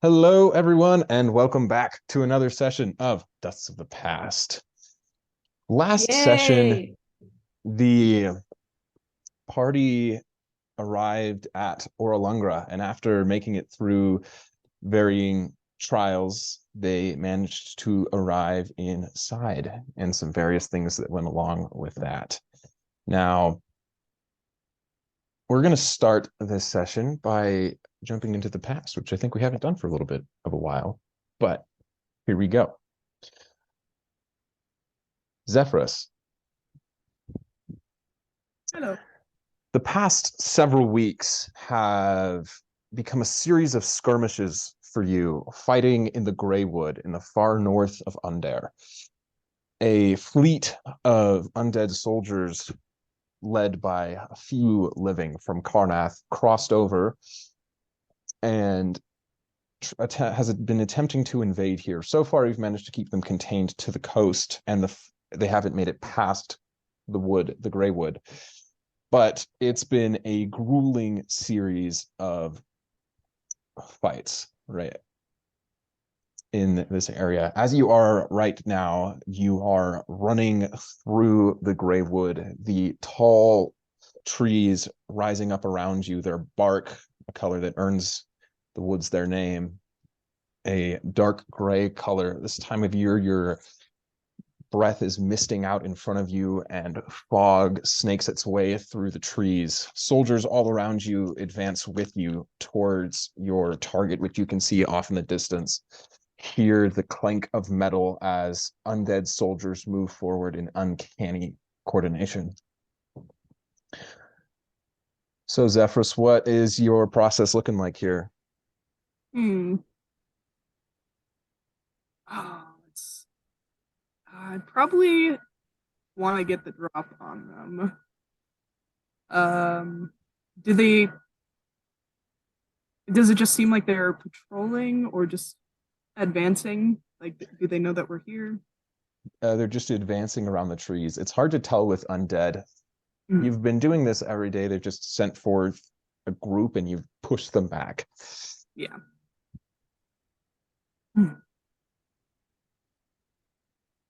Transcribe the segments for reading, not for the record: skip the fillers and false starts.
Hello, everyone, and welcome back to another session of Dusks of the Past. Last session, Yay! the party arrived at Orolungra, and after making it through varying trials, they managed to arrive inside, and some various things that went along with that. Now, we're going to start this session by jumping into the past, which I think we haven't done for a little bit of a while, but here we go. Zephyrus. Hello. The past several weeks have become a series of skirmishes for you, fighting in the Greywood in the far north of Under. A fleet of undead soldiers led by a few living from Karnath crossed over and has been attempting to invade here. So far, we've managed to keep them contained to the coast, and they haven't made it past the Greywood. But it's been a grueling series of fights, right, in this area. As you are right now, you are running through the Greywood, the tall trees rising up around you, their bark, a color that earns the woods their name, a dark gray color. This time of year, your breath is misting out in front of you, and fog snakes its way through the trees. Soldiers all around you advance with you towards your target, which you can see off in the distance. Hear the clank of metal as undead soldiers move forward in uncanny coordination. So, Zephyrus, what is your process looking like here? Hmm. Oh, I probably want to get the drop on them. Um, do they? Does it just seem like they're patrolling or just advancing? Like, do they know that we're here? They're just advancing around the trees. It's hard to tell with undead. Hmm. You've been doing this every day. They've just sent forth a group and you've pushed them back. Yeah. Hmm.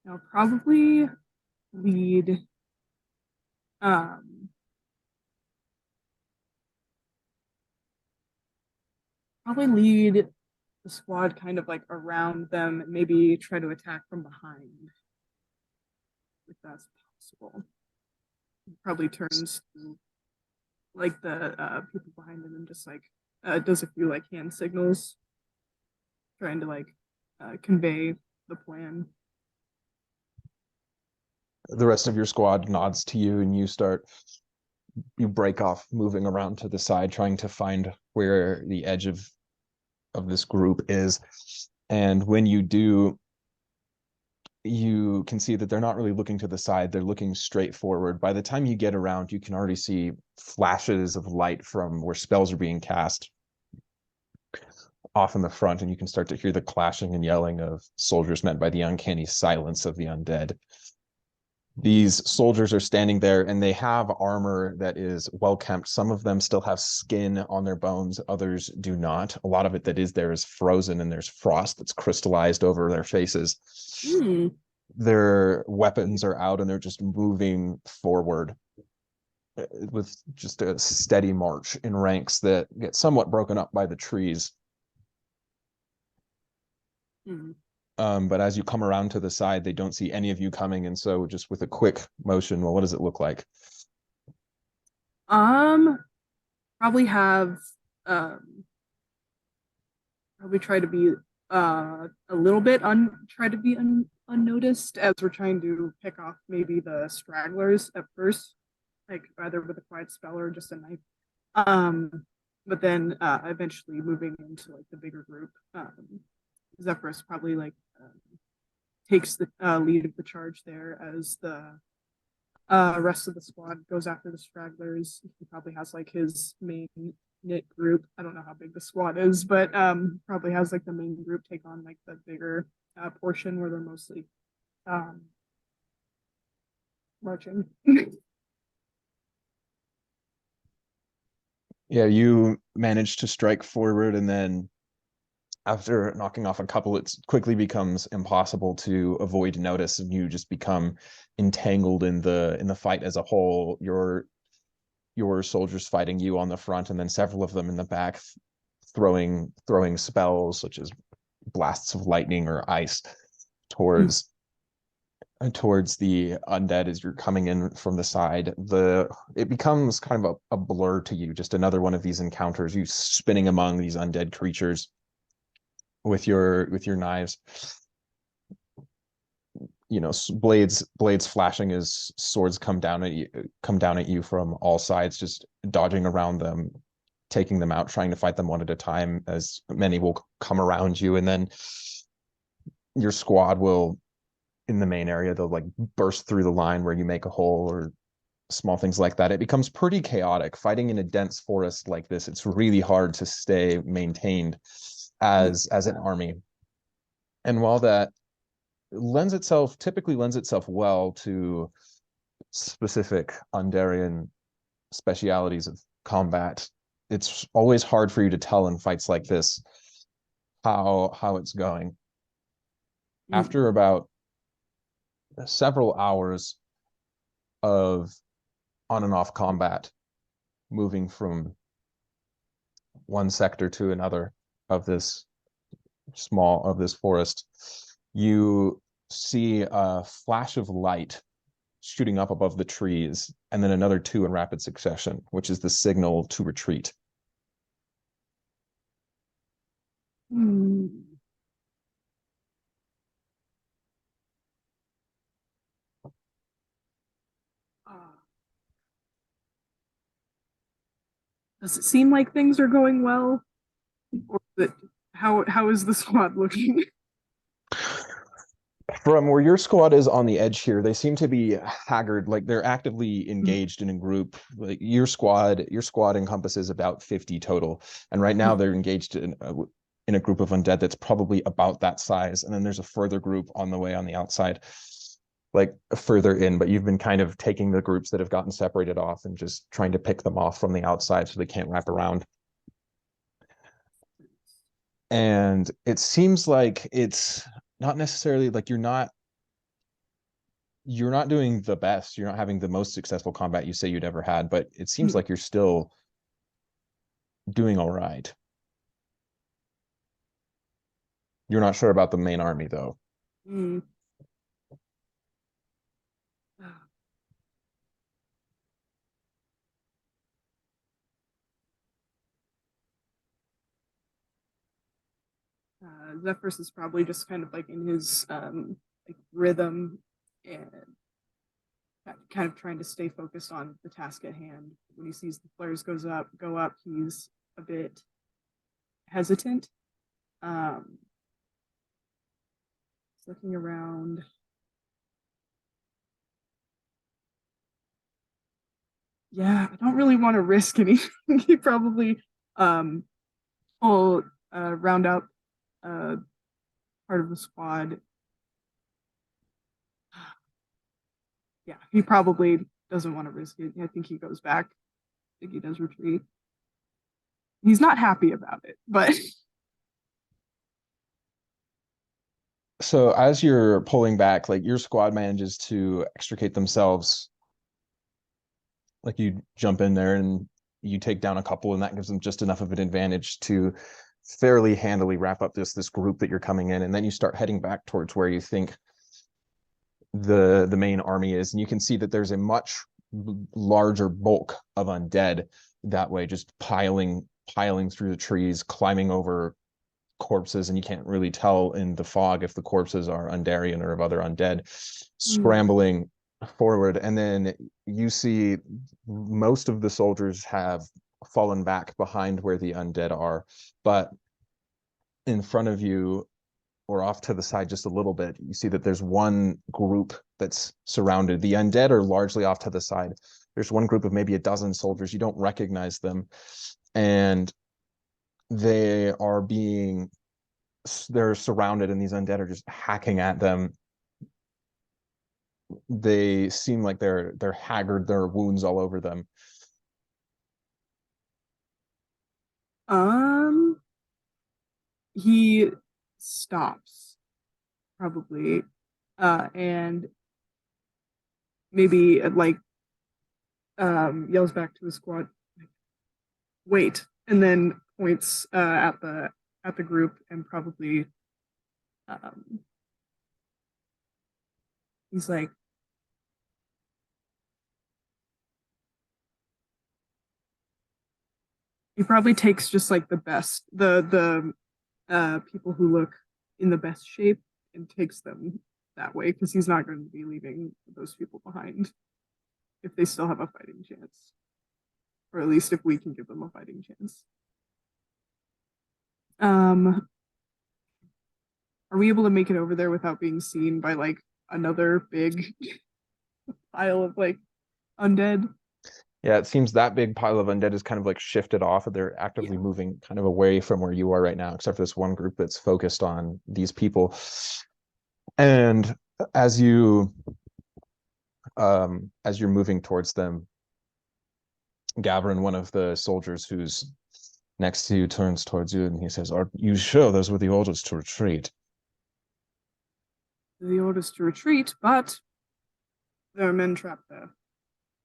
I'll probably lead. Um, probably lead the squad kind of like around them and maybe try to attack from behind if that's possible. Probably turns to like the people behind him and just like does a few like hand signals, trying to like convey the plan. The rest of your squad nods to you and you break off moving around to the side, trying to find where the edge of this group is. And when you do, you can see that they're not really looking to the side, they're looking straight forward. By the time you get around, you can already see flashes of light from where spells are being cast off in the front, and you can start to hear the clashing and yelling of soldiers met by the uncanny silence of the undead. These soldiers are standing there and they have armor that is well kept. Some of them still have skin on their bones, others do not. A lot of it that is there is frozen and there's frost that's crystallized over their faces. Hmm. Their weapons are out and they're just moving forward with just a steady march in ranks that get somewhat broken up by the trees. Hmm. But as you come around to the side, they don't see any of you coming, and so just with a quick motion, well, what does it look like? Um, probably have um probably try to be a little bit try to be unnoticed as we're trying to pick off maybe the stragglers at first, like either with a quiet spell or just a knife. Um, but then eventually moving into like the bigger group. Zephyrus probably like takes the lead of the charge there as the rest of the squad goes after the stragglers. He probably has like his main knit group. I don't know how big the squad is, but probably has like the main group take on like the bigger portion where they're mostly um, marching. Yeah, you manage to strike forward, and then after knocking off a couple, it quickly becomes impossible to avoid notice, and you just become entangled in the fight as a whole. Your soldiers fighting you on the front, and then several of them in the back throwing spells such as blasts of lightning or ice towards towards the undead as you're coming in from the side. It becomes kind of a blur to you, just another one of these encounters, you spinning among these undead creatures with your knives, you know, blades flashing as swords come down at you from all sides, just dodging around them, taking them out, trying to fight them one at a time, as many will come around you, and then your squad will, in the main area, they'll like burst through the line where you make a hole, or small things like that. It becomes pretty chaotic fighting in a dense forest like this. It's really hard to stay maintained as an army. And while that typically lends itself well to specific Underian specialities of combat, it's always hard for you to tell in fights like this how it's going. After about several hours of on and off combat, moving from one sector to another of this forest, you see a flash of light shooting up above the trees, and then another two in rapid succession, which is the signal to retreat. Does it seem like things are going well? Or that how is the squad looking? From where your squad is on the edge here, they seem to be haggard, like they're actively engaged in a group. Like your squad encompasses about 50 total, and right now they're engaged in a group of undead that's probably about that size, and then there's a further group on the way on the outside, like further in, but you've been kind of taking the groups that have gotten separated off and just trying to pick them off from the outside so they can't wrap around. And it seems like it's not necessarily like you're not doing the best, you're not having the most successful combat you say you'd ever had, but it seems like you're still doing all right. You're not sure about the main army though. Zephyrus is probably just kind of like in his like rhythm, and kind of trying to stay focused on the task at hand. When he sees the flares go up, he's a bit hesitant. Looking around. Yeah, I don't really want to risk anything. He probably will round up part of the squad. Yeah, he probably doesn't want to risk it. I think he goes back. I think he does retreat. He's not happy about it, but so as you're pulling back, like your squad manages to extricate themselves. Like you jump in there and you take down a couple, and that gives them just enough of an advantage to fairly handily wrap up this group that you're coming in, and then you start heading back towards where you think the main army is, and you can see that there's a much larger bulk of undead that way, just piling through the trees, climbing over corpses, and you can't really tell in the fog if the corpses are Undarian or of other undead, scrambling forward. And then you see most of the soldiers have fallen back behind where the undead are, but in front of you or off to the side just a little bit, you see that there's one group that's surrounded. The undead are largely off to the side. There's one group of maybe a dozen soldiers. You don't recognize them, and they're surrounded, and these undead are just hacking at them. They seem like they're haggard. There are wounds all over them. he stops probably, and maybe yells back to his squad, wait, and then points at the group and probably he's like, he probably takes just like the people who look in the best shape and takes them that way because he's not going to be leaving those people behind if they still have a fighting chance, or at least if we can give them a fighting chance. Are we able to make it over there without being seen by like another big pile of like undead? Yeah, it seems that big pile of undead is kind of like shifted off, and they're actively moving kind of away from where you are right now, except for this one group that's focused on these people. And as you're moving towards them, Gavin, one of the soldiers who's next to you, turns towards you and he says, "Are you sure those were the orders to retreat?" The orders to retreat, but there are men trapped there,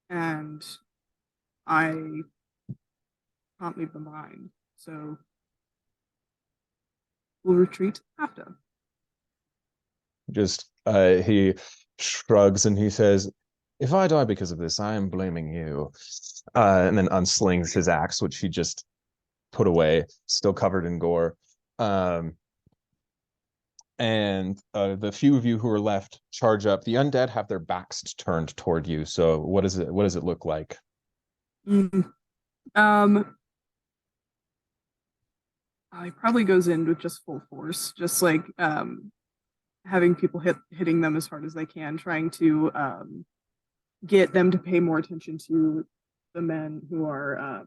and I can't leave them behind. So we'll retreat after. Just he shrugs and he says, "If I die because of this, I am blaming you." And then unslings his axe, which he just put away, still covered in gore. And the few of you who are left charge up. The undead have their backs turned toward you. So what does it look like? Mm. He probably goes in with just full force, just like having people hitting them as hard as they can, trying to get them to pay more attention to the men who are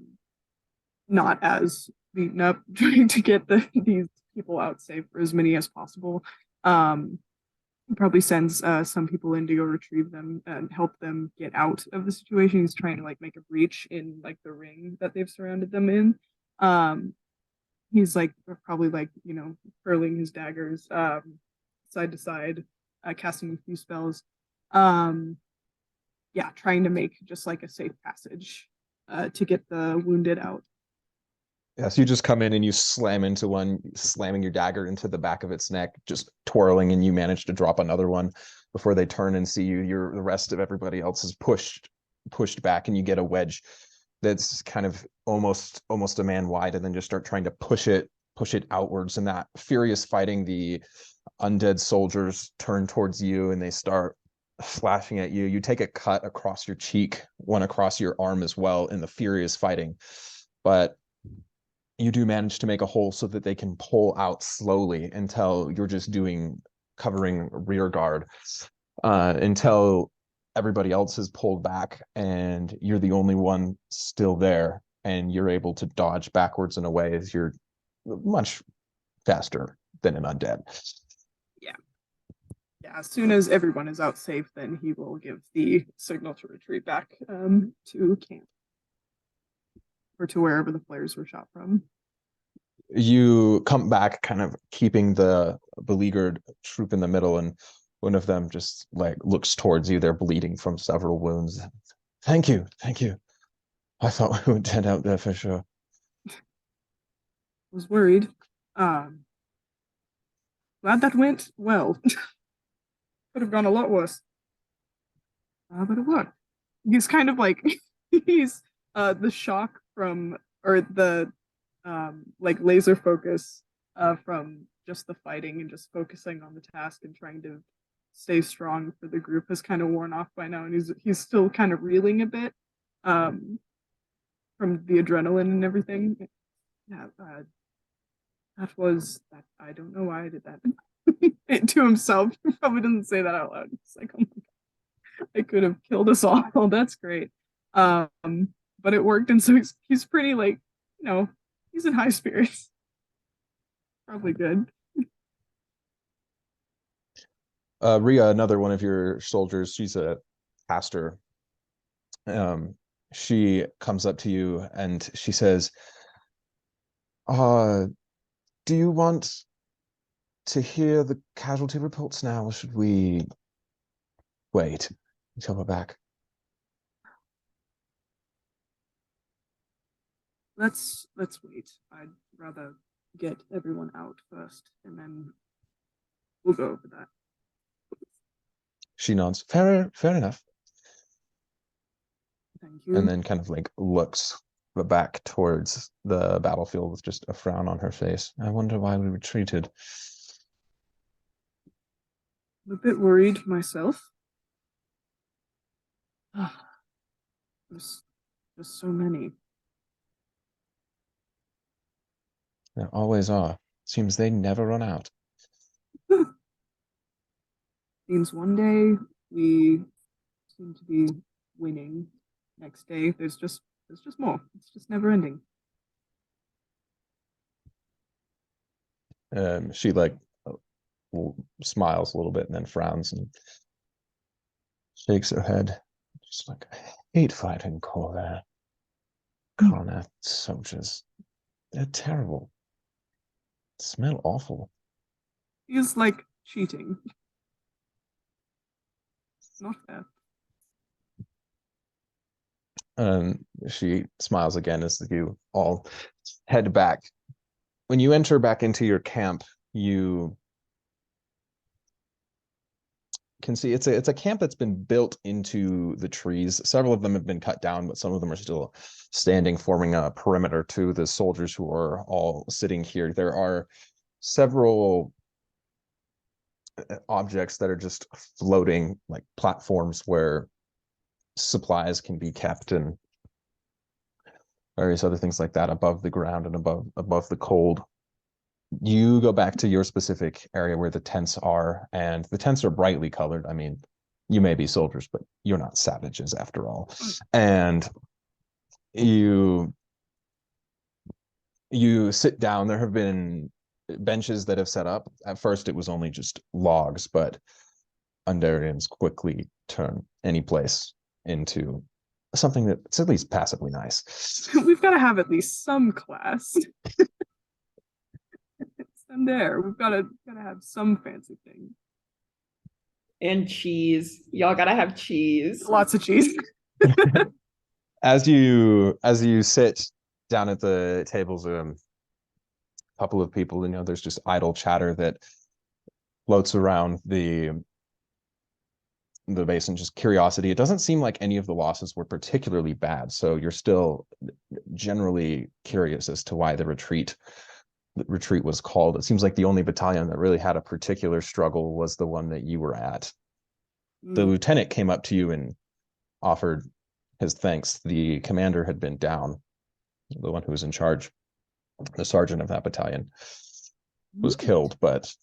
not as beaten up, trying to get these people out safe for as many as possible. Probably sends some people in to go retrieve them and help them get out of the situation. He's trying to like make a breach in like the ring that they've surrounded them in. He's like probably like hurling his daggers side to side, casting a few spells. Yeah, trying to make just like a safe passage to get the wounded out. Yeah, so you just come in and you slam into one, slamming your dagger into the back of its neck, just twirling, and you manage to drop another one before they turn and see you. The rest of everybody else is pushed back, and you get a wedge that's kind of almost a man wide, and then just start trying to push it outwards. And that furious fighting, the undead soldiers turn towards you and they start flashing at you. You take a cut across your cheek, one across your arm as well in the furious fighting, but you do manage to make a hole so that they can pull out slowly until you're just covering rear guard until everybody else is pulled back and you're the only one still there, and you're able to dodge backwards and away as you're much faster than an undead. Yeah, as soon as everyone is out safe, then he will give the signal to retreat back to camp or to wherever the flares were shot from. You come back kind of keeping the beleaguered troop in the middle, and one of them just like looks towards you. They're bleeding from several wounds. Thank you. I thought we would head out there for sure. Was worried. Glad that went well. Could have gone a lot worse. But it worked. He's kind of like he's the shock from, or the like laser focus from just the fighting and just focusing on the task and trying to stay strong for the group has kind of worn off by now, and he's still kind of reeling a bit from the adrenaline and everything. Yeah, that was that. I don't know why I did that. To himself. He probably doesn't say that out loud. It's like, oh my god, I could have killed us all. That's great. But it worked, and so he's pretty like, he's in high spirits. Probably good. Rhea, another one of your soldiers, she's a caster. She comes up to you and she says, Do you want to hear the casualty reports now, or should we wait until we're back? Let's wait. I'd rather get everyone out first, and then we'll go over that. She nods. Fair enough. Thank you. And then kind of like looks back towards the battlefield with just a frown on her face. I wonder why we retreated. I'm a bit worried myself. There's just so many. There always are. Seems they never run out. Seems one day we seem to be winning. Next day there's just more. It's just never ending. She like smiles a little bit and then frowns and shakes her head. Just like, I hate fighting Carré. Carré soldiers. They're terrible. Smell awful. Feels like cheating. Not fair. She smiles again as you all head back. When you enter back into your camp, you can see it's a camp that's been built into the trees. Several of them have been cut down, but some of them are still standing, forming a perimeter to the soldiers who are all sitting here. There are several objects that are just floating, like platforms where supplies can be kept and various other things like that above the ground and above the cold. You go back to your specific area where the tents are, and the tents are brightly colored. I mean, you may be soldiers, but you're not savages after all. And you sit down. There have been benches that have set up. At first, it was only just logs, but Undarians quickly turn any place into something that's at least passably nice. We've got to have at least some class. It's them there. We've got to have some fancy thing. And cheese. Y'all gotta have cheese. Lots of cheese. As you sit down at the tables, a couple of people, there's just idle chatter that floats around the basin, just curiosity. It doesn't seem like any of the losses were particularly bad, so you're still generally curious as to why the retreat was called. It seems like the only battalion that really had a particular struggle was the one that you were at. The lieutenant came up to you and offered his thanks. The commander had been down. The one who was in charge, the sergeant of that battalion, was killed, but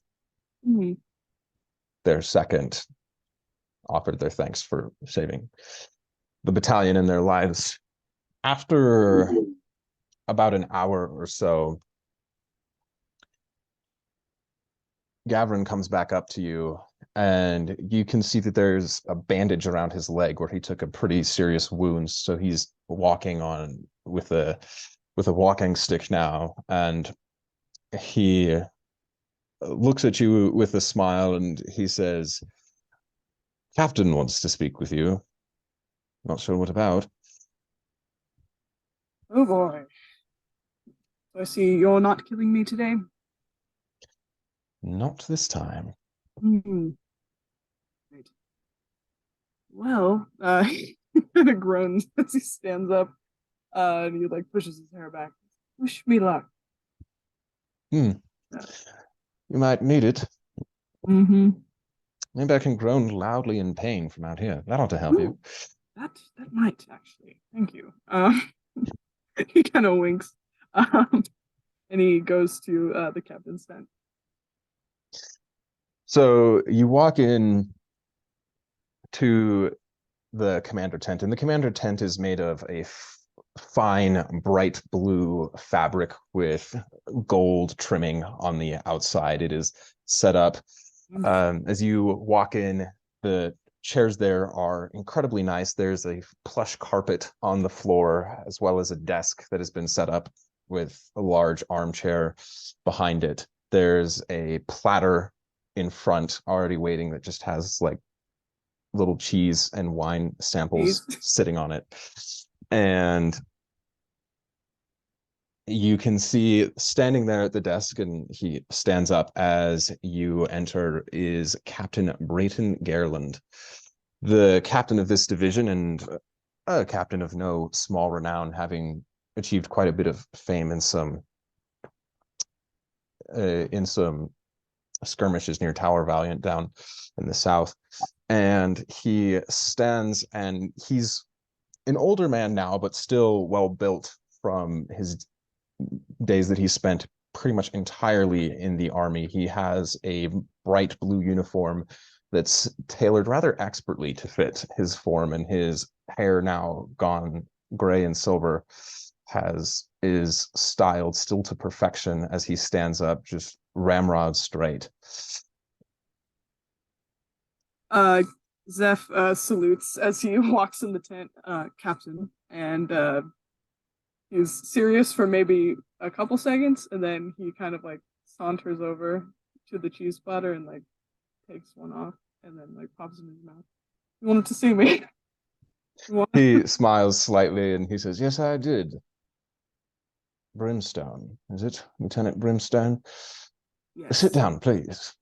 their second offered their thanks for saving the battalion and their lives. After about an hour or so, Gavrin comes back up to you, and you can see that there's a bandage around his leg where he took a pretty serious wound. So he's walking on with a walking stick now, and he looks at you with a smile and he says, "Captain wants to speak with you. Not sure what about." Oh boy. So I see you're not killing me today. Not this time. Right. Well, he kind of groans as he stands up, and he like pushes his hair back. Wish me luck. You might need it. Maybe I can groan loudly in pain from out here. That ought to help you. That might actually. Thank you. He kind of winks, and he goes to the captain's tent. So you walk in to the commander tent, and the commander tent is made of a fine, bright blue fabric with gold trimming on the outside. It is set up. As you walk in, the chairs there are incredibly nice. There's a plush carpet on the floor, as well as a desk that has been set up with a large armchair behind it. There's a platter in front already waiting that just has like little cheese and wine samples sitting on it. And you can see standing there at the desk, and he stands up as you enter, is Captain Brayton Garland, the captain of this division and a captain of no small renown, having achieved quite a bit of fame in some skirmishes near Tower Valiant down in the south. And he stands, and he's an older man now, but still well built from his days that he spent pretty much entirely in the army. He has a bright blue uniform that's tailored rather expertly to fit his form, and his hair, now gone gray and silver, is styled still to perfection as he stands up, just ramrod straight. Zeph salutes as he walks in the tent, Captain, and he's serious for maybe a couple seconds, and then he kind of like saunters over to the cheese platter and like takes one off and then like pops it in his mouth. You wanted to see me? He smiles slightly and he says, "Yes, I did. Brimstone, is it? Lieutenant Brimstone? Yes. Sit down, please."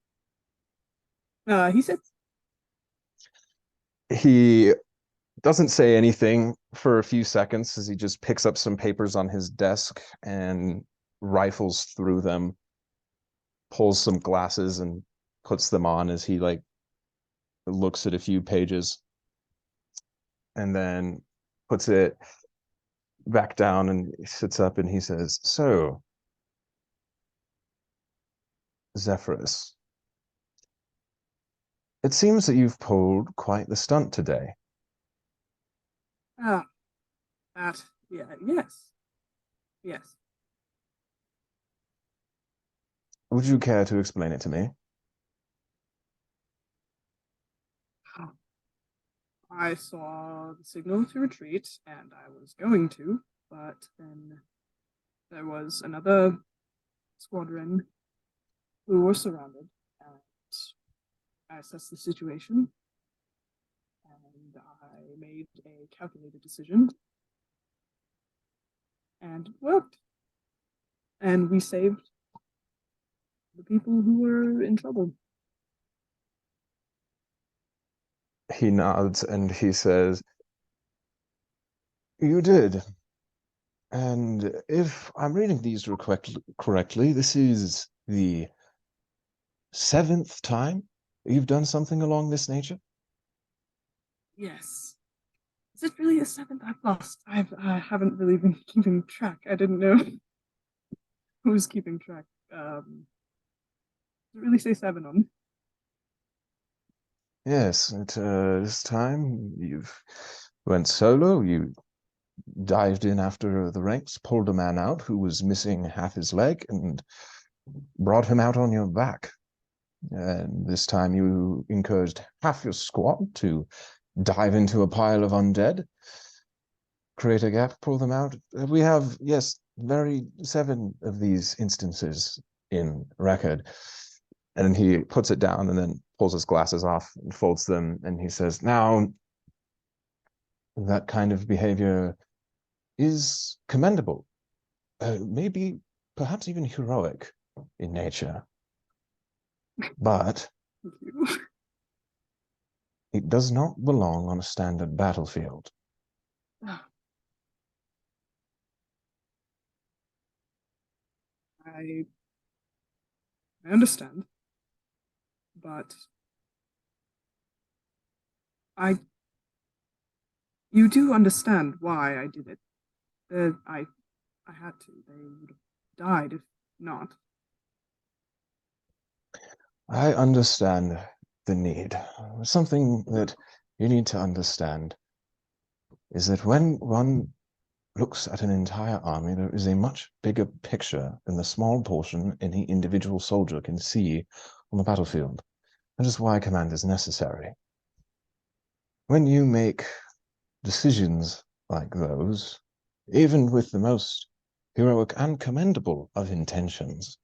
He sits. He doesn't say anything for a few seconds as he just picks up some papers on his desk and rifles through them, pulls some glasses and puts them on as he like looks at a few pages, and then puts it back down and sits up and he says, "So, Zephyrus, it seems that you've pulled quite the stunt today." Ah, that, yeah, yes. Would you care to explain it to me? I saw the signal to retreat, and I was going to, but then there was another squadron who were surrounded, and I assessed the situation, and I made a calculated decision, and it worked. And we saved the people who were in trouble. He nods and he says, "You did. And if I'm reading these correctly, this is the 7th time you've done something along this nature?" Yes. Is it really a 7th? I've lost. I haven't really been keeping track. I didn't know who was keeping track. Does it really say 7 on? Yes, this time you've went solo. You dived in after the ranks, pulled a man out who was missing half his leg, and brought him out on your back. And this time you encouraged half your squad to dive into a pile of undead, create a gap, pull them out. We have, yes, 7 of these instances in record. And he puts it down and then pulls his glasses off and folds them, and he says, "Now, that kind of behavior is commendable, maybe perhaps even heroic in nature, but it does not belong on a standard battlefield." I understand, but you do understand why I did it. I had to. They would have died if not. I understand the need. Something that you need to understand is that when one looks at an entire army, there is a much bigger picture than the small portion any individual soldier can see on the battlefield. That is why command is necessary. When you make decisions like those, even with the most heroic and commendable of intentions,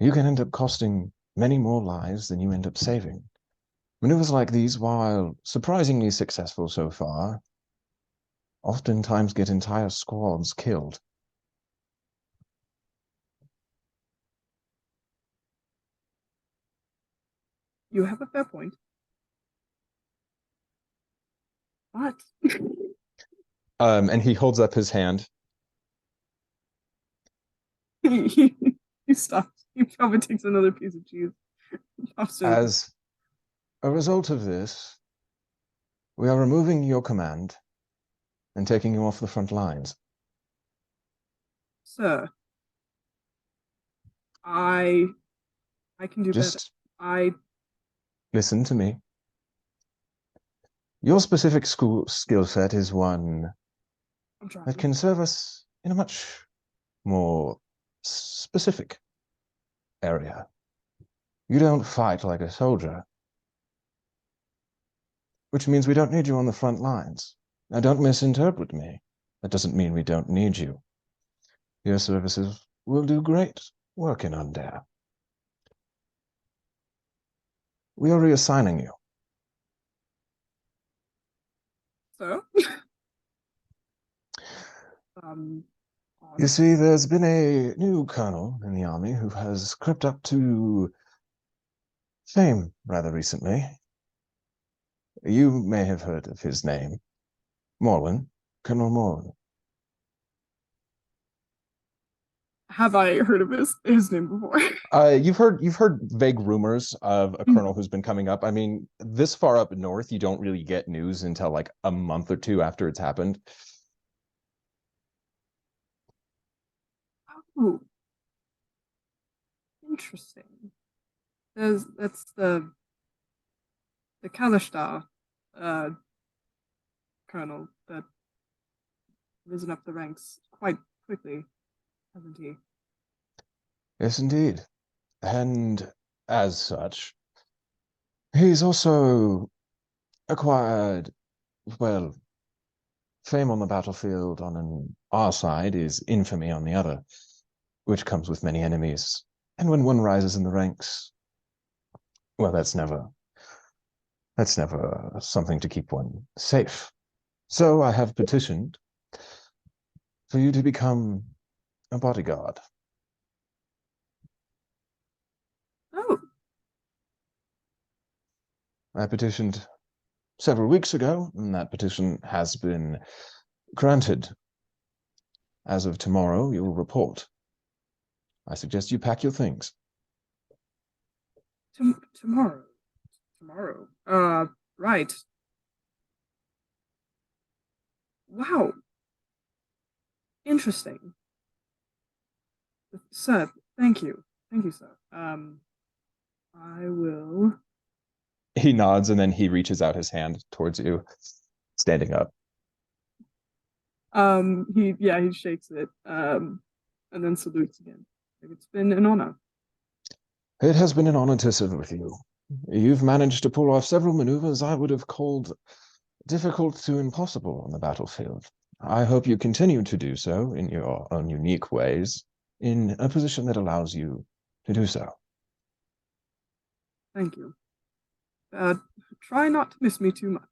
you can end up costing many more lives than you end up saving. Maneuvers like these, while surprisingly successful so far, oftentimes get entire squads killed. You have a fair point. But And he holds up his hand. he stops. He probably takes another piece of cheese. As a result of this, we are removing your command and taking you off the front lines. Sir, I can do Just better. listen to me. Your specific skill set is one I'm trying. that can serve us in a much more specific area. You don't fight like a soldier, which means we don't need you on the front lines. Now, don't misinterpret me. That doesn't mean we don't need you. Your services will do great work in Undair. We are reassigning you. So, You see, there's been a new colonel in the army who has crept up to fame rather recently. You may have heard of his name. Morlin, Colonel Morlin. have I heard of his name before? You've heard vague rumors of a colonel who's been coming up. I mean, this far up north, you don't really get news until like a month or two after it's happened. Oh, interesting. That's the Kalishtar colonel that risen up the ranks quite quickly, hasn't he? Yes, indeed. And as such, he's also acquired, well, fame on the battlefield on our side is infamy on the other, which comes with many enemies. And when one rises in the ranks, well, that's never something to keep one safe. So I have petitioned for you to become a bodyguard. Oh, I petitioned several weeks ago, and that petition has been granted. As of tomorrow, you will report. I suggest you pack your things. tomorrow. Right. Wow. Interesting. Sir, thank you. Thank you, sir. I will. He nods and then he reaches out his hand towards you, standing up. He shakes it. And then salutes again. It's been an honor. It has been an honor to serve with you. You've managed to pull off several maneuvers I would have called difficult to impossible on the battlefield. I hope you continue to do so in your own unique ways, in a position that allows you to do so. Thank you. Try not to miss me too much.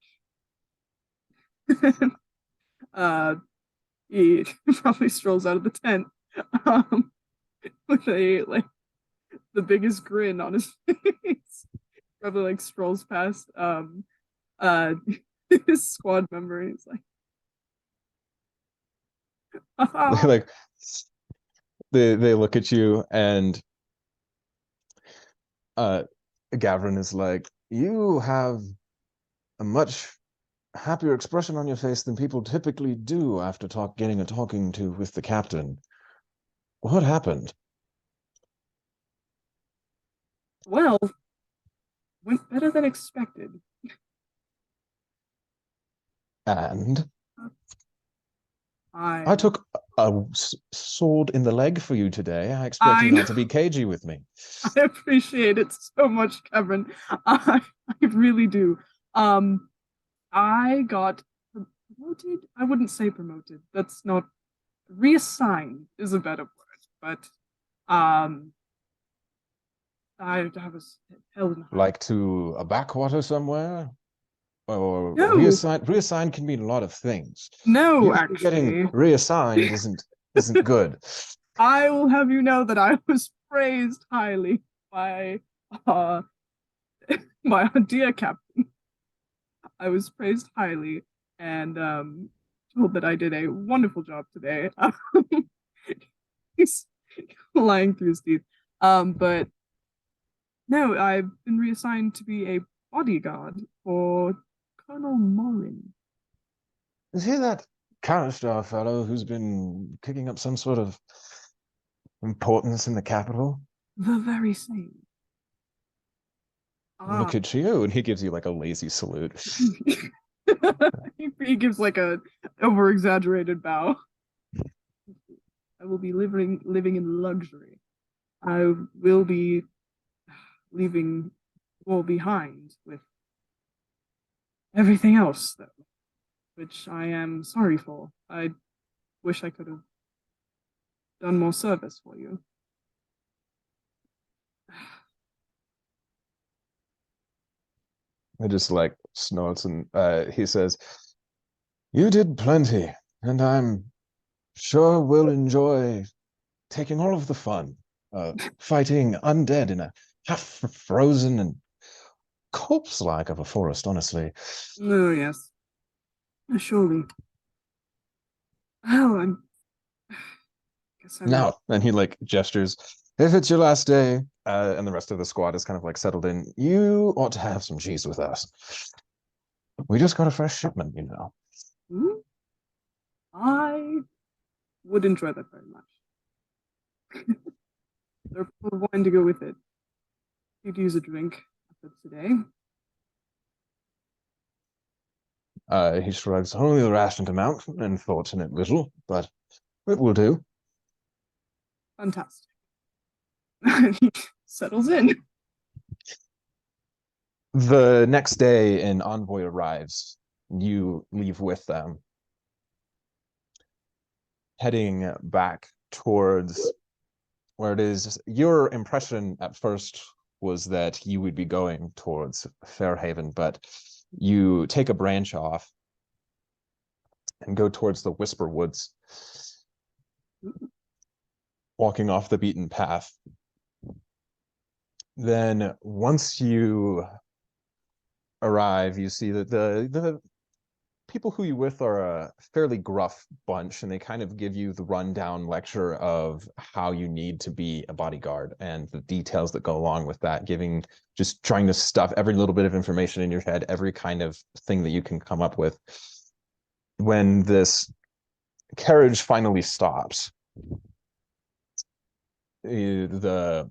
He probably strolls out of the tent with the biggest grin on his face. Probably strolls past his squad member, and he's like, Like they look at you, and Gavrin is like, you have a much happier expression on your face than people typically do after getting a talking to with the captain. What happened? well, went better than expected. And I I took a sword in the leg for you today. I expect you not to be cagey with me. I appreciate it so much, Kevin. I really do. I got promoted. I wouldn't say promoted. That's not reassigned is a better word, but I was held in high. Like to a backwater somewhere? Or No. reassigned can mean a lot of things. No, Usually getting actually. reassigned isn't good. I will have you know that I was praised highly by my dear captain. I was praised highly and told that I did a wonderful job today. He's lying through his teeth. But no, I've been reassigned to be a bodyguard for Colonel Morin. Is he that Carré fellow who's been kicking up some sort of importance in the capital? The very same. Look at you, and he gives you like a lazy salute. He gives like a over exaggerated bow. I will be living in luxury. I will be leaving all behind with everything else, though, which I am sorry for. I wish I could have done more service for you. I just like snorts and he says, "You did plenty, and I'm sure we'll enjoy taking all of the fun, fighting undead in a half frozen and corpse-like of a forest, honestly." Oh, yes. Surely. Well, guess I'm Now, and he like gestures, "If it's your last day, and the rest of the squad is kind of like settled in, you ought to have some cheese with us. We just got a fresh shipment, you know." I would enjoy that very much. There's wine to go with it. You'd use a drink after today. He shrugs, "Only the rationed amount, unfortunate little, but it will do." Fantastic. He settles in. The next day, an envoy arrives. You leave with them, heading back towards where it is. Your impression at first was that you would be going towards Fairhaven, but you take a branch off and go towards the Whisper Woods, walking off the beaten path. Then once you arrive, you see that the people who you're with are a fairly gruff bunch, and they kind of give you the rundown lecture of how you need to be a bodyguard and the details that go along with that, just trying to stuff every little bit of information in your head, every kind of thing that you can come up with. When this carriage finally stops, the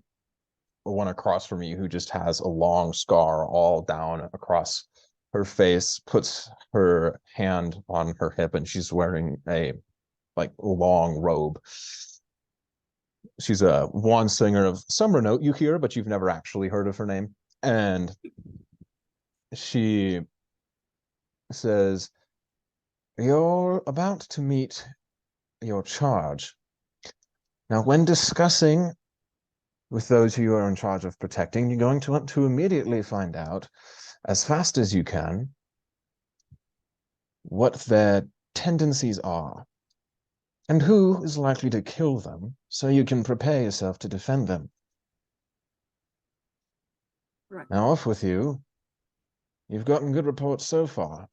one across from you, who just has a long scar all down across her face, puts her hand on her hip, and she's wearing a like long robe. She's a wand singer of some renote, you hear, but you've never actually heard of her name. And she says, "You're about to meet your charge. Now, when discussing with those who you are in charge of protecting, you're going to want to immediately find out, as fast as you can, what their tendencies are and who is likely to kill them, so you can prepare yourself to defend them. Right. Now, off with you. You've gotten good reports so far."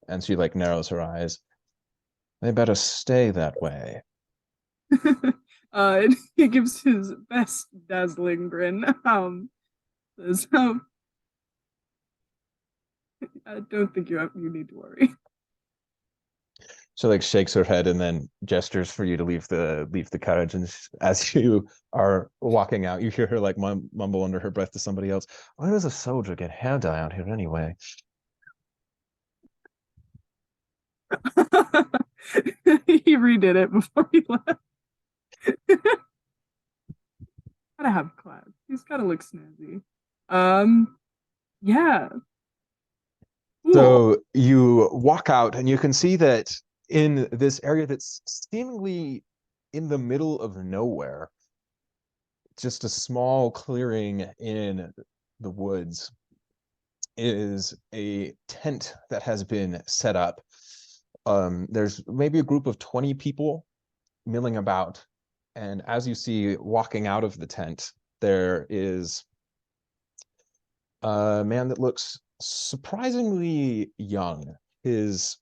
And she like narrows her eyes. "They better stay that way." And he gives his best dazzling grin. Says, I don't think you need to worry. She like shakes her head and then gestures for you to leave the carriage. And as you are walking out, you hear her like mumble under her breath to somebody else, "Why does a soldier get hair dye out here anyway?" He redid it before he left. Gotta have class. He's gotta look snazzy. Yeah. Cool. So you walk out and you can see that in this area that's seemingly in the middle of nowhere, just a small clearing in the woods, is a tent that has been set up. There's maybe a group of 20 people milling about, and as you see walking out of the tent, there is a man that looks surprisingly young. He's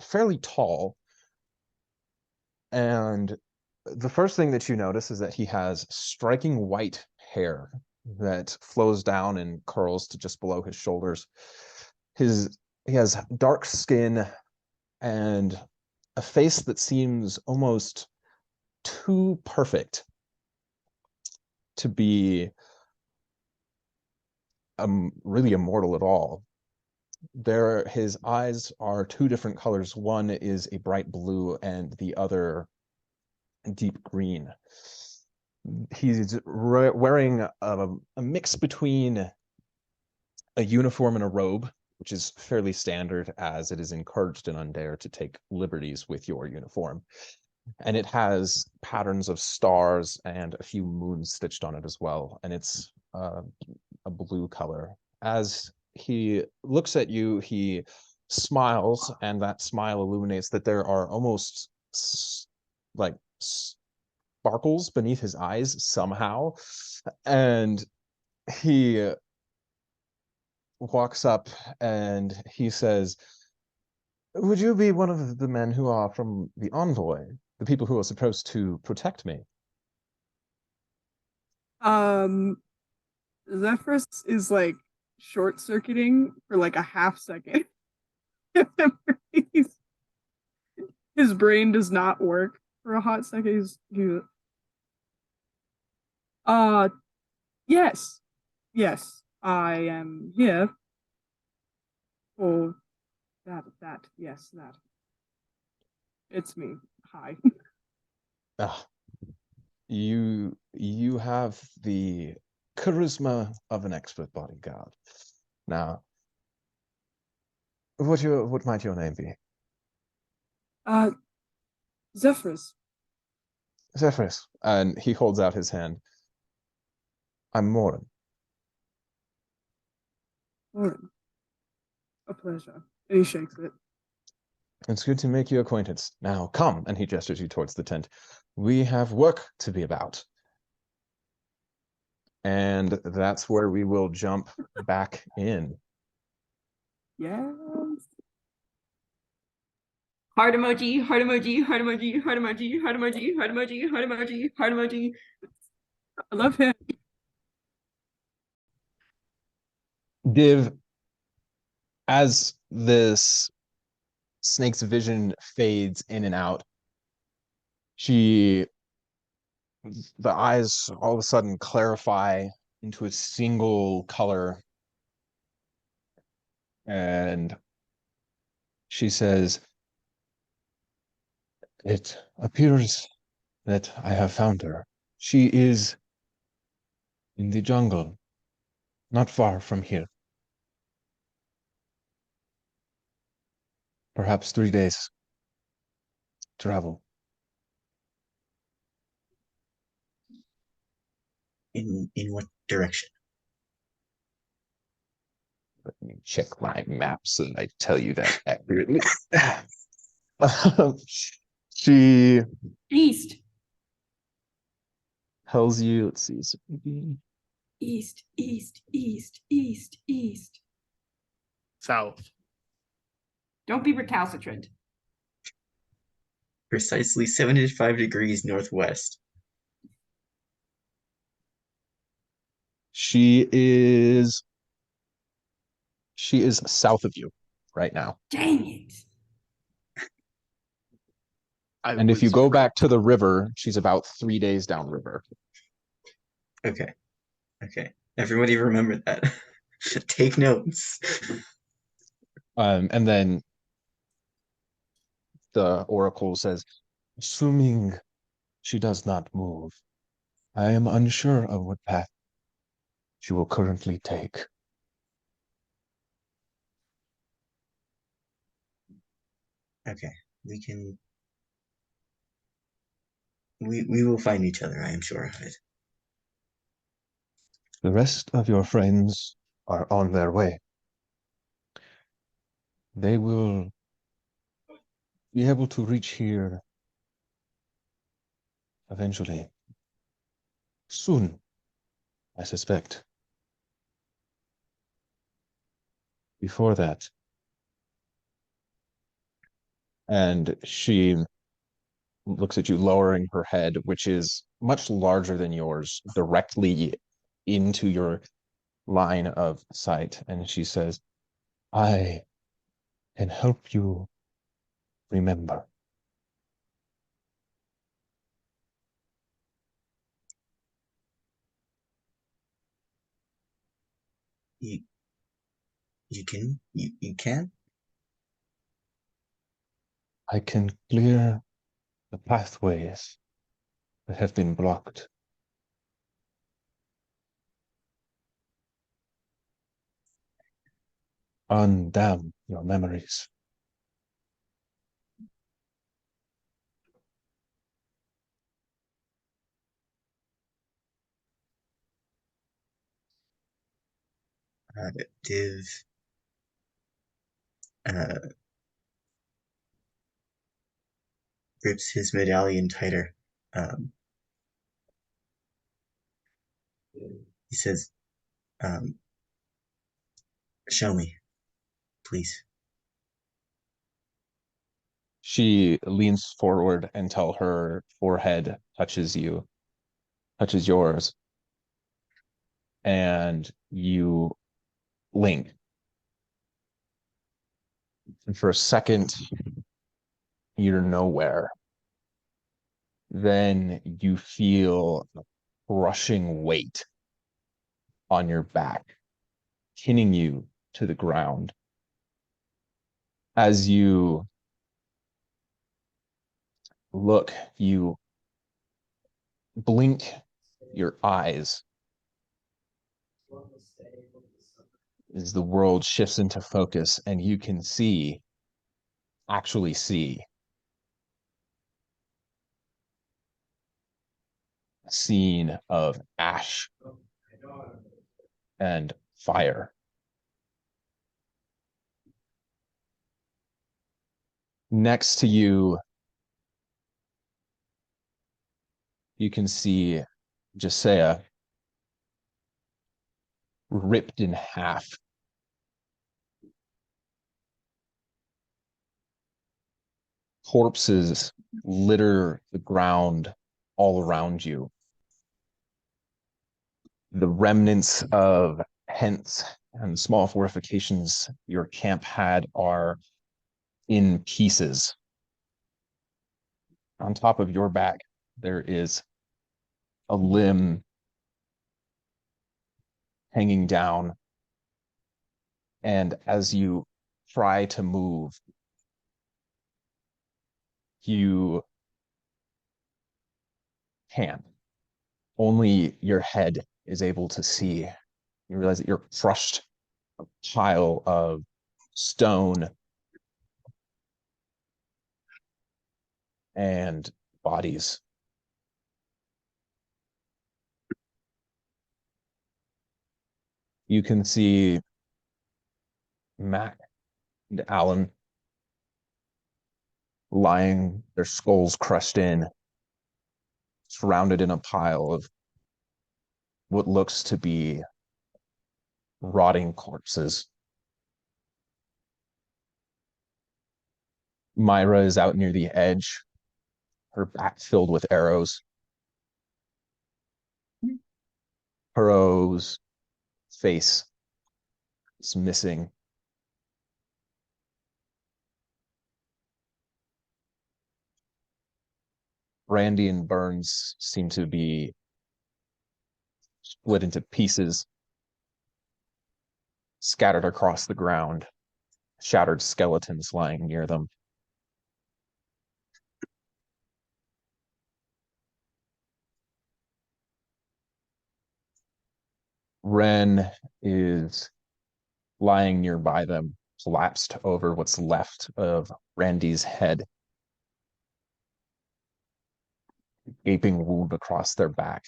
fairly tall, and the first thing that you notice is that he has striking white hair that flows down and curls to just below his shoulders. He has dark skin and a face that seems almost too perfect to be really immortal at all. His eyes are two different colors. One is a bright blue and the other deep green. He's wearing a mix between a uniform and a robe, which is fairly standard, as it is encouraged in Undair to take liberties with your uniform. And it has patterns of stars and a few moons stitched on it as well. And it's a blue color. As he looks at you, he smiles, and that smile illuminates that there are almost like sparkles beneath his eyes somehow. And he walks up and he says, "Would you be one of the men who are from the Envoy? The people who are supposed to protect me?" Zephyrus is like short circuiting for like a half second. His brain does not work for a hot second. Uh yes. Yes, I am here for yes, that. It's me. Hi. Ah, you have the charisma of an expert bodyguard. Now, what might your name be? Uh Zephyrus. Zephyrus. And he holds out his hand. I'm Morin. Lauren. A pleasure. And he shakes it. It's good to make your acquaintance. Now, come, and he gestures you towards the tent. We have work to be about. And that's where we will jump back in. Yes. Heart emoji, heart emoji, heart emoji, heart emoji, heart emoji, heart emoji, heart emoji, heart emoji. I love him. Div, as this snake's vision fades in and out, the eyes all of a sudden clarify into a single color, and she says, "It appears that I have found her. She is in the jungle, not far from here. Perhaps 3 days travel." In what direction? Let me check my map so that I tell you that accurately. She East, tells you, let's see, so maybe east, east, east, east, east. South. Don't be recalcitrant. Precisely 75 degrees northwest. she is south of you right now. Dang it. And if you go back to the river, she's about 3 days downriver. Okay. Everybody remember that. Take notes. And then the oracle says, "Assuming she does not move, I am unsure of what path she will currently take." Okay, we can. We will find each other, I am sure of it. The rest of your friends are on their way. They will be able to reach here eventually. Soon, I suspect. Before that. And she looks at you, lowering her head, which is much larger than yours, directly into your line of sight. And she says, I can help you remember. You you can? I can clear the pathways that have been blocked. Undam your memories. Div uh grips his medallion tighter. Um he says, um show me, please. She leans forward until her forehead touches yours, and you blink. And for a second, you're nowhere. Then you feel a crushing weight on your back, pinning you to the ground. As you look, you blink your eyes as the world shifts into focus, and you can actually see a scene of ash and fire. Next to you, you can see Jasper ripped in half. Corpses litter the ground all around you. The remnants of tents and small fortifications your camp had are in pieces. On top of your back, there is a limb hanging down. And as you try to move, you can't. Only your head is able to see. You realize that you're crushed a pile of stone and bodies. You can see Mac and Alan lying, their skulls crushed in, surrounded in a pile of what looks to be rotting corpses. Myra is out near the edge, her back filled with arrows. Hero's face is missing. Brandy and Burns seem to be split into pieces, scattered across the ground, shattered skeletons lying near them. Ren is lying nearby them, collapsed over what's left of Randy's head. Gaping wound across their back.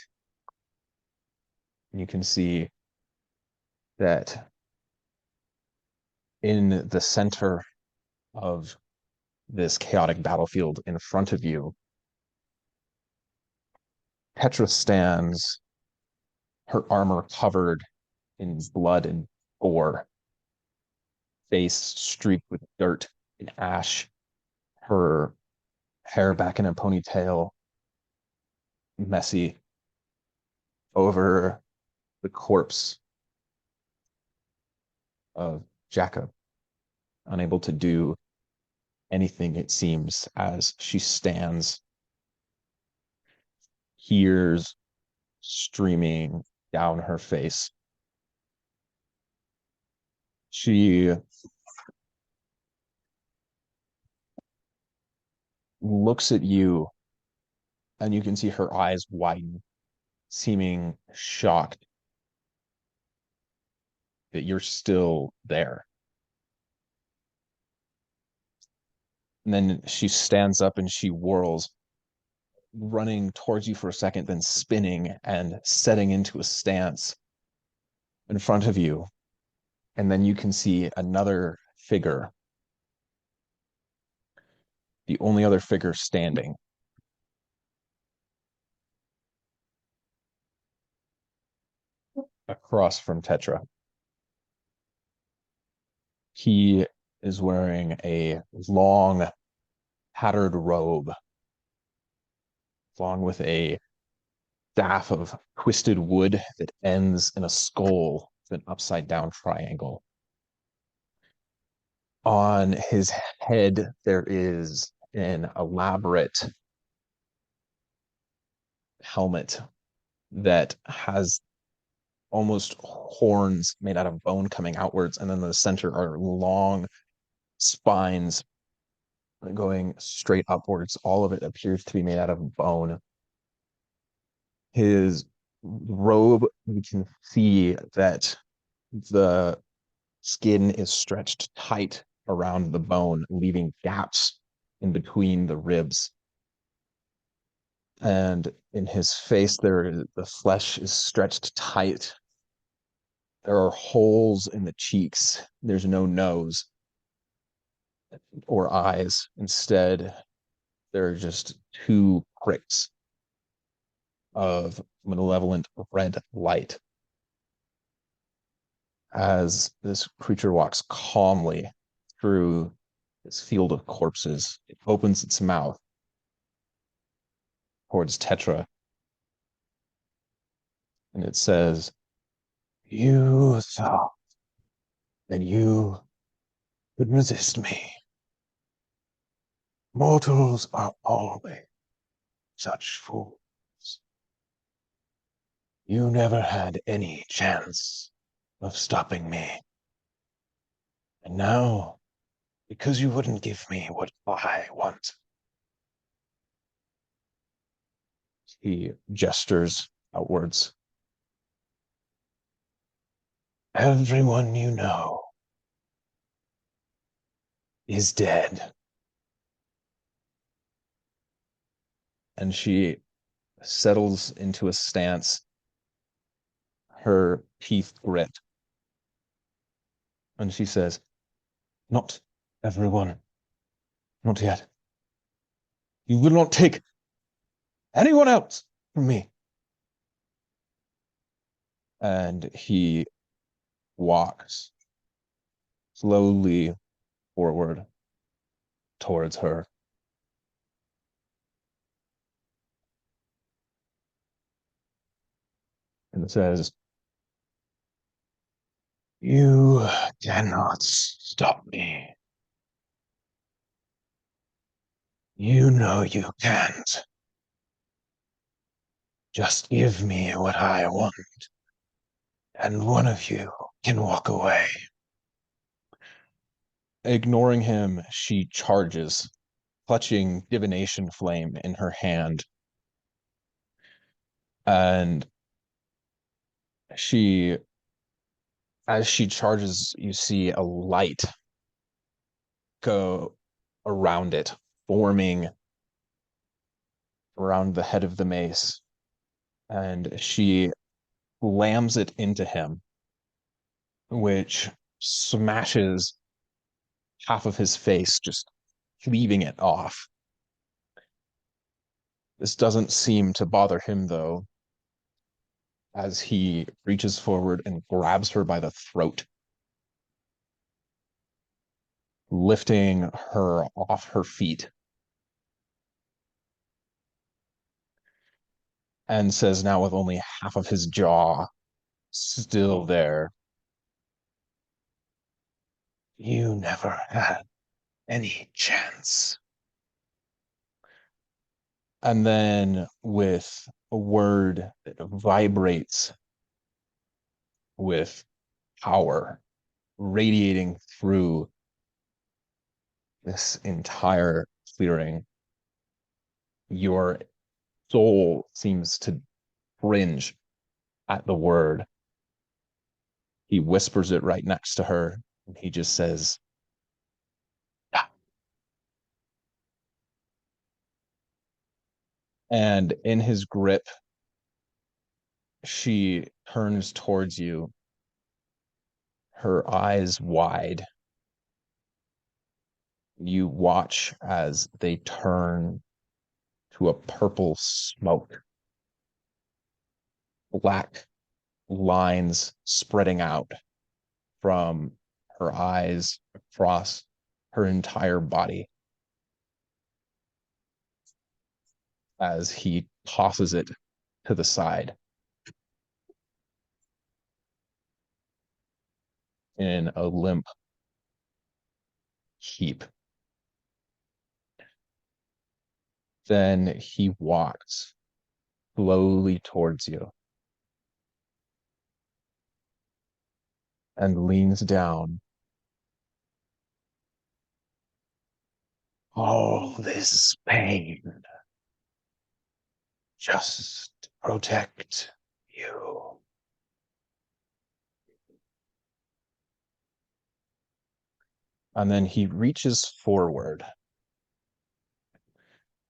And you can see that in the center of this chaotic battlefield in front of you, Petra stands, her armor covered in blood and gore, face streaked with dirt and ash, her hair back in a ponytail, messy, over the corpse of Jacob, unable to do anything, it seems, as she stands, tears streaming down her face. She looks at you, and you can see her eyes widen, seeming shocked that you're still there. And then she stands up and she whirls, running towards you for a second, then spinning and setting into a stance in front of you. And then you can see another figure, the only other figure standing. Across from Tetra. He is wearing a long, tattered robe, along with a staff of twisted wood that ends in a skull with an upside-down triangle. On his head, there is an elaborate helmet that has almost horns made out of bone coming outwards, and then in the center are long spines going straight upwards. All of it appears to be made out of bone. His robe, you can see that the skin is stretched tight around the bone, leaving gaps in between the ribs. And in his face, the flesh is stretched tight. There are holes in the cheeks. There's no nose or eyes. Instead, there are just two pricks of malevolent red light. As this creature walks calmly through this field of corpses, it opens its mouth towards Tetra, and it says, "You thought that you could resist me. Mortals are always such fools. You never had any chance of stopping me. And now, because you wouldn't give me what I want," he gestures outwards, "everyone you know is dead." And she settles into a stance, her teeth grit. And she says, "Not everyone. Not yet. You will not take anyone else from me." And he walks slowly forward towards her. And says, "You cannot stop me. You know you can't. Just give me what I want, and one of you can walk away." Ignoring him, she charges, clutching divination flame in her hand. And as she charges, you see a light go around it, forming around the head of the mace. And she slams it into him, which smashes half of his face, just cleaving it off. This doesn't seem to bother him, though, as he reaches forward and grabs her by the throat, lifting her off her feet, and says, now with only half of his jaw still there, "You never had any chance." And then with a word that vibrates with power radiating through this entire clearing, your soul seems to cringe at the word. He whispers it right next to her, and he just says, "Ah." And in his grip, she turns towards you, her eyes wide. You watch as they turn to a purple smoke, black lines spreading out from her eyes across her entire body as he tosses it to the side in a limp heap. Then he walks slowly towards you and leans down. "All this pain just to protect you." And then he reaches forward.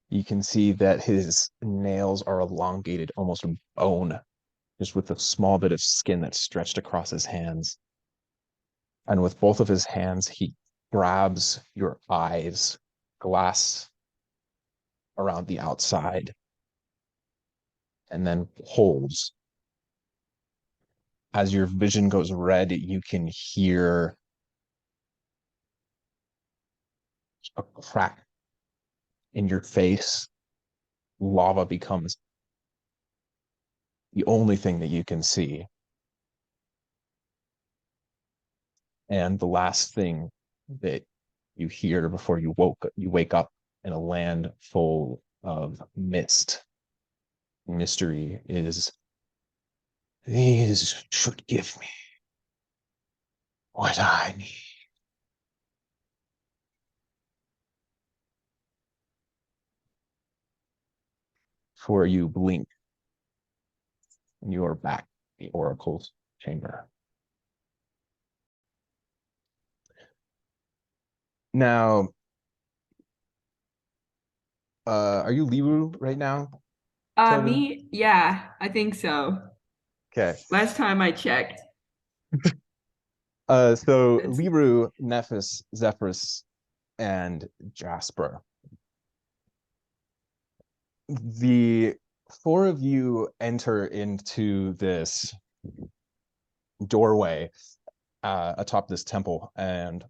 You can see that his nails are elongated, almost bone, just with a small bit of skin that's stretched across his hands. And with both of his hands, he grabs your eyes, glass around the outside, and then pulls. As your vision goes red, you can hear a crack in your face. Lava becomes the only thing that you can see. And the last thing that you hear before you wake up in a land full of mist, mystery, is, "These should give me what I need." For you blink, and you are back in the Oracle's chamber. Now, are you Liru right now? Tobin? Me? Yeah, I think so. Okay. Last time I checked. So It's- Liru, Nephis, Zephyrus, and Jasper. The four of you enter into this doorway atop this temple, and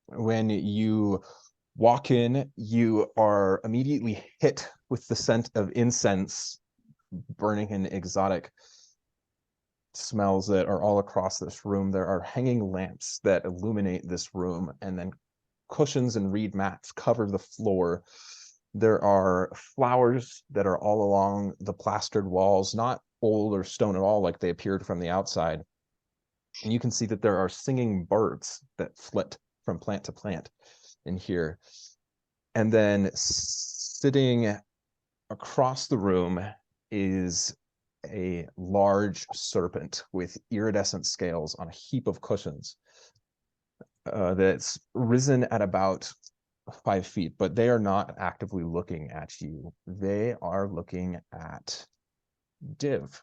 when you walk in, you are immediately hit with the scent of incense burning in exotic smells that are all across this room. There are hanging lamps that illuminate this room, and then cushions and reed mats cover the floor. There are flowers that are all along the plastered walls, not old or stone at all like they appeared from the outside. And you can see that there are singing birds that flit from plant to plant in here. And then sitting across the room is a large serpent with iridescent scales on a heap of cushions. that's risen at about 5 feet, but they are not actively looking at you. They are looking at Div.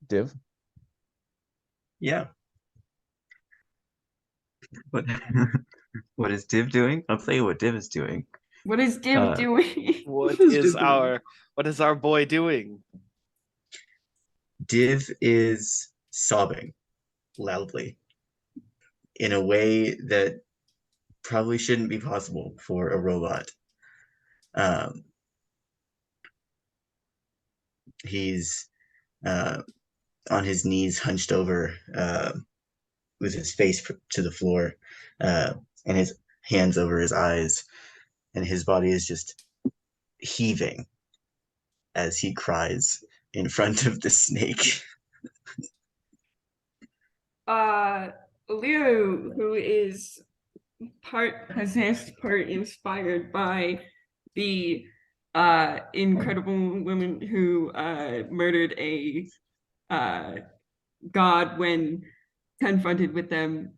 Div? Yeah. What what is Div doing? I'll tell you what Div is doing. What is Div doing? What is is Div doing? our boy doing? Div is sobbing loudly in a way that probably shouldn't be possible for a robot. He's on his knees, hunched over, with his face to the floor, and his hands over his eyes, and his body is just heaving as he cries in front of the snake. Leo, who is part possessed, part inspired by the incredible woman who murdered a god when confronted with them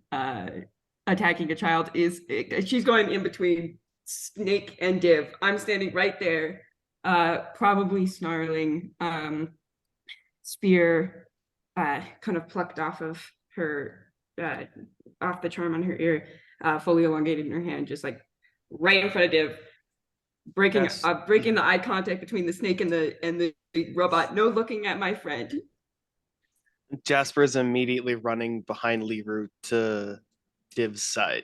attacking a child, she's going in between Snake and Div. I'm standing right there, probably snarling, spear kind of plucked off of her, off the charm on her ear, fully elongated in her hand, just like right in front of Div, breaking the eye contact between the snake and the robot. No looking at my friend. Jasper is immediately running behind Liru to Div's side,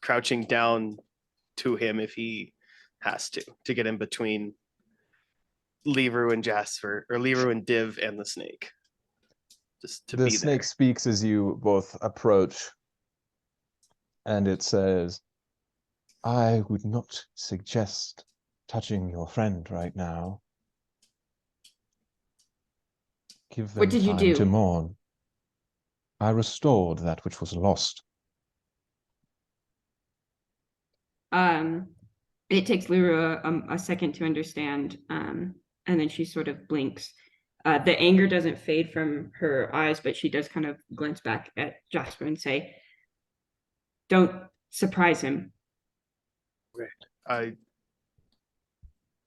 crouching down to him if he has to get in between Liru and Jasper, or Liru and Div and the snake. Just to The be snake there. speaks as you both approach, and it says, I would not suggest touching your friend right now. Give them What did you time to do? mourn. I restored that which was lost. It takes Lyra a second to understand, and then she sort of blinks. The anger doesn't fade from her eyes, but she does kind of glance back at Jasper and say, "Don't surprise him." I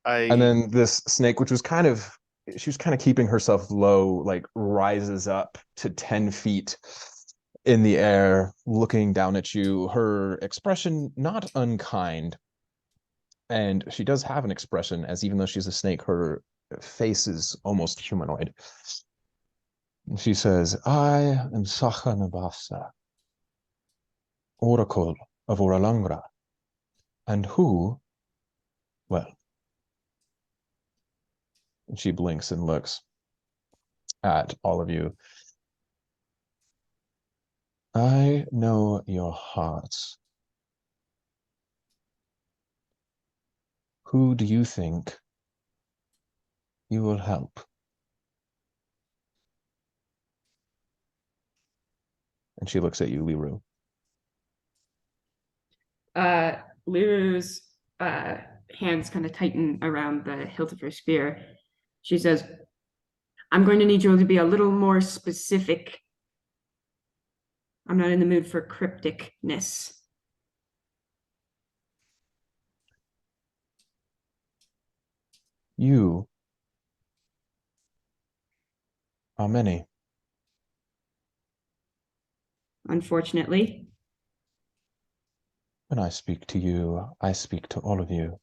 And then this snake, which was she was kind of keeping herself low, like rises up to 10 feet in the air, looking down at you. Her expression, not unkind. And she does have an expression, as even though she's a snake, her face is almost humanoid. And she says, I am Sacha Nabasa, Oracle of Orolungra. And who? Well, and she blinks and looks at all of you. I know your hearts. Who do you think you will help? And she looks at you, Liru. Lyra's hands kind of tighten around the hilt of her spear. She says, I'm going to need you to be a little more specific. I'm not in the mood for crypticness. You are many. Unfortunately. When I speak to you, I speak to all of you.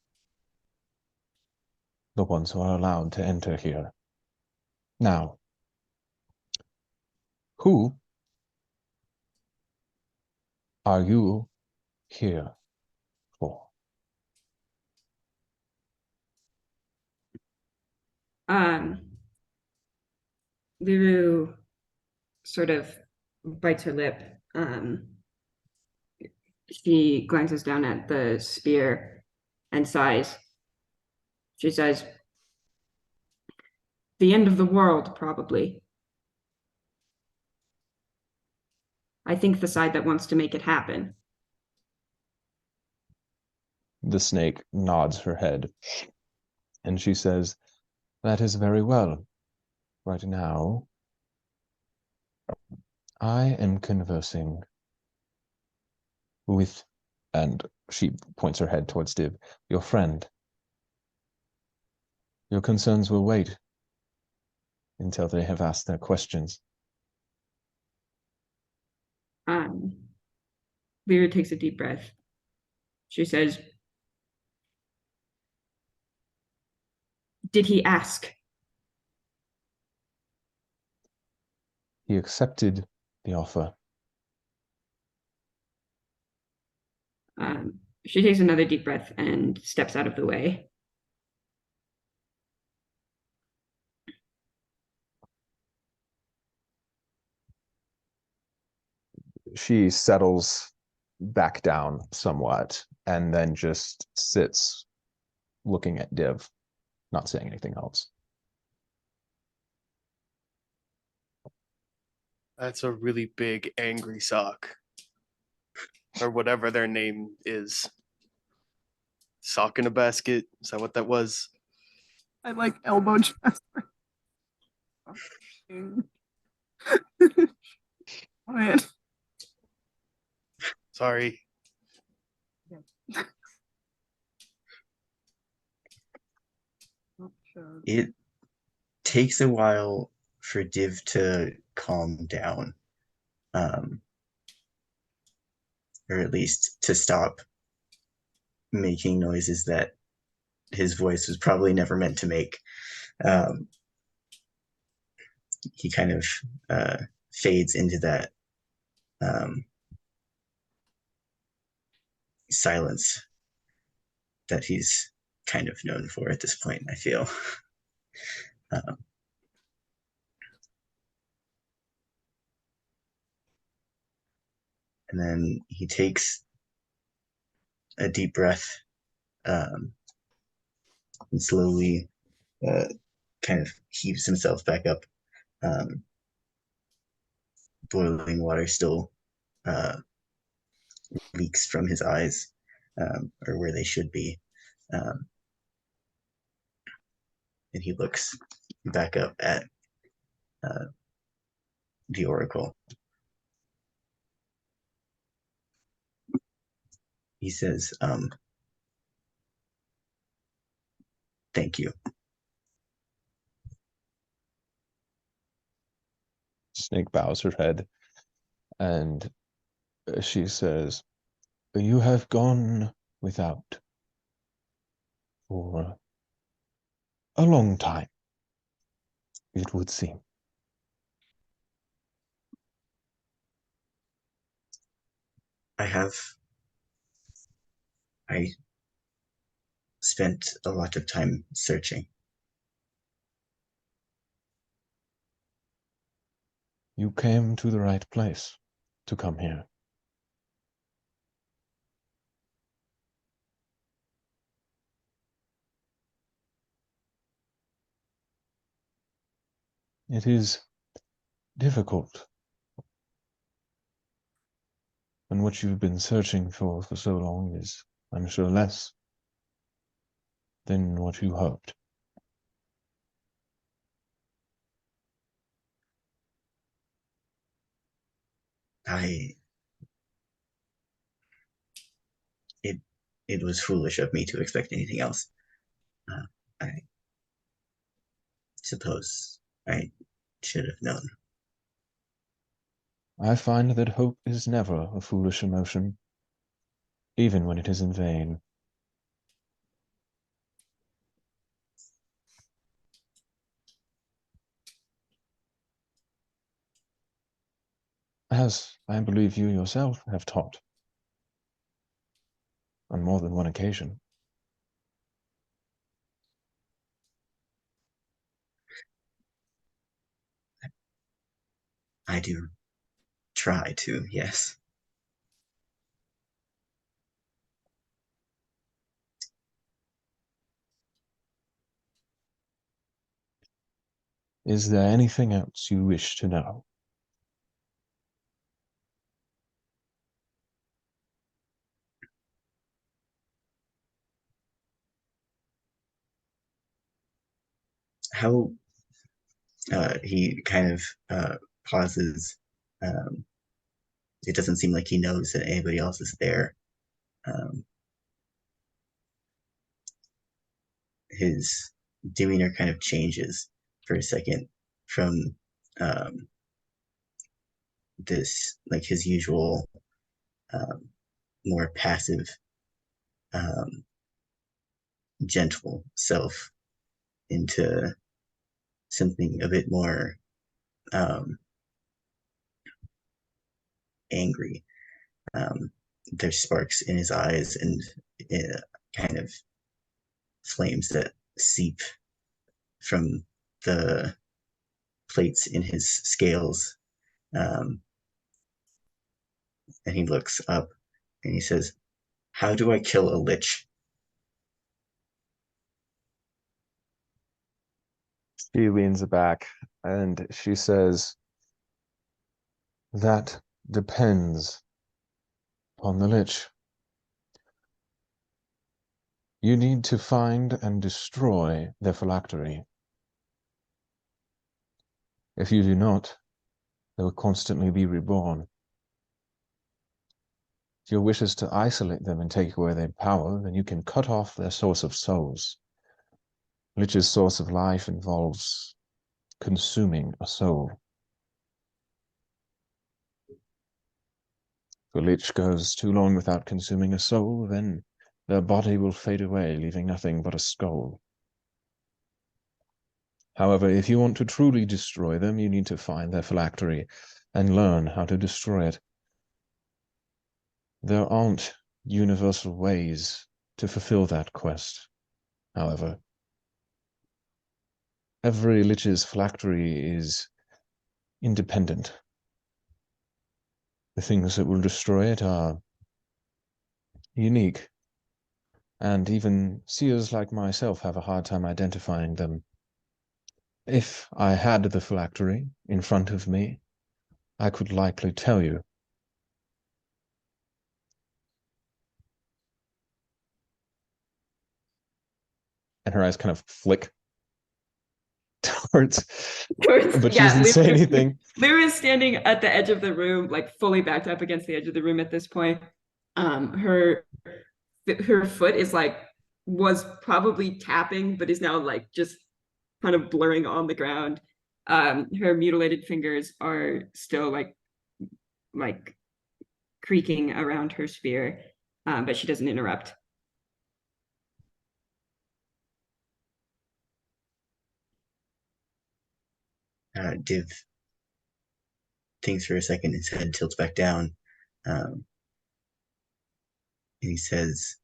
The ones who are allowed to enter here. Now, who are you here for? Liru sort of bites her lip. She glances down at the spear and sighs. She says, the end of the world, probably. I think the side that wants to make it happen. The snake nods her head, and she says, that is very well. Right now, I am conversing with, and she points her head towards Div, your friend. Your concerns will wait until they have asked their questions. Lyra takes a deep breath. She says, "Did he ask?" He accepted the offer. She takes another deep breath and steps out of the way. She settles back down somewhat and then just sits looking at Div, not saying anything else. That's a really big angry sock. Or whatever their name is. Sock in a basket? Is that what that was? I like elbow Jasper. Quiet. Sorry. It takes a while for Div to calm down, or at least to stop making noises that his voice was probably never meant to make. He kind of fades into that silence that he's kind of known for at this point, I feel. And then he takes a deep breath and slowly kind of heaves himself back up. Boiling water still leaks from his eyes, or where they should be. And he looks back up at the Oracle. He says, "Thank you." Snake bows her head and she says, "You have gone without for a long time, it would seem." I spent a lot of time searching. You came to the right place to come here. It is difficult. And what you've been searching for so long is, I'm sure, less than what you hoped. It was foolish of me to expect anything else. I suppose I should have known. I find that hope is never a foolish emotion, even when it is in vain. As I believe you yourself have taught on more than one occasion. I do try to, yes. Is there anything else you wish to know? How he kind of pauses. It doesn't seem like he knows that anybody else is there. His demeanor kind of changes for a second from this, like his usual more passive, gentle self into something a bit more angry. There's sparks in his eyes and kind of flames that seep from the plates in his scales. And he looks up and he says, "How do I kill a lich?" She leans back and she says, "That depends on the lich. You need to find and destroy their phylactery. If you do not, they will constantly be reborn. If your wish is to isolate them and take away their power, then you can cut off their source of souls. Lich's source of life involves consuming a soul. If a lich goes too long without consuming a soul, then their body will fade away, leaving nothing but a skull. However, if you want to truly destroy them, you need to find their phylactery and learn how to destroy it. There aren't universal ways to fulfill that quest, however. Every lich's phylactery is independent. The things that will destroy it are unique, and even seers like myself have a hard time identifying them. If I had the phylactery in front of me, I could likely tell you. And her eyes kind of flick towards, but she doesn't say anything. Lyra is standing at the edge of the room, like fully backed up against the edge of the room at this point. Her foot is was probably tapping, but is now just kind of blurring on the ground. Her mutilated fingers are still like creaking around her spear, but she doesn't interrupt. Div thinks for a second, his head tilts back down, and he says,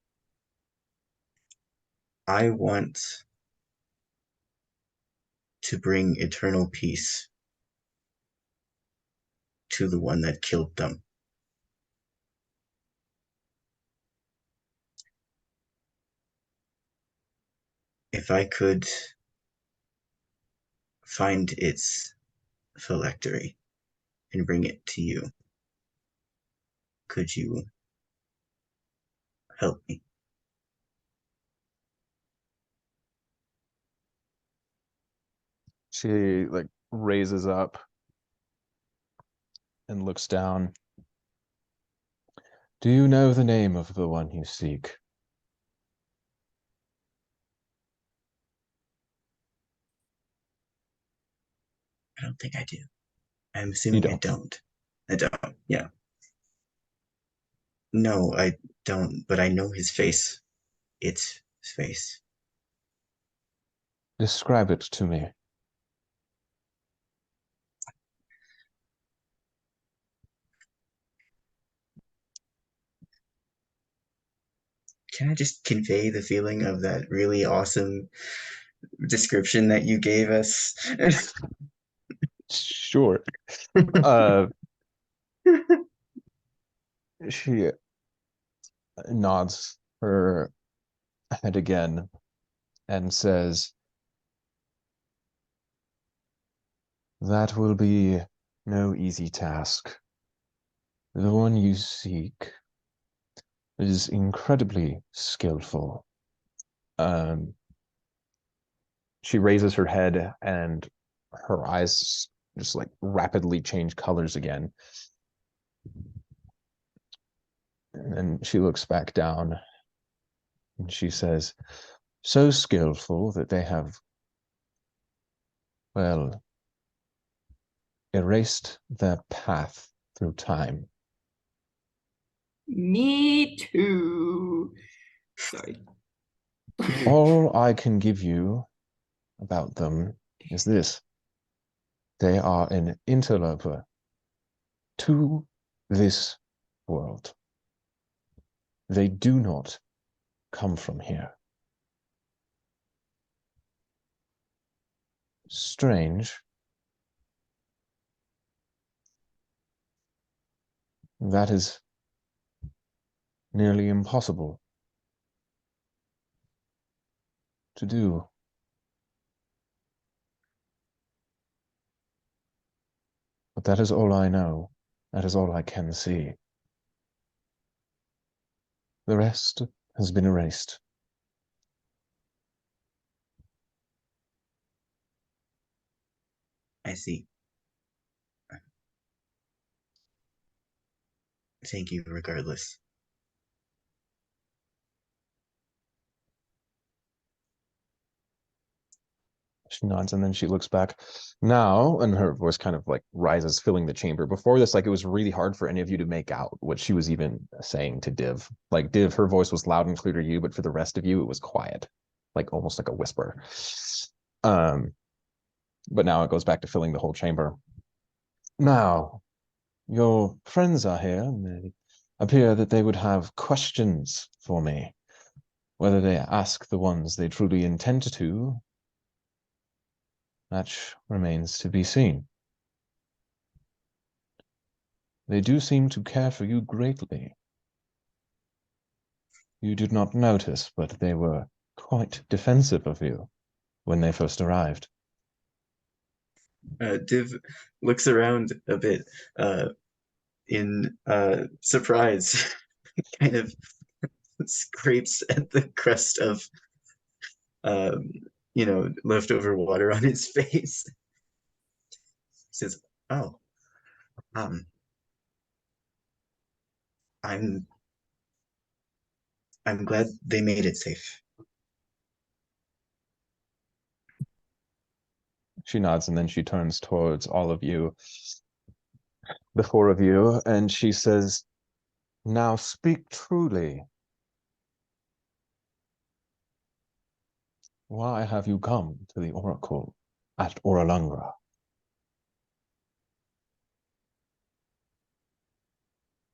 "I want to bring eternal peace to the one that killed them. If I could find its phylactery and bring it to you, could you help me?" She raises up and looks down. "Do you know the name of the one you seek?" I don't think I do. I'm assuming I don't. I don't, yeah. No, I don't, but I know his face. Its face. Describe it to me. Can I just convey the feeling of that really awesome description that you gave us? Sure. She nods her head again and says, "That will be no easy task. The one you seek is incredibly skillful." She raises her head and her eyes just like rapidly change colors again. And then she looks back down and she says, so skillful that they have, well, erased their path through time. Me too. Sorry. All I can give you about them is this. They are an interloper to this world. They do not come from here. Strange. That is nearly impossible to do. But that is all I know. That is all I can see. The rest has been erased. I see. Thank you regardless. She nods and then she looks back. Now, and her voice kind of like rises, filling the chamber. Before this, like it was really hard for any of you to make out what she was even saying to Div. Like Div, her voice was loud and clear to you, but for the rest of you, it was quiet, like almost like a whisper. But now it goes back to filling the whole chamber. Now, your friends are here, and they appear that they would have questions for me. Whether they ask the ones they truly intend to, that remains to be seen. They do seem to care for you greatly. You did not notice, but they were quite defensive of you when they first arrived. Div looks around a bit in surprise, kind of scrapes at the crust of leftover water on his face. Says, "Oh, I'm glad they made it safe." She nods and then she turns towards all of you, the four of you, and she says, now speak truly. Why have you come to the Oracle at Orolungra?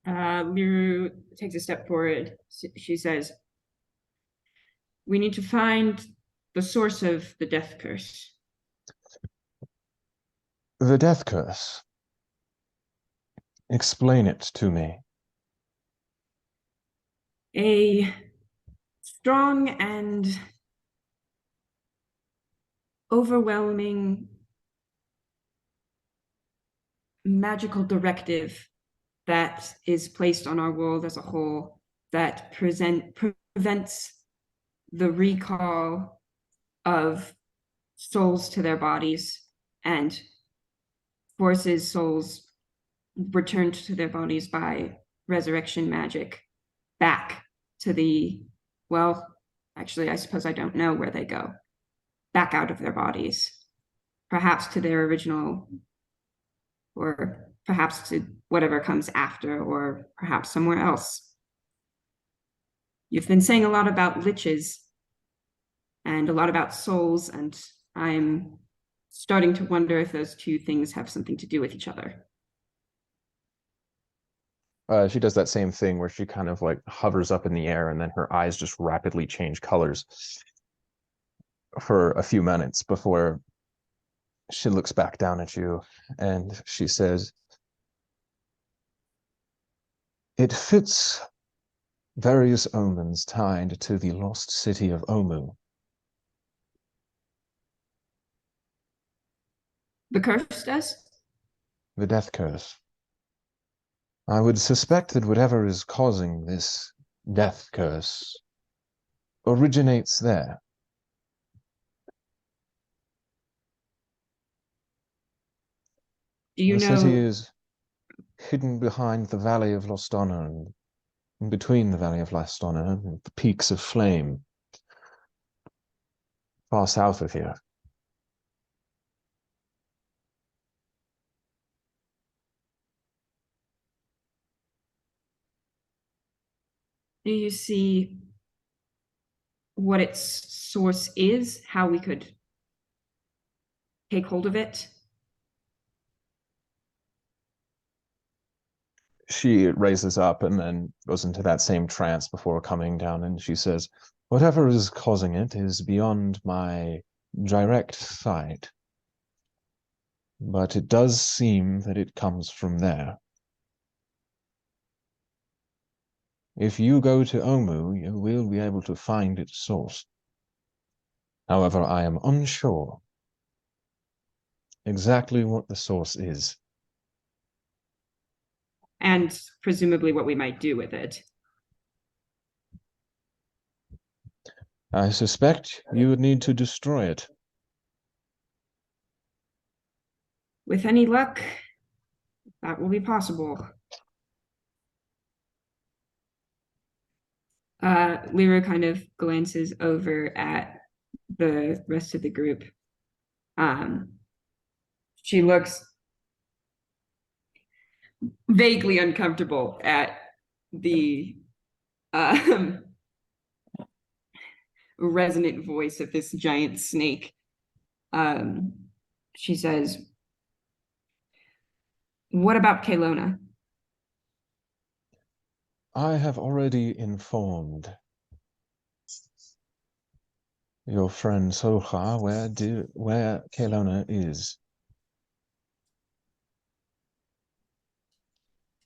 Liru takes a step forward. She says, we need to find the source of the death curse. The death curse. Explain it to me. A strong and overwhelming magical directive that is placed on our world as a whole that prevents the recall of souls to their bodies and forces souls returned to their bodies by resurrection magic back to the, well, actually, I suppose I don't know where they go. Back out of their bodies, perhaps to their original, or perhaps to whatever comes after, or perhaps somewhere else. You've been saying a lot about liches and a lot about souls, and I'm starting to wonder if those two things have something to do with each other. She does that same thing where she kind of like hovers up in the air and then her eyes just rapidly change colors for a few minutes before she looks back down at you and she says, it fits various omens tied to the lost city of Omu. The curse does? The death curse. I would suspect that whatever is causing this death curse originates there. Do you The city know? is hidden behind the Valley of Lostonna and in between the Valley of Lostonna and the peaks of flame far south of here. Do you see what its source is? How we could take hold of it? She raises up and then goes into that same trance before coming down, and she says, "Whatever is causing it is beyond my direct sight, but it does seem that it comes from there. If you go to Omu, you will be able to find its source. However, I am unsure exactly what the source is." And presumably what we might do with it. I suspect you would need to destroy it. With any luck, that will be possible. Lyra kind of glances over at the rest of the group. She looks vaguely uncomfortable at the resonant voice of this giant snake. She says, "What about Caylona?" I have already informed your friend Solha where Caylona is.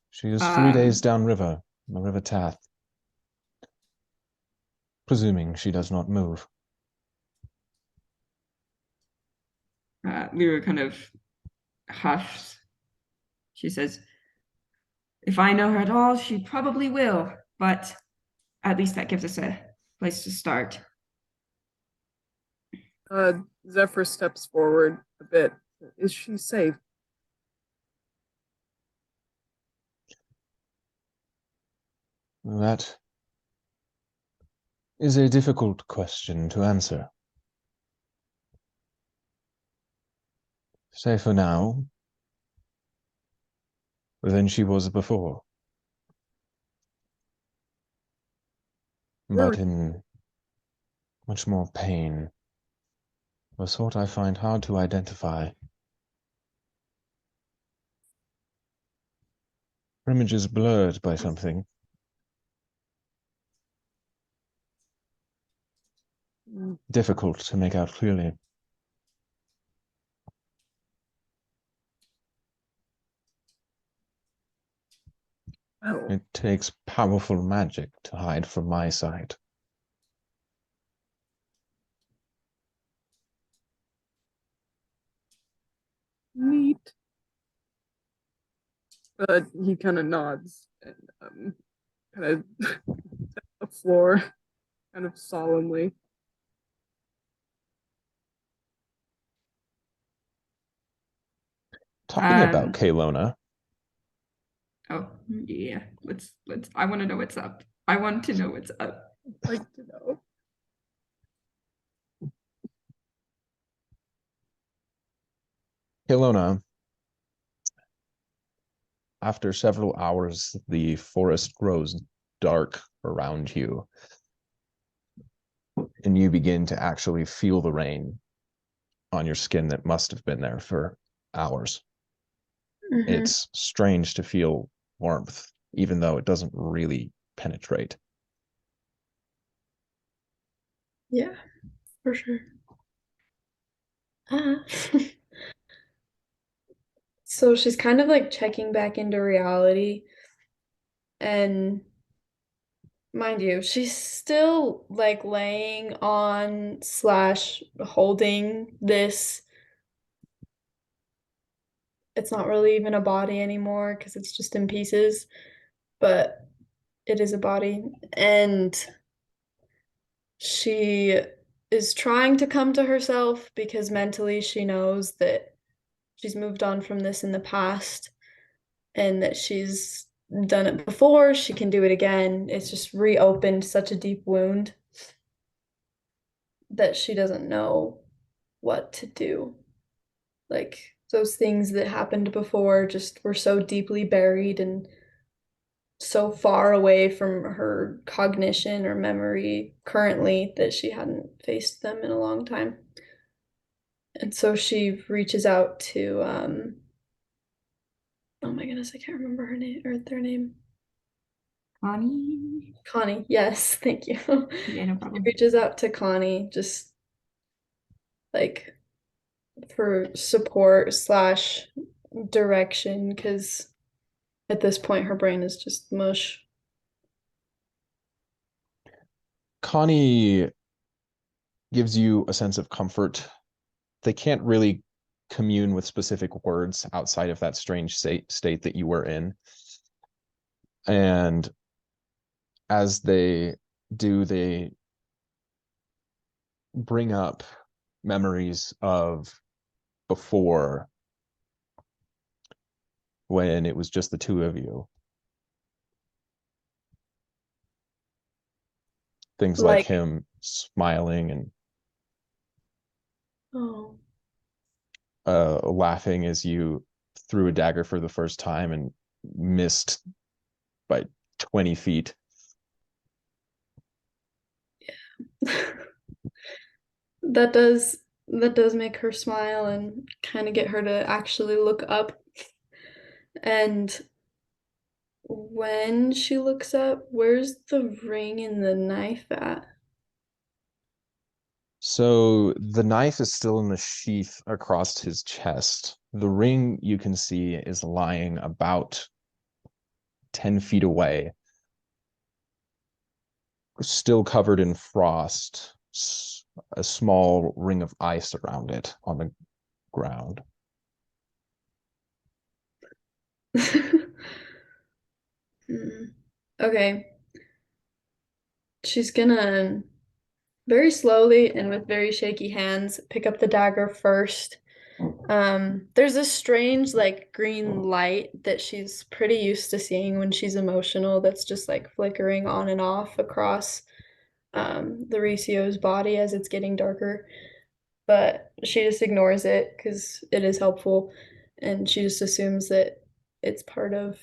She is 3 days downriver, the River Tath, presuming she does not move. Lyra kind of hushes. She says, "If I know her at all, she probably will, but at least that gives us a place to start." Zephyr steps forward a bit. Is she safe? That is a difficult question to answer. Safer now than she was before, but in much more pain, a sort I find hard to identify. Her image is blurred by something. Difficult to make out clearly. Oh, It takes powerful magic to hide from my sight. neat. He kind of nods and kind of the floor, kind of solemnly. Talking about Caylona, Oh yeah, let's. I want to know what's up. I want to know what's up. I'd like to know. Caylona, after several hours, the forest grows dark around you, and you begin to actually feel the rain on your skin that must have been there for hours. Mhm. It's strange to feel warmth, even though it doesn't really penetrate. Yeah, for sure. Uh, so she's kind of like checking back into reality. And mind you, she's still like laying on slash holding this. It's not really even a body anymore because it's just in pieces, but it is a body. And she is trying to come to herself because mentally she knows that she's moved on from this in the past and that she's done it before, she can do it again. It's just reopened such a deep wound that she doesn't know what to do. Like those things that happened before just were so deeply buried and so far away from her cognition or memory currently that she hadn't faced them in a long time. And so she reaches out to oh my goodness, I can't remember her name or their name. Connie. Connie, yes, thank you. Yeah, no She problem. reaches out to Connie just like for support slash direction because at this point her brain is just mush. Connie gives you a sense of comfort. They can't really commune with specific words outside of that strange state that you were in. And as they do, they bring up memories of before when it was just the two of you. Things like him smiling and laughing as you threw a dagger for the first time and missed by 20 feet. Yeah. That does make her smile and kind of get her to actually look up. And when she looks up, where's the ring and the knife at? So the knife is still in the sheath across his chest. The ring you can see is lying about 10 feet away, still covered in frost, a small ring of ice around it on the ground. Okay. She's gonna very slowly and with very shaky hands pick up the dagger first. There's a strange like green light that she's pretty used to seeing when she's emotional that's just like flickering on and off across the Ricio's body as it's getting darker. But she just ignores it because it is helpful and she just assumes that it's part of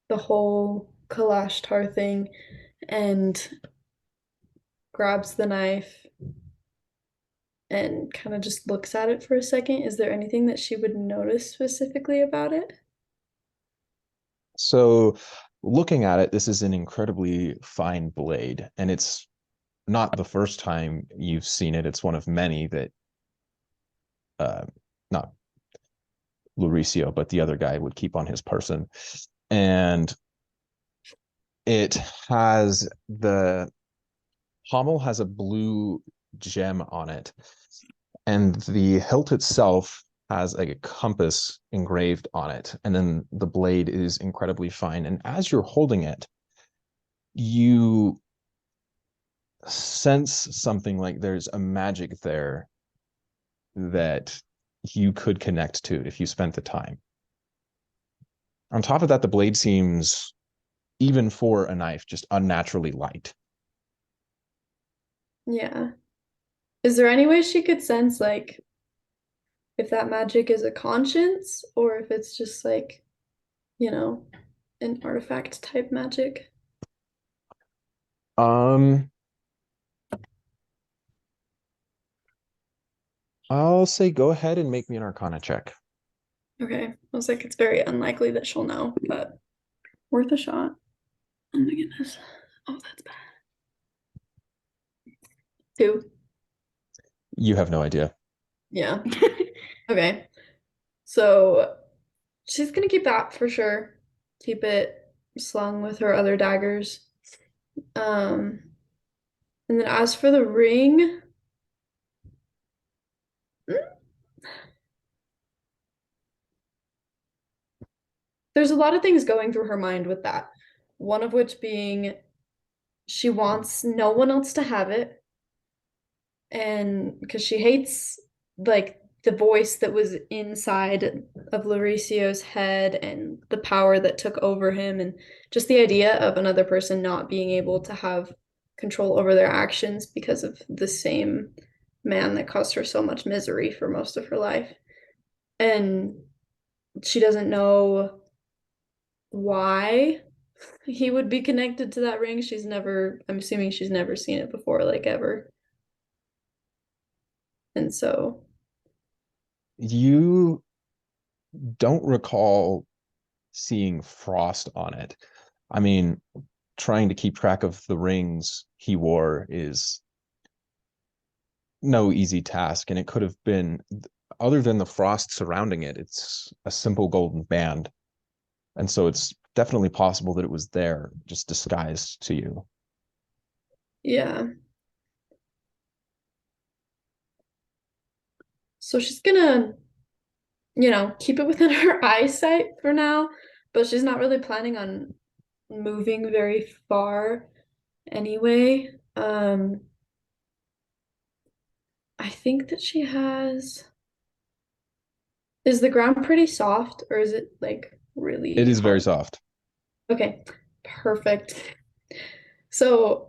the whole Kalashtar thing and grabs the knife and kind of just looks at it for a second. Is there anything that she would notice specifically about it? So looking at it, this is an incredibly fine blade, and it's not the first time you've seen it. It's one of many that not Luricio, but the other guy would keep on his person. And it has the pommel has a blue gem on it, and the hilt itself has a compass engraved on it, and then the blade is incredibly fine. And as you're holding it, you sense something like there's a magic there that you could connect to if you spent the time. On top of that, the blade seems, even for a knife, just unnaturally light. Yeah. Is there any way she could sense like if that magic is a conscience or if it's just like, you know, an artifact type magic? I'll say go ahead and make me an Arcana check. Okay. I was like, it's very unlikely that she'll know, but worth a shot. Oh my goodness. Oh, that's bad. 2. You have no idea. Yeah. Okay. So she's gonna keep that for sure. Keep it slung with her other daggers. And then as for the ring, there's a lot of things going through her mind with that. One of which being she wants no one else to have it. And because she hates like the voice that was inside of Lauricio's head and the power that took over him, and just the idea of another person not being able to have control over their actions because of the same man that caused her so much misery for most of her life. And she doesn't know why he would be connected to that ring. I'm assuming she's never seen it before, like ever. And so You don't recall seeing frost on it. I mean, trying to keep track of the rings he wore is no easy task, and it could have been, other than the frost surrounding it, it's a simple golden band. And so it's definitely possible that it was there, just disguised to you. yeah. So she's gonna, keep it within her eyesight for now, but she's not really planning on moving very far anyway. I think that she has. Is the ground pretty soft, or is it like really It is very hard? soft. Okay, perfect. So,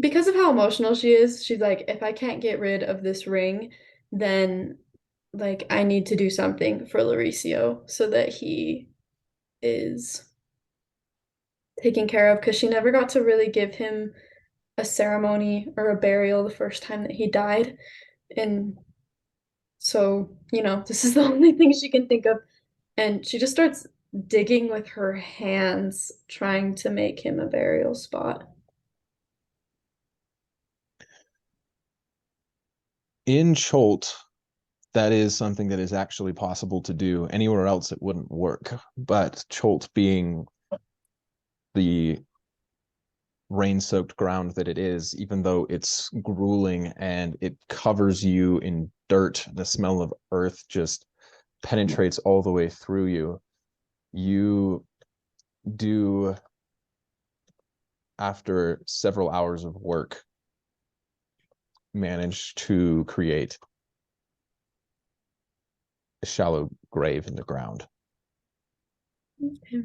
because of how emotional she is, she's like, if I can't get rid of this ring, then like I need to do something for Lauricio so that he is taken care of, because she never got to really give him a ceremony or a burial the first time that he died. And so, this is the only thing she can think of. And she just starts digging with her hands, trying to make him a burial spot. In Cholt, that is something that is actually possible to do. Anywhere else, it wouldn't work. But Cholt, being the rain-soaked ground that it is, even though it's grueling and it covers you in dirt, the smell of earth just penetrates all the way through you. You do, after several hours of work, manage to create a shallow grave in the ground. Okay.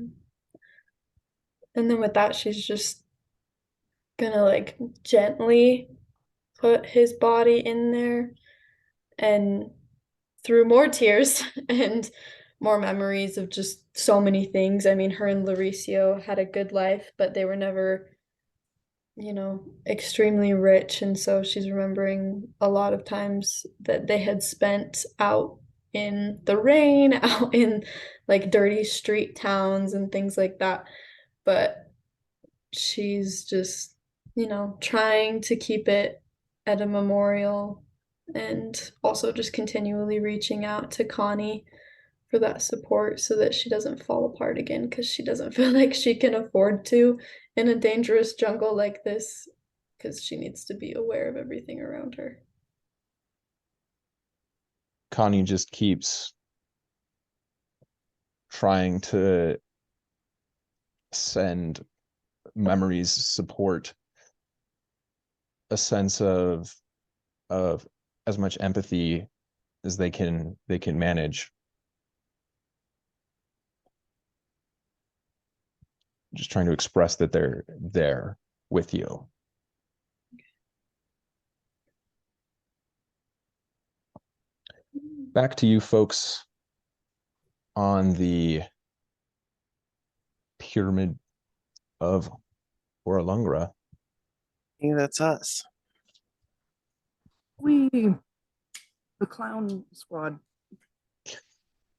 And then with that, she's just gonna like gently put his body in there, and through more tears and more memories of just so many things. I mean, her and Lauricio had a good life, but they were never, extremely rich. And so she's remembering a lot of times that they had spent out in the rain, out in like dirty street towns and things like that. But she's just, trying to keep it at a memorial, and also just continually reaching out to Connie for that support so that she doesn't fall apart again, because she doesn't feel like she can afford to in a dangerous jungle like this, because she needs to be aware of everything around her. Connie just keeps trying to send memories, support, a sense of as much empathy as they can manage. Just trying to express that they're there with you. Back to you folks on the pyramid of Orolungra. Yeah, that's us. The clown squad.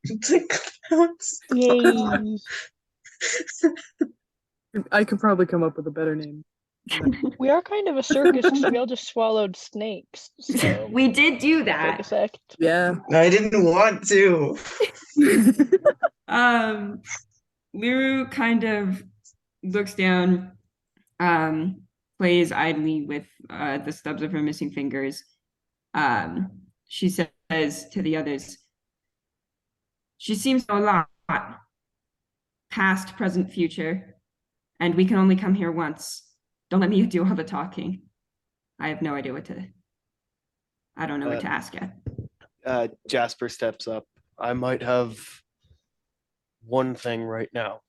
The clowns. Yay. I could probably come up with a better name. We are kind of a circus because we all just swallowed snakes. So We did do take that. effect. Yeah. I didn't want to. Liru kind of looks down, plays idly with the stubs of her missing fingers. She says to the others, she seems to know a lot, past, present, future, and we can only come here once. Don't let me do all the talking. I have no idea I don't know what to ask yet. Jasper steps up. I might have one thing right now.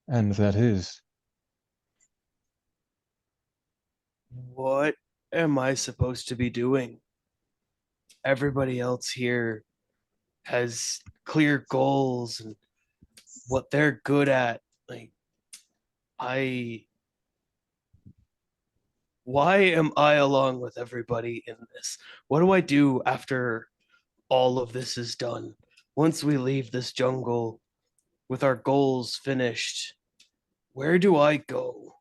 And that is, What am I supposed to be doing? Everybody else here has clear goals and what they're good at. Like, why am I along with everybody in this? What do I do after all of this is done? Once we leave this jungle with our goals finished, where do I go?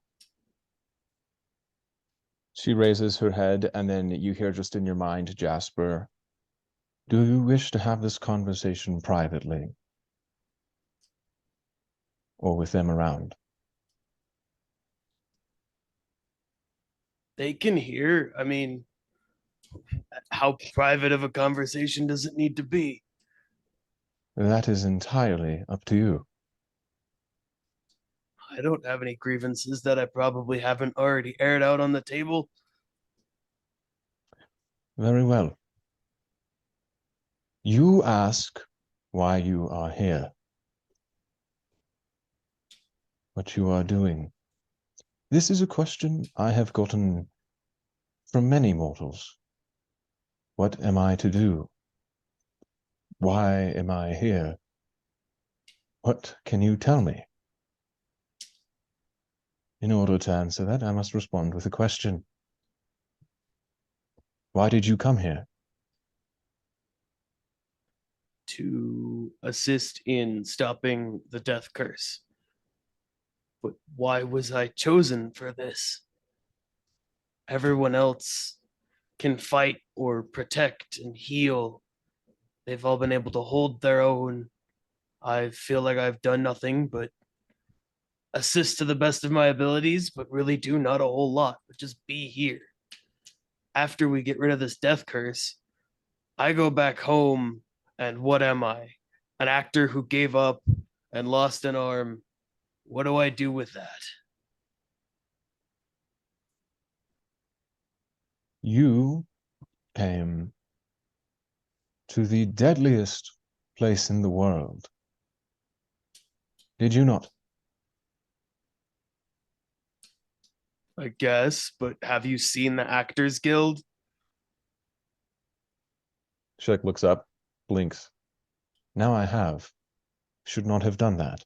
she raises her head, and then you hear just in your mind, Jasper, do you wish to have this conversation privately? Or with them around? They can hear. I mean, how private of a conversation does it need to be? That is entirely up to you. I don't have any grievances that I probably haven't already aired out on the table. Very well. You ask why you are here. What you are doing. This is a question I have gotten from many mortals. What am I to do? Why am I here? What can you tell me? In order to answer that, I must respond with a question. Why did you come here? To assist in stopping the death curse. But why was I chosen for this? Everyone else can fight or protect and heal. They've all been able to hold their own. I feel like I've done nothing but assist to the best of my abilities, but really do not a whole lot, but just be here. After we get rid of this death curse, I go back home, and what am I? An actor who gave up and lost an arm. What do I do with that? You came to the deadliest place in the world. Did you not? I guess, but have you seen the Actors Guild? Shek looks up, blinks. Now I have. Should not have done that.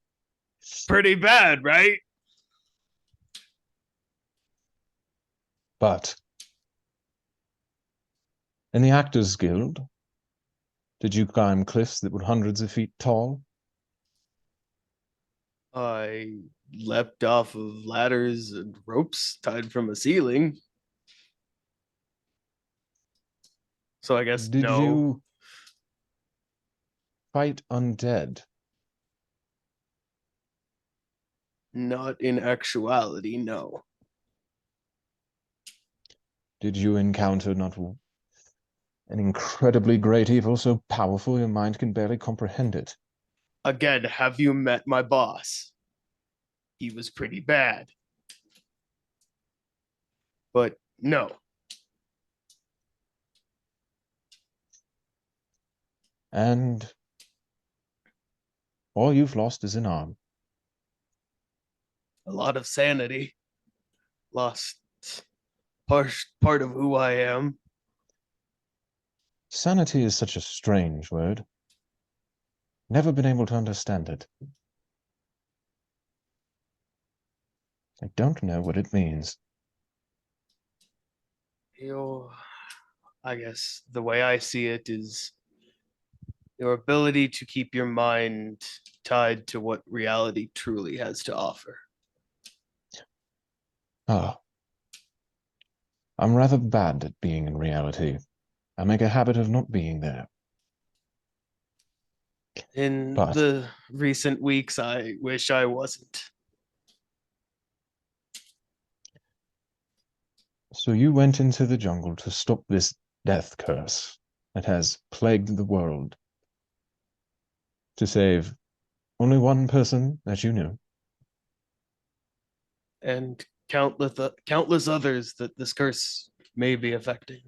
Pretty bad, right? But in the Actors Guild, did you climb cliffs that were hundreds of feet tall? I leapt off of ladders and ropes tied from a ceiling. So I guess Did no. you fight undead? Not in actuality, no. Did you encounter not an incredibly great evil so powerful your mind can barely comprehend it? Again, have you met my boss? He was pretty bad. But no. And all you've lost is an arm. A lot of sanity. Lost part of who I am. Sanity is such a strange word. Never been able to understand it. I don't know what it means. I guess the way I see it is your ability to keep your mind tied to what reality truly has to offer. Ah. I'm rather bad at being in reality. I make a habit of not being there. In But the recent weeks, I wish I wasn't. so you went into the jungle to stop this death curse that has plagued the world. To save only one person that you knew. And countless others that this curse may be affecting.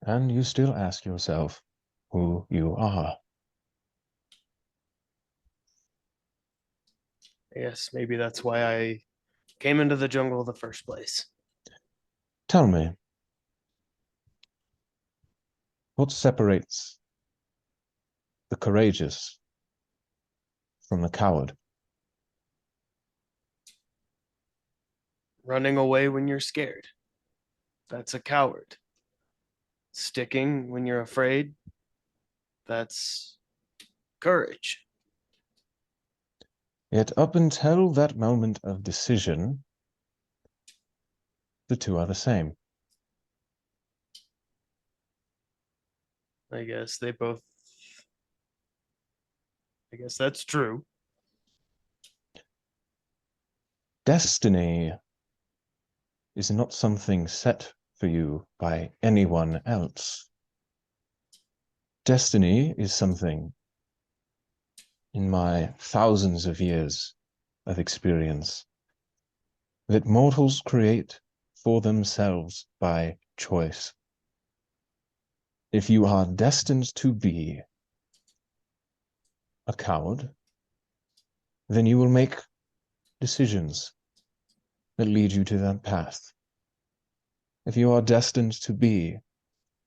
And you still ask yourself who you are. I guess maybe that's why I came into the jungle in the first place. Tell me, what separates the courageous from the coward? Running away when you're scared. That's a coward. Sticking when you're afraid. That's courage. Yet up until that moment of decision, the two are the same. I guess that's true. Destiny is not something set for you by anyone else. Destiny is something, in my thousands of years of experience, that mortals create for themselves by choice. If you are destined to be a coward, then you will make decisions that lead you to that path. If you are destined to be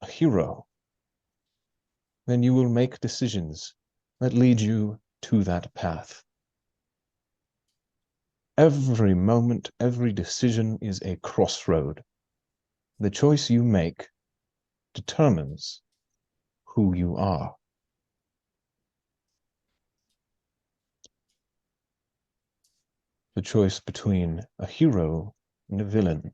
a hero, then you will make decisions that lead you to that path. Every moment, every decision is a crossroad. The choice you make determines who you are. The choice between a hero and a villain,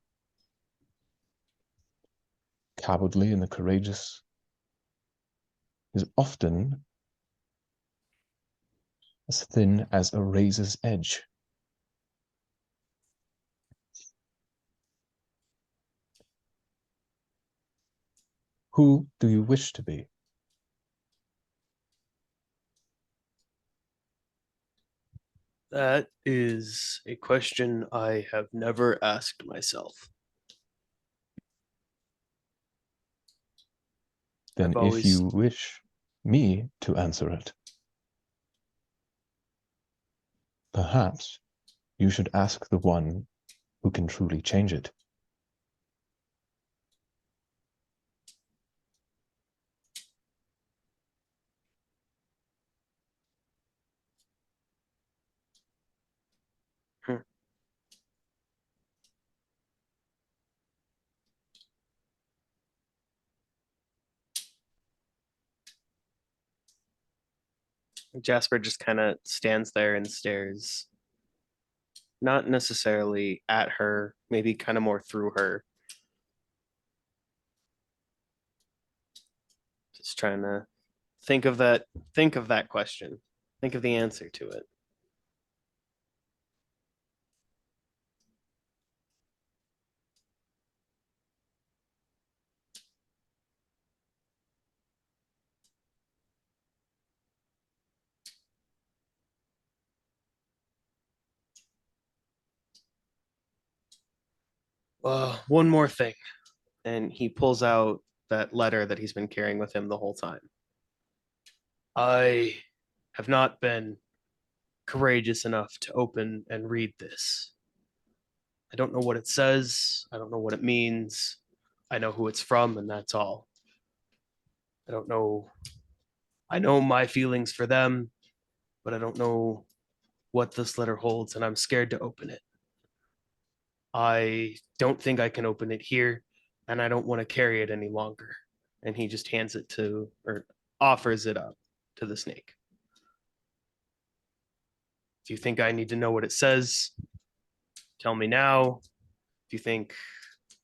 cowardly and the courageous, is often as thin as a razor's edge. Who do you wish to be? That is a question I have never asked myself. Then I've if always- you wish me to answer it, perhaps you should ask the one who can truly change it. Jasper just kind of stands there and stares, not necessarily at her, maybe kind of more through her. Just trying to think of that question. Think of the answer to it. One more thing. And he pulls out that letter that he's been carrying with him the whole time. I have not been courageous enough to open and read this. I don't know what it says. I don't know what it means. I know who it's from, and that's all. I don't know. I know my feelings for them, but I don't know what this letter holds, and I'm scared to open it. I don't think I can open it here, and I don't want to carry it any longer. And he just hands it to, or offers it up to the snake. If you think I need to know what it says, tell me now. If you think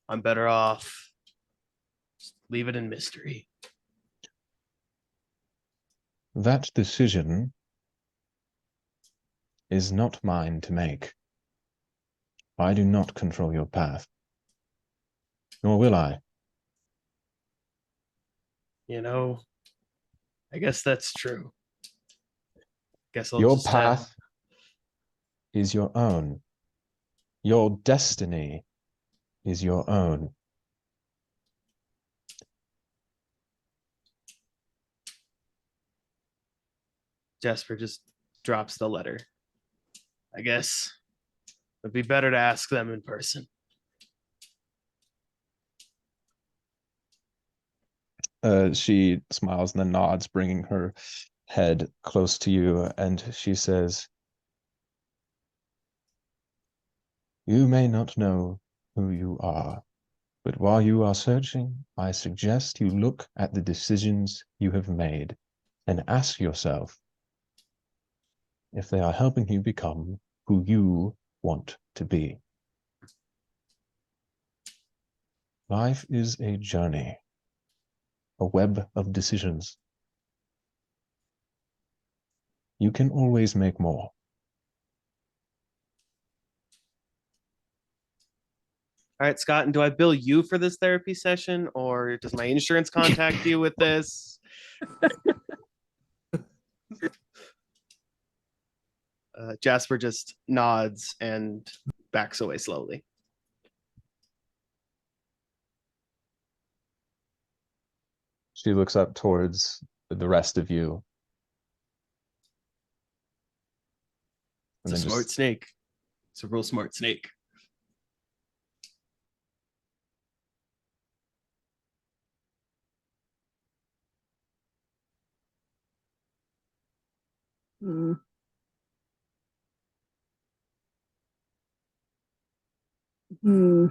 I'm better off, just leave it in mystery. That decision is not mine to make. I do not control your path, nor will I. You know, I guess that's true. Guess I'll Your just path is your own. Your destiny is your own. Jasper just drops the letter. I guess it'd be better to ask them in person. She smiles and then nods, bringing her head close to you, and she says, "You may not know who you are, but while you are searching, I suggest you look at the decisions you have made and ask yourself if they are helping you become who you want to be. Life is a journey, a web of decisions. You can always make more." All right, Scott, and do I bill you for this therapy session, or does my insurance contact you with this? Jasper just nods and backs away slowly. She looks up towards the rest of you. It's a smart snake. It's a real smart snake. Hmm. Hmm.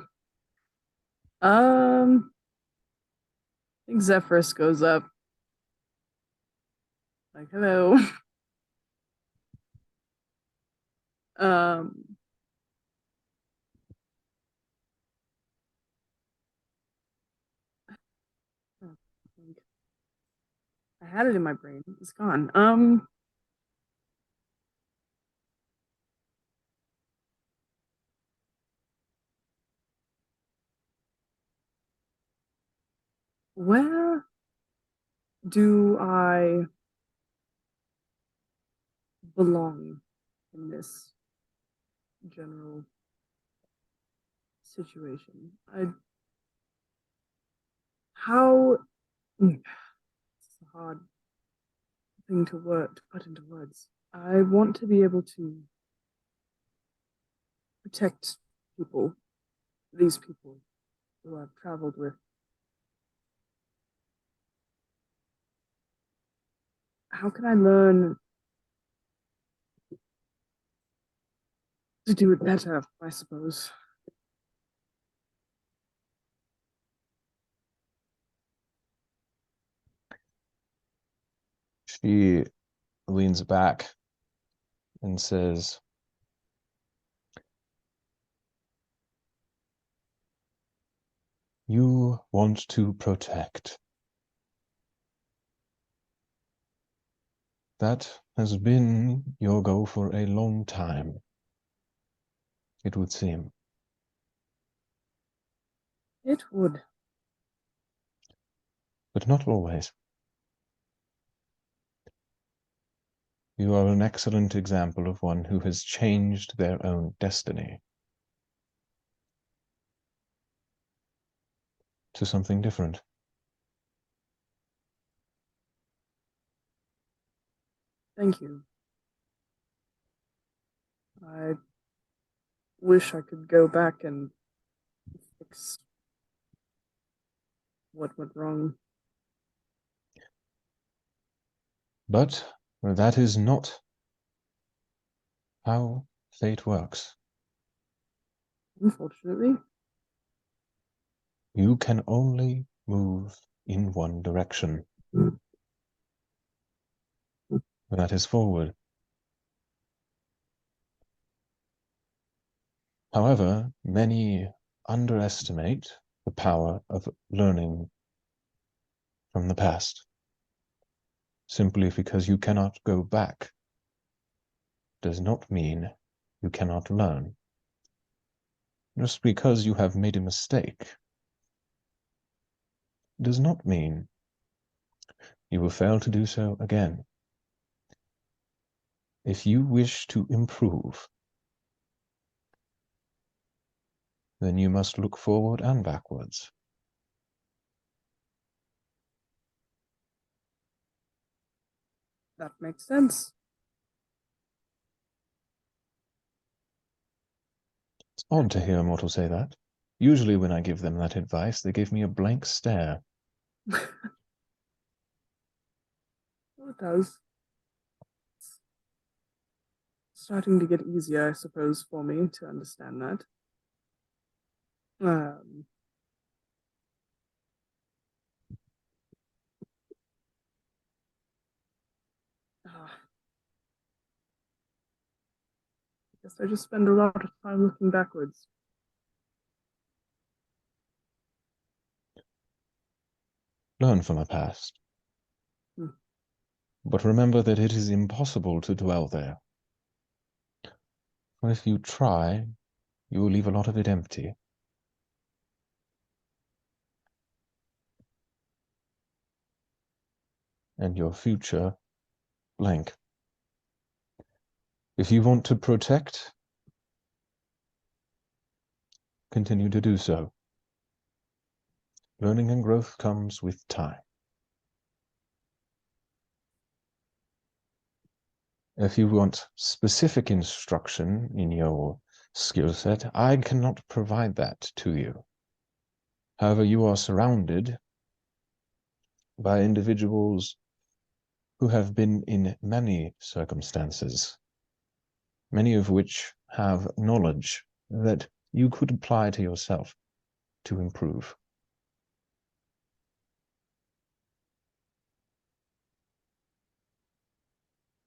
I think Zephyrus goes up. Like, hello. um I had it in my brain. It's gone. Where do I belong in this general situation? How it's a hard thing to put into words. I want to be able to protect people, these people who I've traveled with. How can I learn to do it better, I suppose? She leans back and says, "You want to protect. That has been your goal for a long time, it would seem." It would. But not always. You are an excellent example of one who has changed their own destiny to something different. Thank you. I wish I could go back and fix what went wrong. But that is not how fate works. Unfortunately. You can only move in one direction. That is forward. However, many underestimate the power of learning from the past. Simply because you cannot go back does not mean you cannot learn. Just because you have made a mistake does not mean you will fail to do so again. If you wish to improve, then you must look forward and backwards. That makes sense. Odd to hear a mortal say that. Usually when I give them that advice, they give me a blank stare. Well, it does. It's starting to get easier, I suppose, for me to understand that. Guess I just spend a lot of time looking backwards. Learn from the past. Hmm. But remember that it is impossible to dwell there. For if you try, you will leave a lot of it empty. And your future blank. If you want to protect, continue to do so. Learning and growth comes with time. If you want specific instruction in your skill set, I cannot provide that to you. However, you are surrounded by individuals who have been in many circumstances, many of which have knowledge that you could apply to yourself to improve.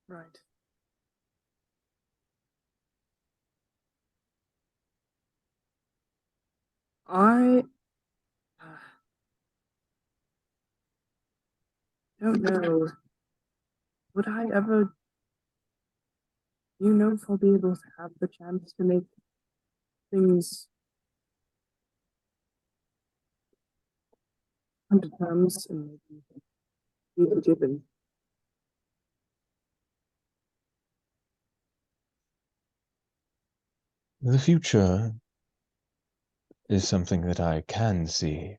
Right. I don't know. Would I ever, if I'll be able to have the chance to make things come to terms and maybe be forgiven? The future is something that I can see,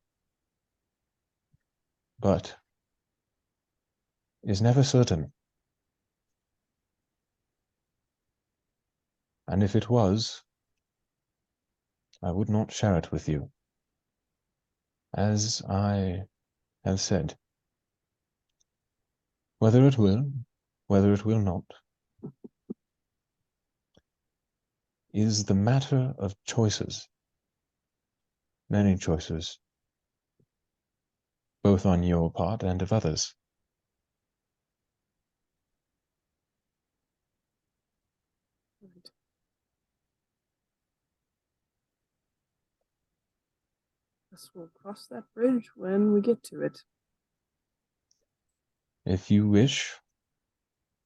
but is never certain. And if it was, I would not share it with you. As I have said, whether it will not, is the matter of choices. Many choices, both on your part and of others. Right. Guess we'll cross that bridge when we get to it. If you wish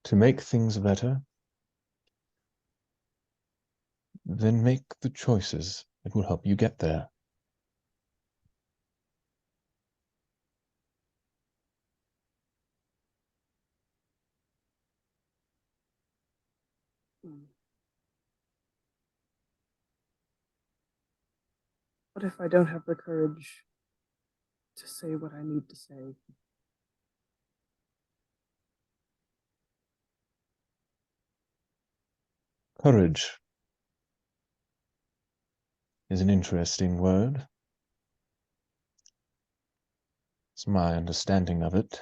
to make things better, then make the choices that will help you get there. What if I don't have the courage to say what I need to say? Courage is an interesting word. It's my understanding of it,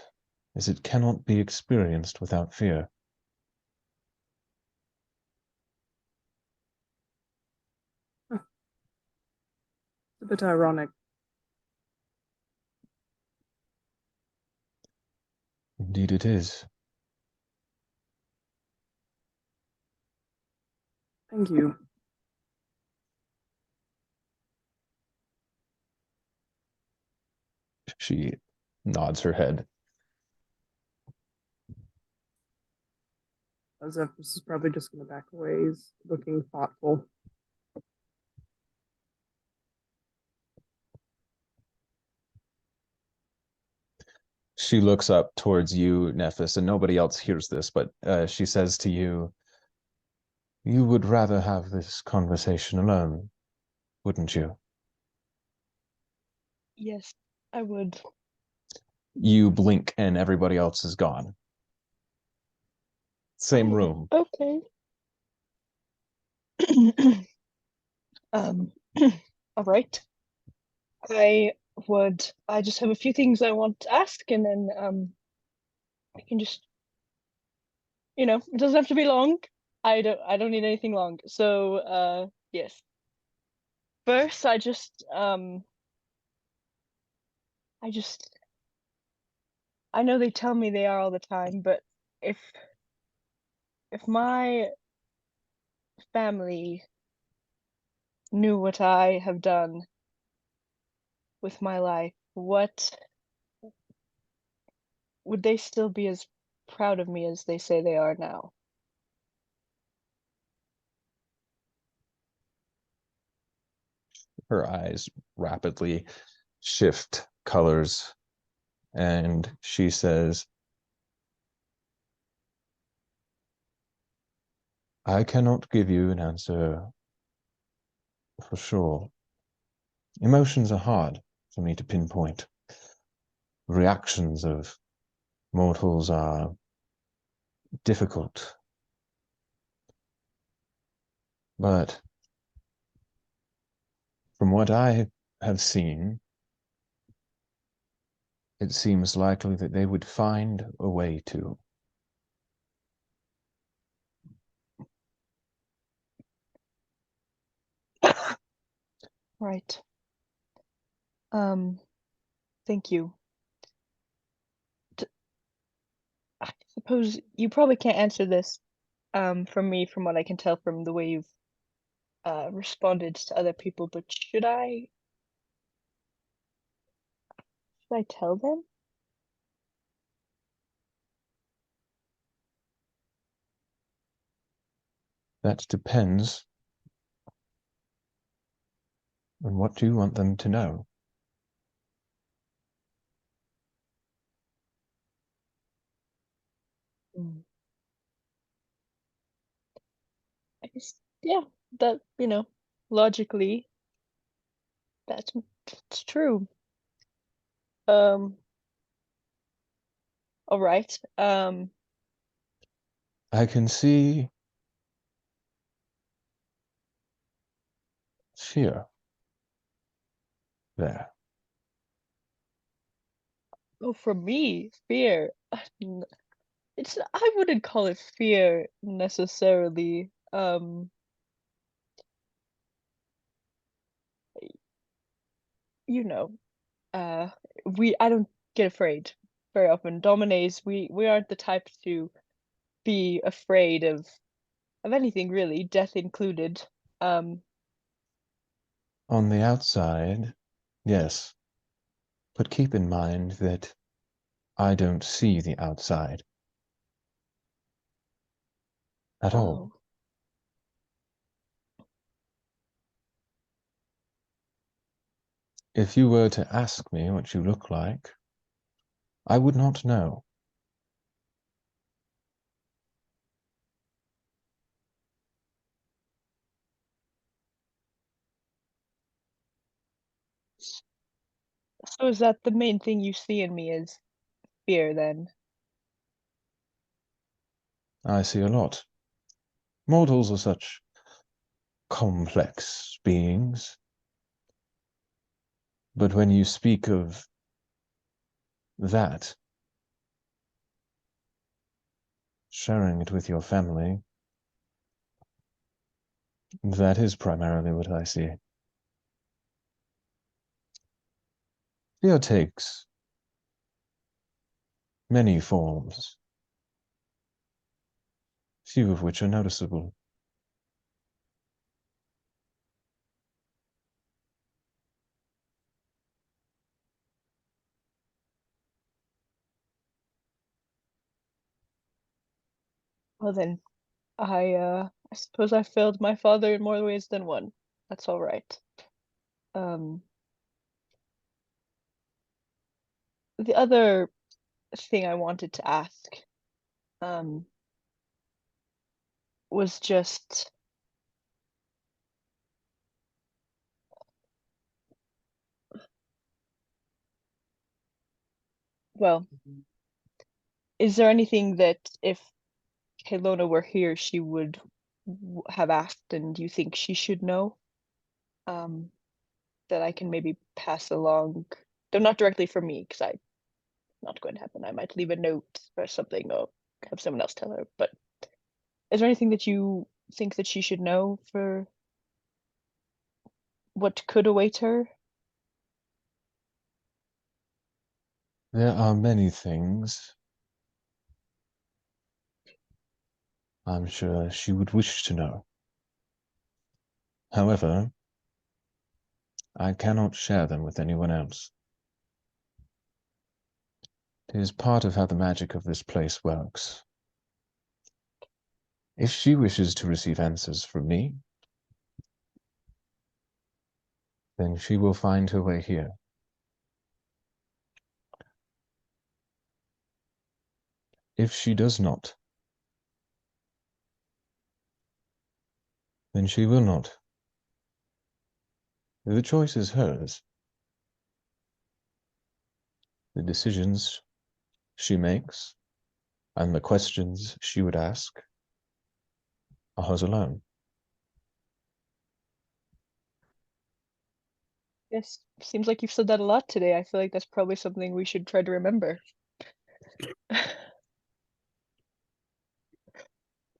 is it cannot be experienced without fear. It's a bit ironic. Indeed it is. Thank you. She nods her head. Zephyrus is probably just going to back away. He's looking thoughtful. She looks up towards you, Nephis, and nobody else hears this, but she says to you, "You would rather have this conversation alone, wouldn't you?" Yes, I would. You blink and everybody else is gone. Same Oh, room. okay. Um, all right. I just have a few things I want to ask, and then I can just, it doesn't have to be long. I don't need anything long. So yes. First, I know they tell me they are all the time, but if my family knew what I have done with my life, what would they still be as proud of me as they say they are now? Her eyes rapidly shift colors, and she says, I cannot give you an answer for sure. Emotions are hard for me to pinpoint. Reactions of mortals are difficult. But from what I have seen, it seems likely that they would find a way to. Right. Thank you. I suppose you probably can't answer this from me, from what I can tell from the way you've responded to other people, but should I tell them? That depends on what you want them to know. I guess, yeah, that, logically, that's true. All right. I can see fear there. Oh, for me, fear. I wouldn't call it fear necessarily. You know, uh, I don't get afraid very often. Dominates, we aren't the type to be afraid of anything really, death included. On the outside, yes. But keep in mind that I don't see the outside at all. Oh, If you were to ask me what you look like, I would not know. so is that the main thing you see in me is fear then? I see a lot. Mortals are such complex beings. But when you speak of that, sharing it with your family, that is primarily what I see. Fear takes many forms, few of which are noticeable. Well then, I suppose I failed my father in more ways than one. That's all right. Um, the other thing I wanted to ask, um, was just, well, is there anything that if Caylona were here, she would have asked, and you think she should know? that I can maybe pass along, though not directly from me, because I'm not going to happen. I might leave a note or something, or have someone else tell her. But is there anything that you think that she should know for what could await her? There are many things I'm sure she would wish to know. However, I cannot share them with anyone else. It is part of how the magic of this place works. If she wishes to receive answers from me, then she will find her way here. If she does not, then she will not. The choice is hers. The decisions she makes and the questions she would ask are hers alone. Yes, seems like you've said that a lot today. I feel like that's probably something we should try to remember.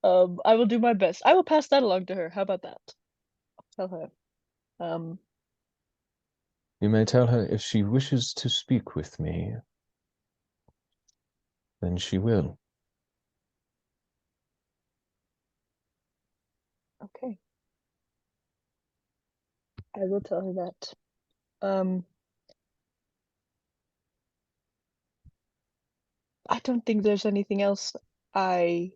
I will do my best. I will pass that along to her. How about that? I'll tell her. You may tell her if she wishes to speak with me, then she will. Okay. I will tell her that. I don't think there's anything else I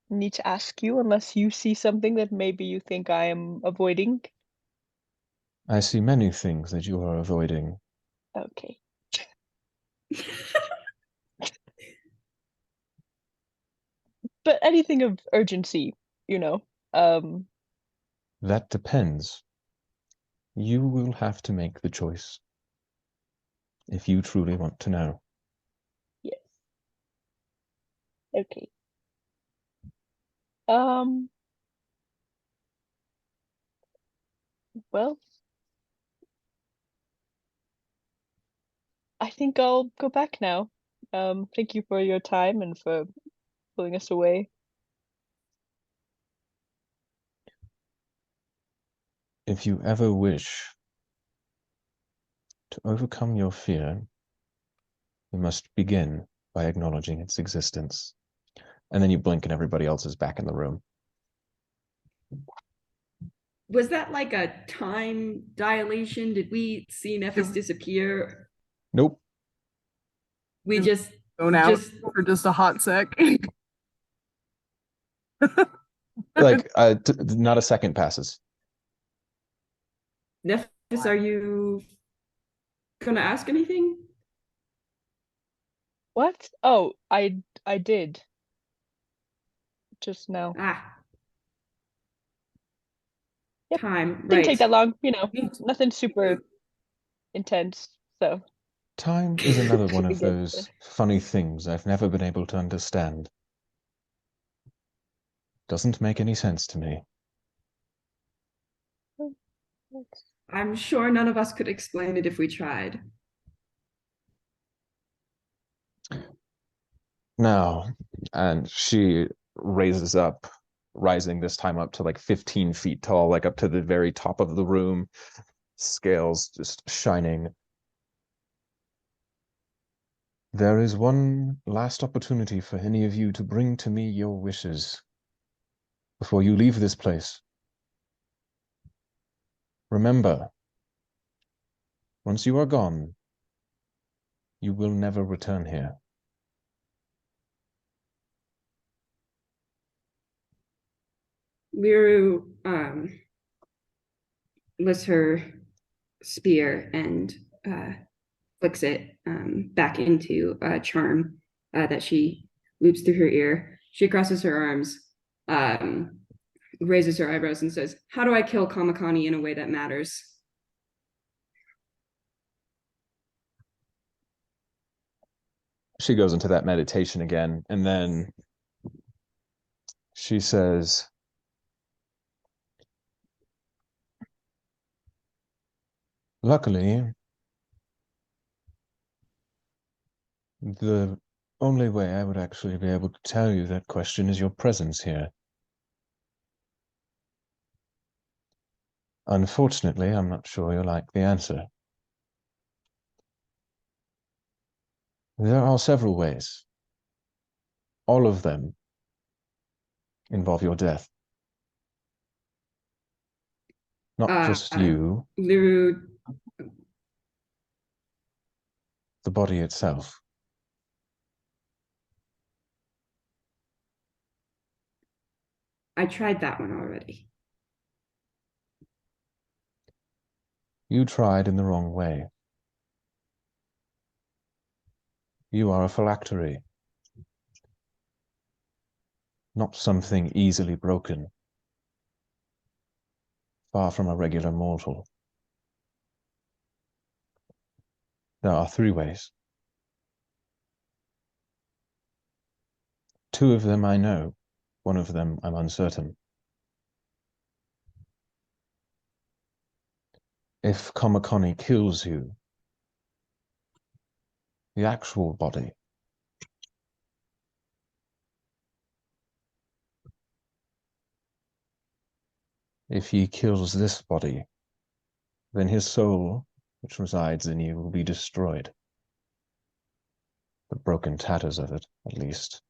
need to ask you unless you see something that maybe you think I am avoiding. I see many things that you are avoiding. Okay. But anything of urgency, you know. That depends. You will have to make the choice if you truly want to know. Yes. Okay. Well, I think I'll go back now. Thank you for your time and for pulling us away. If you ever wish to overcome your fear, you must begin by acknowledging its existence. And then you blink and everybody else is back in the room. Was that like a time dilation? Did we see Nephis disappear? Nope. We just Going out for just a hot sec. Like, not a second passes. Nephis, are you gonna ask anything? What? Oh, I did. Just now. Ah. Yep. Time, Didn't take right. that long, you know. Nothing super intense, so. Time is another one Should of be good. those funny things I've never been able to understand. Doesn't make any sense to me. I'm sure none of us could explain it if we tried. Now, and she raises up, rising this time up to like 15 feet tall, like up to the very top of the room, scales just shining. There is one last opportunity for any of you to bring to me your wishes before you leave this place. Remember, once you are gone, you will never return here. Liru lifts her spear and flicks it back into a charm that she loops through her ear. She crosses her arms, raises her eyebrows, and says, "How do I kill Kamakani in a way that matters?" She goes into that meditation again, and then she says, Luckily, the only way I would actually be able to tell you that question is your presence here. Unfortunately, I'm not sure you'll like the answer. There are several ways. All of them involve your death. Not just you, Liru, the body itself. I tried that one already. You tried in the wrong way. You are a phylactery, not something easily broken, far from a regular mortal. There are three ways. Two of them I know, one of them I'm uncertain. If Kamakani kills you, the actual body, if he kills this body, then his soul, which resides in you, will be destroyed. The broken tatters of it, at least.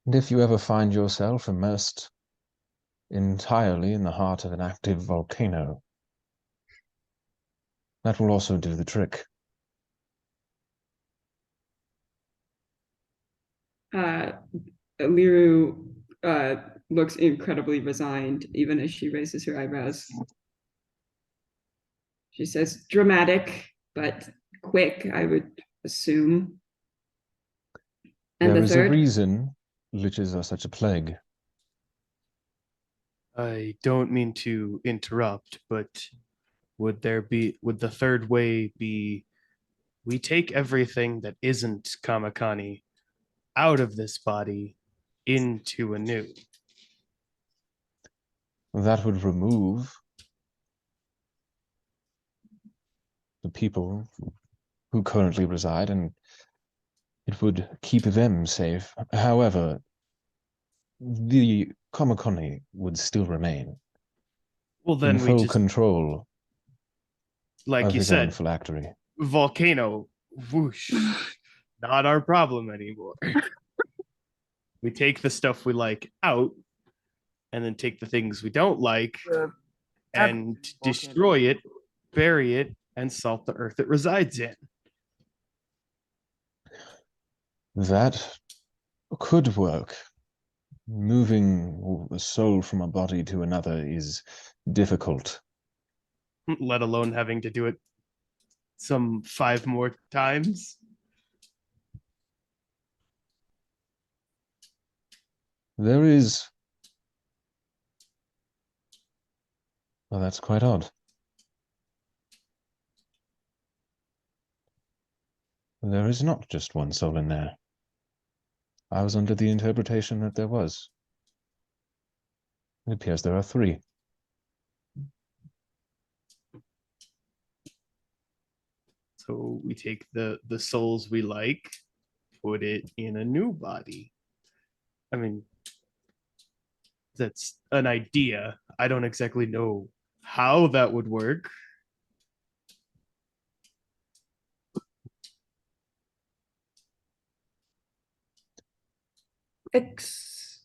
And if you ever find yourself immersed entirely in the heart of an active volcano, that will also do the trick. Liru looks incredibly resigned, even as she raises her eyebrows. She says, dramatic, but quick, I would assume. And There the is third? a reason liches are such a plague. I don't mean to interrupt, but would the third way be we take everything that isn't Kamakani out of this body into a new? That would remove the people who currently reside, and it would keep them safe. However, the Kamakani would still remain Well, in then we full just, control like of you his own said, phylactery. volcano, whoosh, not our problem anymore. We take the stuff we like out and then take the things we don't like and destroy it, bury it, and salt the earth it resides in. That could work. Moving a soul from a body to another is difficult. Let alone having to do it some 5 more times. There is... Well, that's quite odd. There is not just one soul in there. I was under the interpretation that there was. It appears there are three. So we take the souls we like, put it in a new body. I mean, that's an idea. I don't exactly know how that would work.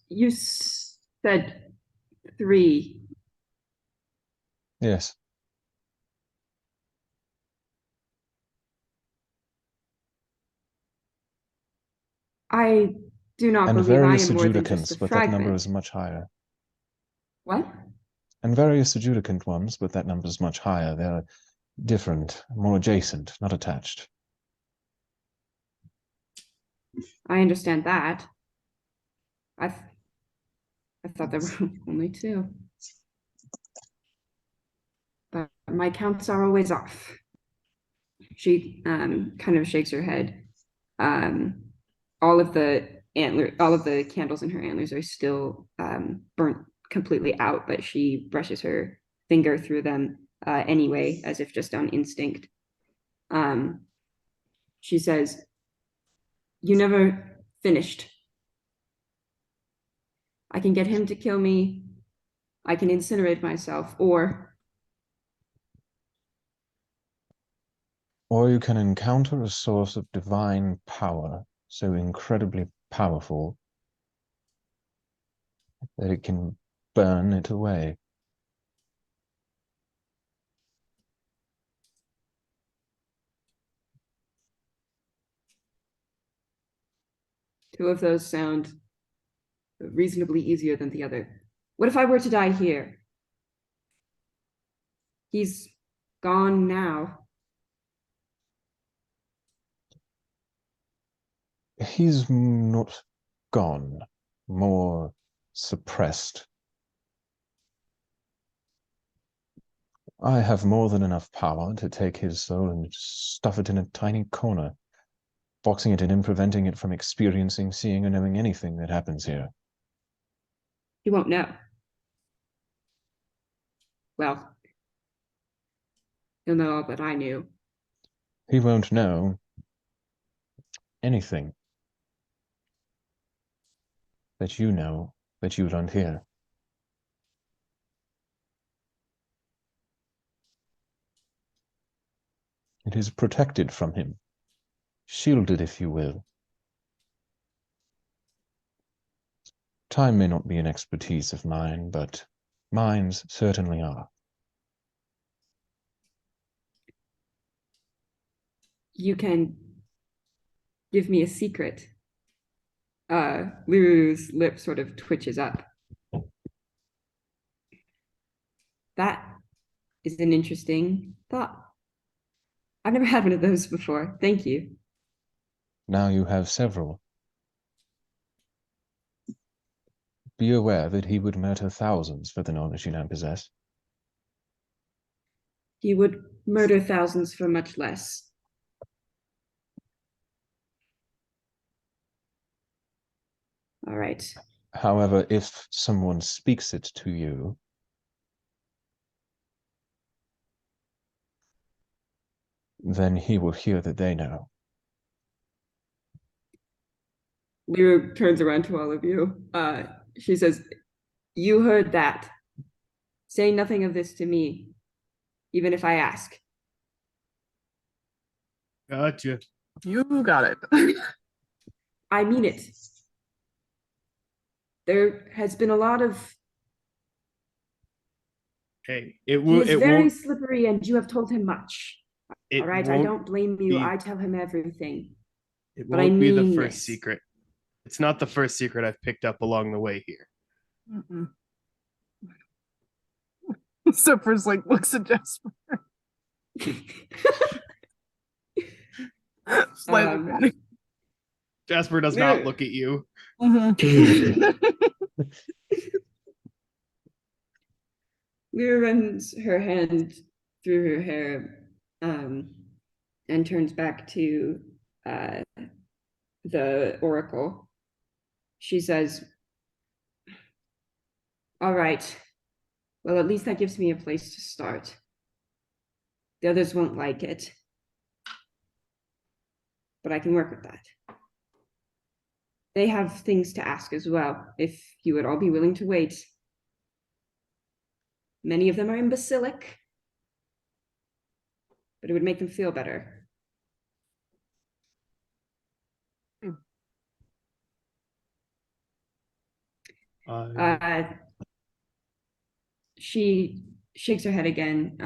You said 3. Yes. I do not And believe I various am more than just a adjudicants, but that number fragment. is much higher. What? And various adjudicant ones, but that number is much higher. They're different, more adjacent, not attached. I understand that. I thought there were only 2. But my counts are always off. She kind of shakes her head. All of the candles in her antlers are still burnt completely out, but she brushes her finger through them anyway, as if just on instinct. She says, "You never finished. I can get him to kill me. I can incinerate myself, or you can encounter a source of divine power so incredibly powerful that it can burn it away." two of those sound reasonably easier than the other. What if I were to die here? He's gone now. He's not gone, more suppressed. I have more than enough power to take his soul and stuff it in a tiny corner, boxing it in and preventing it from experiencing, seeing, or knowing anything that happens here. He won't know. Well, he'll know all that I knew. He won't know anything that you know that you don't hear. It is protected from him, shielded, if you will. Time may not be an expertise of mine, but minds certainly are. You can give me a secret. Liru's lip sort of twitches up. That is an interesting thought. I've never had one of those before. Thank you. Now you have several. Be aware that he would murder thousands for the knowledge you now possess. He would murder thousands for much less. All right. However, if someone speaks it to you, then he will hear that they know. Liru turns around to all of you. She says, "You heard that. Say nothing of this to me, even if I ask." Gotcha. You got it. I mean it. There has been a lot of... Hey, He is very slippery, and you have told him much. All right, I don't blame you. I tell him everything. It but I won't be the mean first this. secret. It's not the first secret I've picked up along the way here. Zephyrus like looks at Jasper. Slightly panicked. Jasper does not look at you. Lyra runs her hand through her hair and turns back to the Oracle. She says, "All right. Well, at least that gives me a place to start. The others won't like it, but I can work with that. They have things to ask as well, if you would all be willing to wait. Many of them are imbecilic, but it would make them feel better." She shakes her head again,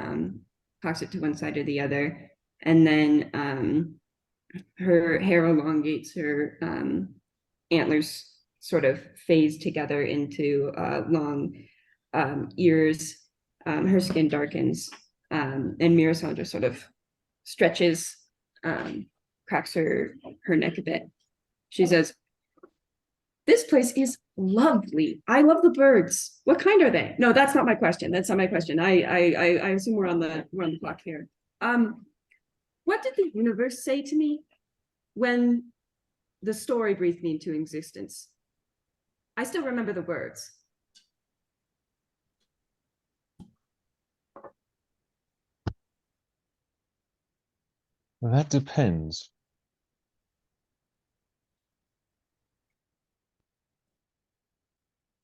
cocks it to one side or the other, and then her hair elongates, her antlers sort of phase together into long ears. Her skin darkens, and Mirasandra sort of stretches, cracks her neck a bit. She says, "This place is lovely. I love the birds. What kind are they?" No, that's not my question. That's not my question. I assume we're on the clock here. What did the universe say to me when the story breathed me into existence? I still remember the words. That depends.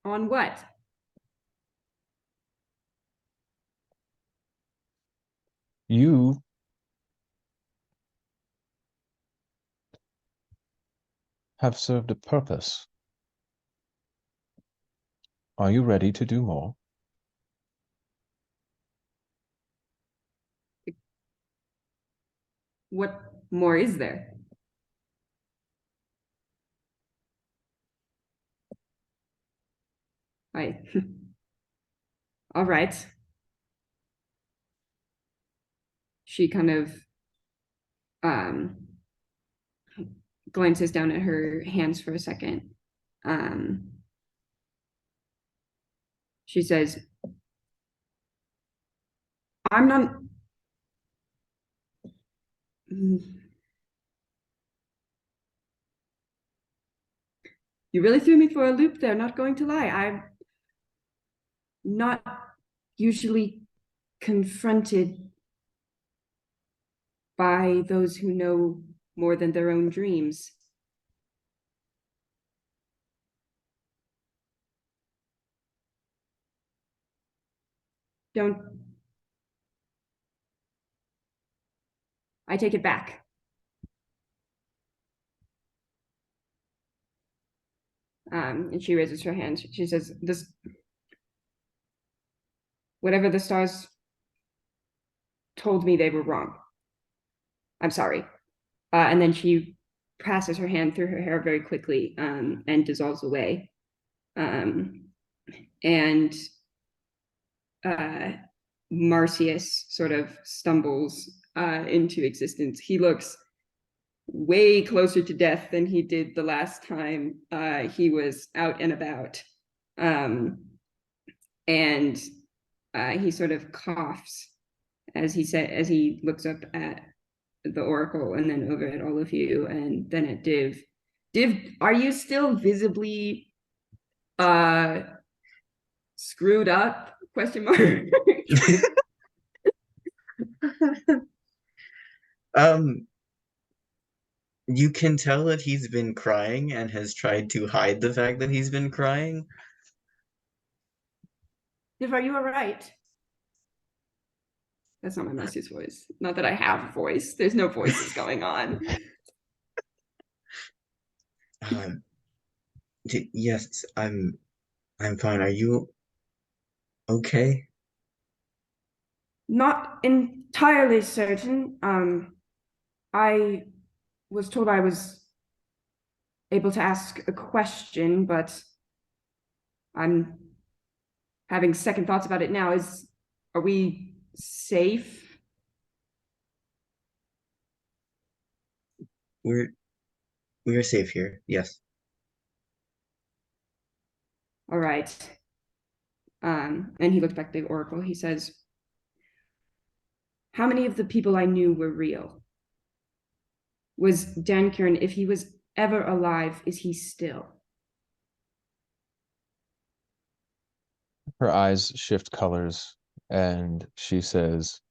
On what? You have served a purpose. Are you ready to do more? What more is there? I all right. She kind of glances down at her hands for a second. She says, I'm not. You really threw me for a loop there, not going to lie. I'm not usually confronted by those who know more than their own dreams. Don't. I take it back. And she raises her hand. She says, "This, whatever the stars told me, they were wrong. I'm sorry." And then she passes her hand through her hair very quickly and dissolves away. And Marcius sort of stumbles into existence. He looks way closer to death than he did the last time he was out and about. And he sort of coughs as he looks up at the Oracle and then over at all of you and then at Div. Div, are you still visibly screwed up? Question mark. You can tell that he's been crying and has tried to hide the fact that he's been crying. Div, are you all right? That's not my Marcy's voice. Not that I have a voice. There's no voices going on. Yes, I'm fine. Are you okay? Not entirely certain. I was told I was able to ask a question, but I'm having second thoughts about it now. Are we safe? We're safe here. Yes. All right. And he looked back at the Oracle. He says, how many of the people I knew were real? Was Dan Kieran, if he was ever alive, is he still? Her eyes shift colors and she says,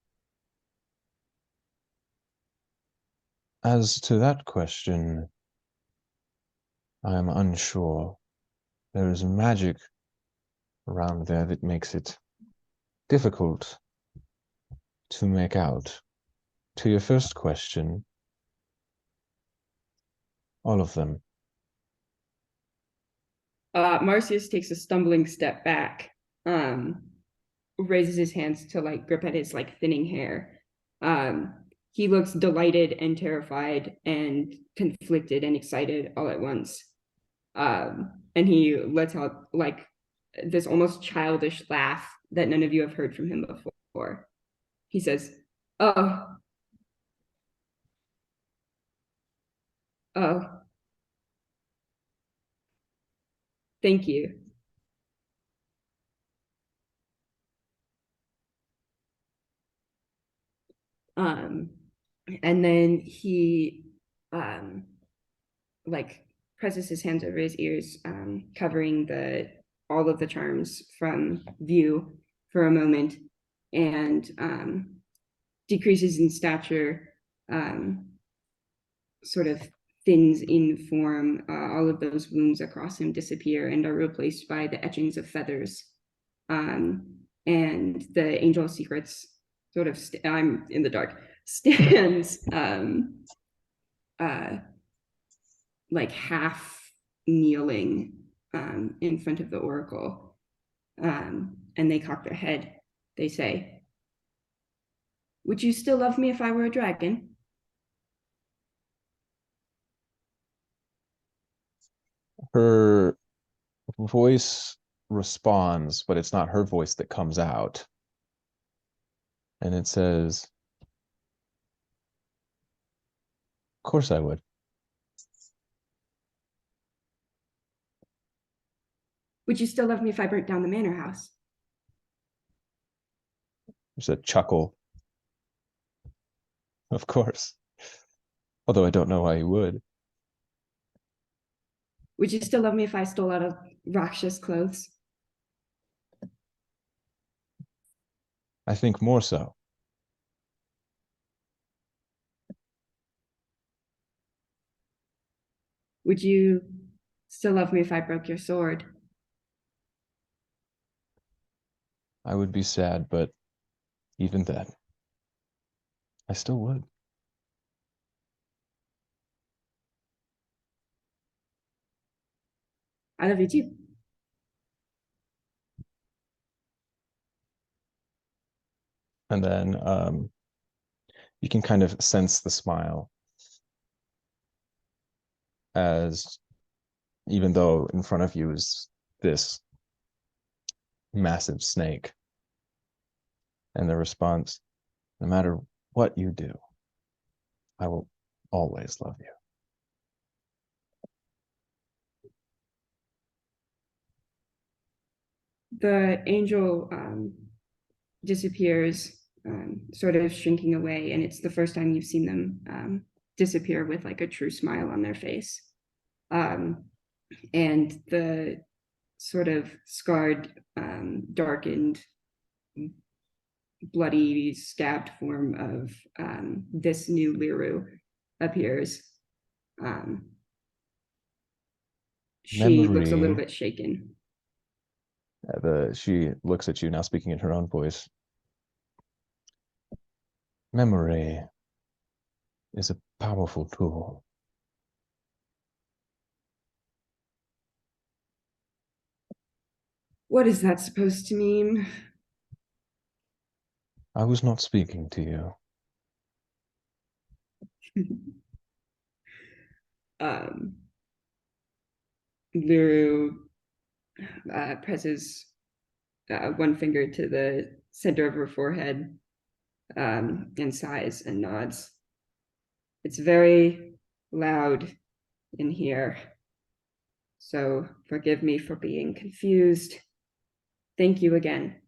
as to that question, I am unsure. There is magic around there that makes it difficult to make out. To your first question, all of them. Marcius takes a stumbling step back, raises his hands to like grip at his like thinning hair. He looks delighted and terrified and conflicted and excited all at once. And he lets out like this almost childish laugh that none of you have heard from him before. He says, oh, thank you. And then he like presses his hands over his ears, covering all of the charms from view for a moment, and decreases in stature sort of thins in form. All of those wounds across him disappear and are replaced by the etchings of feathers. And the Angel of Secrets sort of, I'm in the dark, stands like half kneeling in front of the Oracle. And they cock their head. They say, "Would you still love me if I were a dragon?" Her voice responds, but it's not her voice that comes out. And it says, "Of course I would." "Would you still love me if I burnt down the manor house?" There's a chuckle. Of course. Although I don't know why you would. "Would you still love me if I stole out of Rakshas clothes?" I think more so. "Would you still love me if I broke your sword?" I would be sad, but even then, I still would. "I love you too." And then you can kind of sense the smile as, even though in front of you is this massive snake, and the response, "No matter what you do, I will always love you." The angel disappears, sort of shrinking away, and it's the first time you've seen them disappear with like a true smile on their face. And the sort of scarred, darkened, bloody, scabbed form of this new Liru appears. She looks a little bit shaken. She looks at you, now speaking in her own voice. "Memory is a powerful tool. What is that supposed to mean? I was not speaking to you." Liru presses one finger to the center of her forehead and sighs and nods. "It's very loud in here, so forgive me for being confused. Thank you again."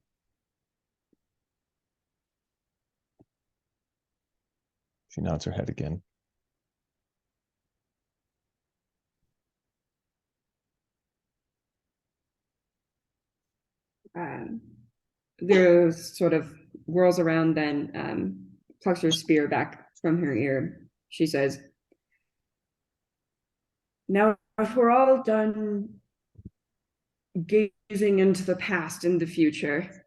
She nods her head again. Liru sort of whirls around, then plucks her spear back from her ear. She says, "Now, if we're all done gazing into the past and the future,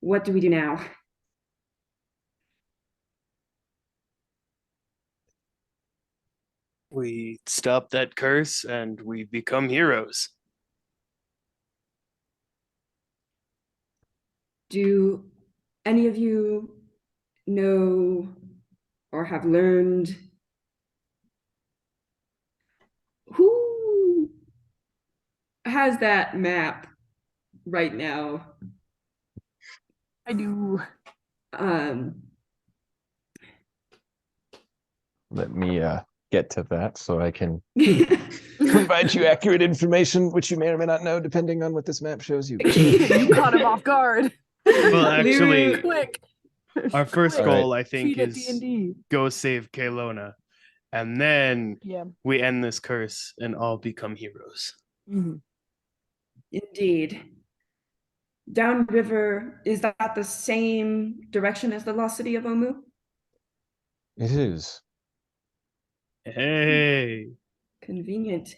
what do we do now?" We stop that curse and we become heroes. Do any of you know or have learned who has that map right now? I do. Let me get to that so I can provide you accurate information, which you may or may not know, depending on what this map shows you. You caught him off guard. Well, actually, Quick. our first All goal, right. I think, Cheat at is D&D. go save Caylona. And then Yeah. we end this curse and all become heroes. Mm-hmm. Indeed. Downriver, is that the same direction as the lost city of Omu? It is. Hey. Convenient.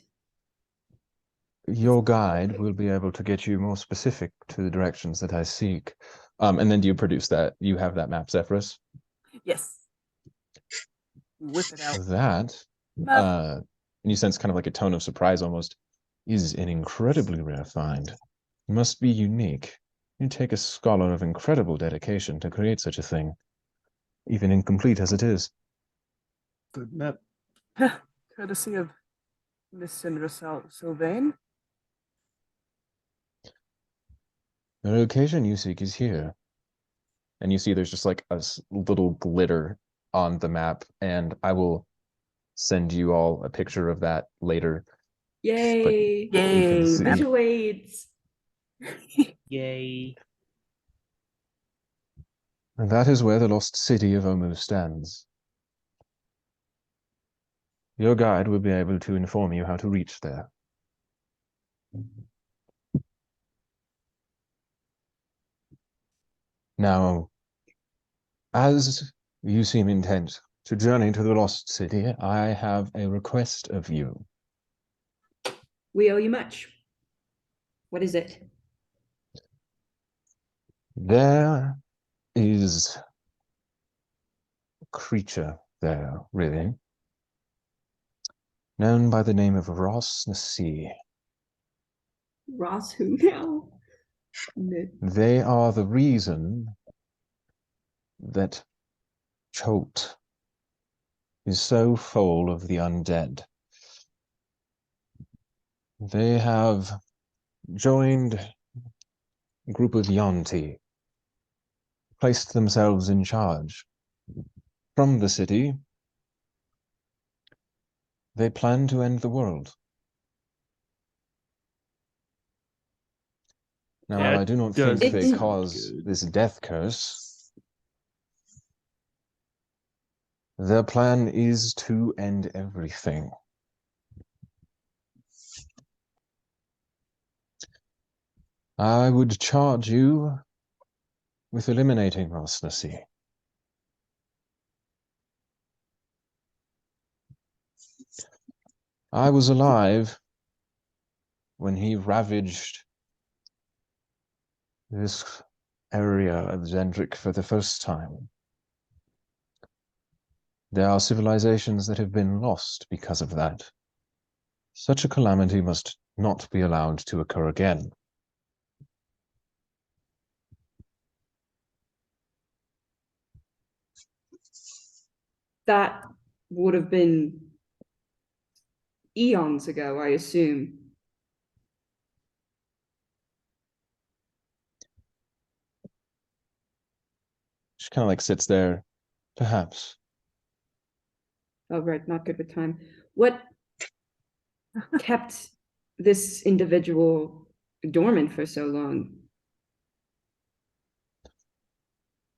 Your guide will be able to get you more specific to the directions that I seek. And then do you produce that? You have that map, Zephyrus? Yes. Whip it out. That, Map. and you sense kind of like a tone of surprise almost, is an incredibly rare find. It must be unique. You take a scholar of incredible dedication to create such a thing, even incomplete as it is. Good map. Courtesy of Miss Sindra Sylvain. The location you seek is here. And you see there's just like a little glitter on the map, and I will send you all a picture of that later. Yay! You can Yay! see. Map. Graduates. Yay. And that is where the lost city of Omu stands. Your guide will be able to inform you how to reach there. Now, as you seem intent to journey to the lost city, I have a request of you. We owe you much. What is it? There is a creature there, really, known by the name of Ross Nasi. Ross who now? They are the reason that Cholt is so full of the undead. They have joined a group of Yonti, placed themselves in charge. From the city, they plan to end the world. Now, while I do not think doesn't they sound cause good. this death curse, their plan is to end everything. I would charge you with eliminating Rosnasi. I was alive when he ravaged this area of Zendrick for the first time. There are civilizations that have been lost because of that. Such a calamity must not be allowed to occur again. That would have been eons ago, I assume. She kind of like sits there, perhaps. Oh, right, not good with time. What kept this individual dormant for so long?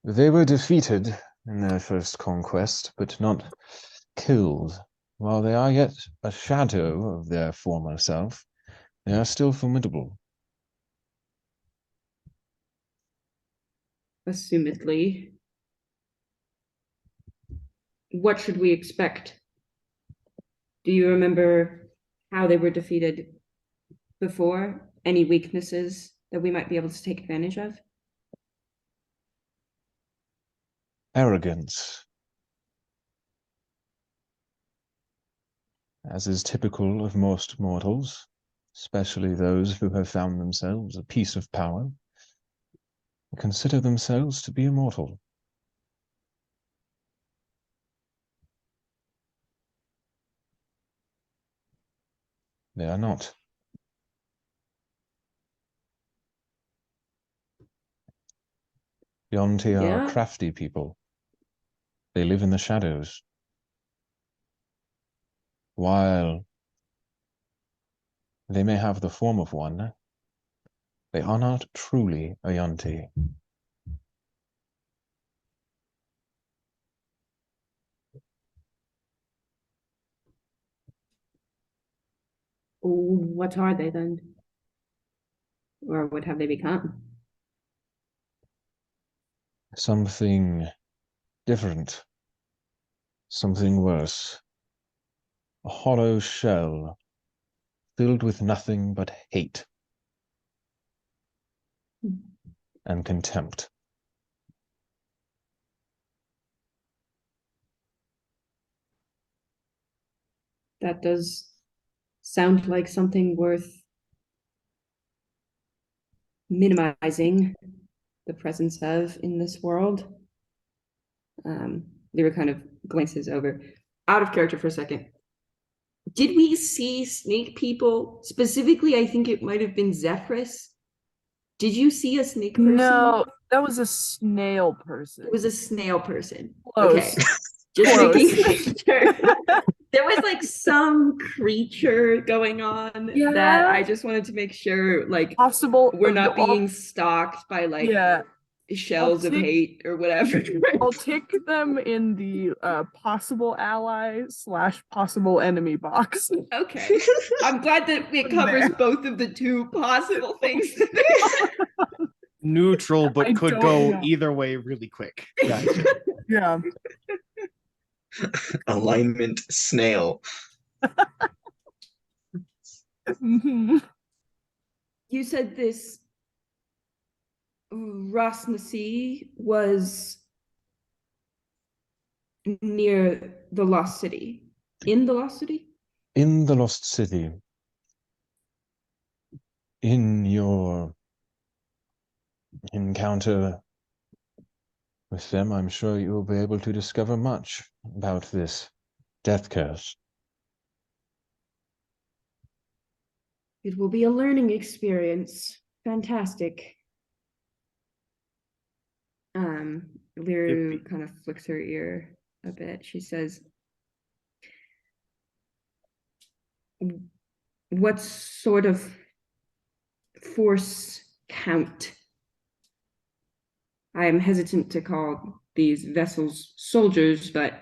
They were defeated in their first conquest, but not killed. While they are yet a shadow of their former self, they are still formidable. Assumedly. What should we expect? Do you remember how they were defeated before? Any weaknesses that we might be able to take advantage of? Arrogance, as is typical of most mortals, especially those who have found themselves a piece of power, consider themselves to be immortal. They are not. Yonti are Yeah. crafty people. They live in the shadows. While they may have the form of one, they are not truly a Yonti. What are they then? Or what have they become? Something different. Something worse. A hollow shell filled with nothing but hate and contempt. That does sound like something worth minimizing the presence of in this world. Lyra kind of glances over, out of character for a second. Did we see snake people? Specifically, I think it might have been Zephyrus. Did you see a snake person? No, that was a snail person. It was a snail person. Close. Okay. Just Close. making sure. There was like some creature going on that I just wanted to make sure like Possible. we're not being stalked by like shells of hate or whatever. I'll tick them in the possible ally / possible enemy box. Okay. I'm glad that it covers both of the two possible things. Neutral, but I could don't go know. either way really quick. Gotcha. Yeah. Alignment snail. Mhm. You said this Rasnasi was near the Lost City. In the Lost City? In the Lost City, in your encounter with them, I'm sure you will be able to discover much about this death curse. It will be a learning experience. Fantastic. Liru Yippee. kind of flicks her ear a bit. She says, what sort of force count? I am hesitant to call these vessels soldiers, but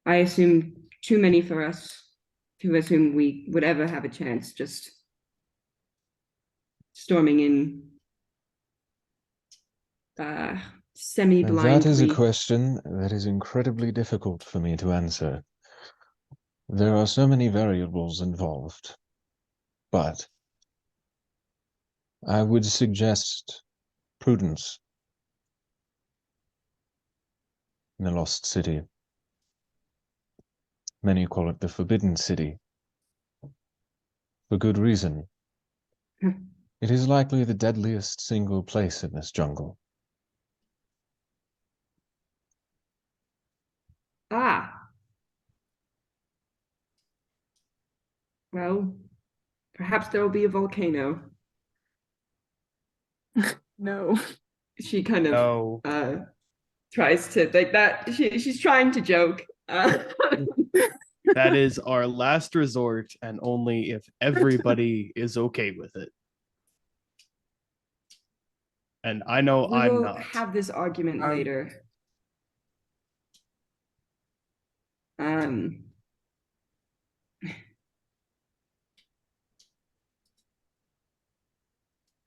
I assume too many for us to assume we would ever have a chance just storming in semi-blindly. That is a question that is incredibly difficult for me to answer. There are so many variables involved, but I would suggest prudence in the Lost City. Many call it the Forbidden City, for good reason. It is likely the deadliest single place in this jungle. Ah. Well, perhaps there will be a volcano. No. She kind of No. tries to like that. She's trying to joke. That is our last resort, and only if everybody is okay with it. And I know We I'm will not. have this argument later.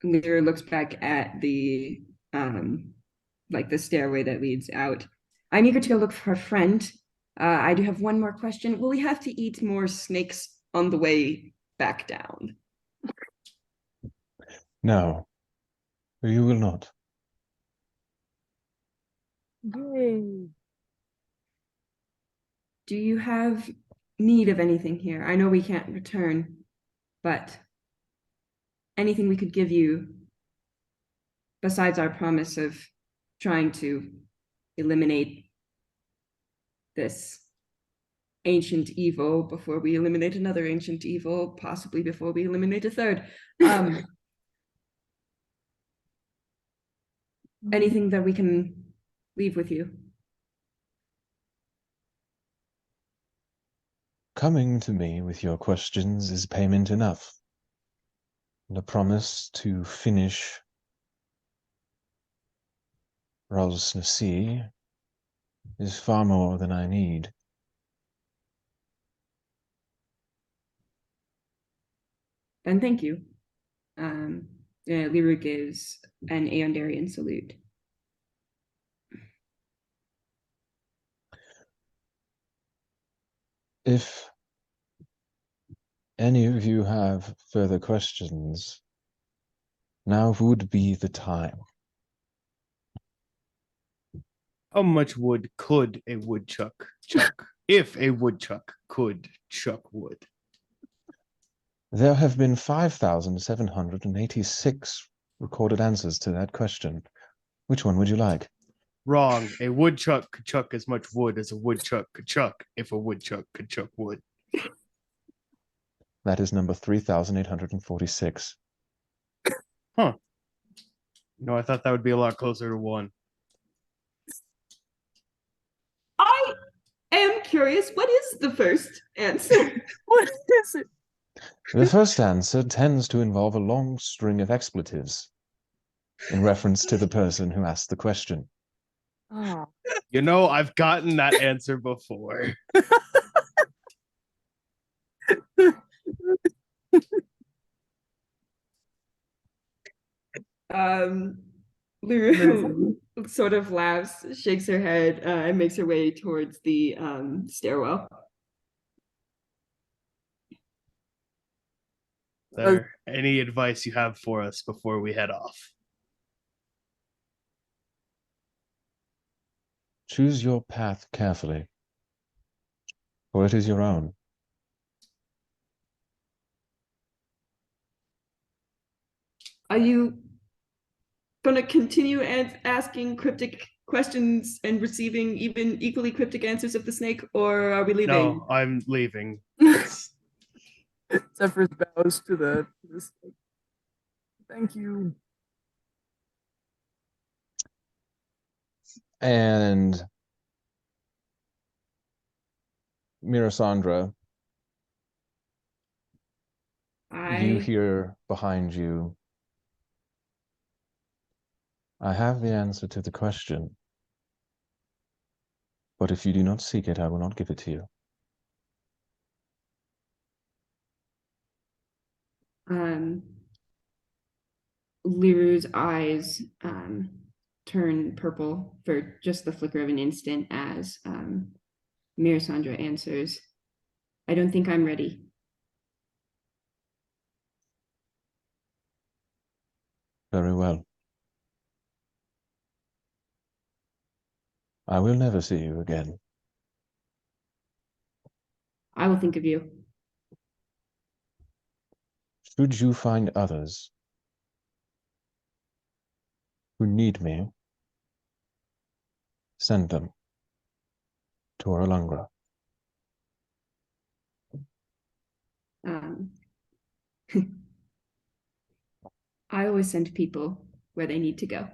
Lyra looks back at the like the stairway that leads out. I'm eager to go look for a friend. I do have one more question. Will we have to eat more snakes on the way back down? No, you will not. Yay. Do you have need of anything here? I know we can't return, but anything we could give you besides our promise of trying to eliminate this ancient evil before we eliminate another ancient evil, possibly before we eliminate a third. Anything that we can leave with you? Coming to me with your questions is payment enough. And a promise to finish Rosnasi is far more than I need. Then thank you. Liru gives an Aeondarian salute. If any of you have further questions, now would be the time. How much wood could a woodchuck chuck if a woodchuck could chuck wood? There have been 5,786 recorded answers to that question. Which one would you like? Wrong. A woodchuck could chuck as much wood as a woodchuck could chuck if a woodchuck could chuck wood. That is number 3,846. Huh. No, I thought that would be a lot closer to 1. I am curious, what is the first answer? What is it? The first answer tends to involve a long string of expletives in reference to the person who asked the question. Oh. You know, I've gotten that answer before. Liru sort of laughs, shakes her head, and makes her way towards the stairwell. Is there any advice you have for us before we head off? Choose your path carefully, for it is your own. Are you going to continue asking cryptic questions and receiving even equally cryptic answers of the snake, or are we leaving? No, I'm leaving. Zephyrus bows to the snake. Thank you. And Mirasandra, you hear behind you, I have the answer to the question, but if you do not seek it, I will not give it to you. Liru's eyes turn purple for just the flicker of an instant as Mirasandra answers, I don't think I'm ready. Very well. I will never see you again. I will think of you. Should you find others who need me, send them to Orolungra. I always send people where they need to go.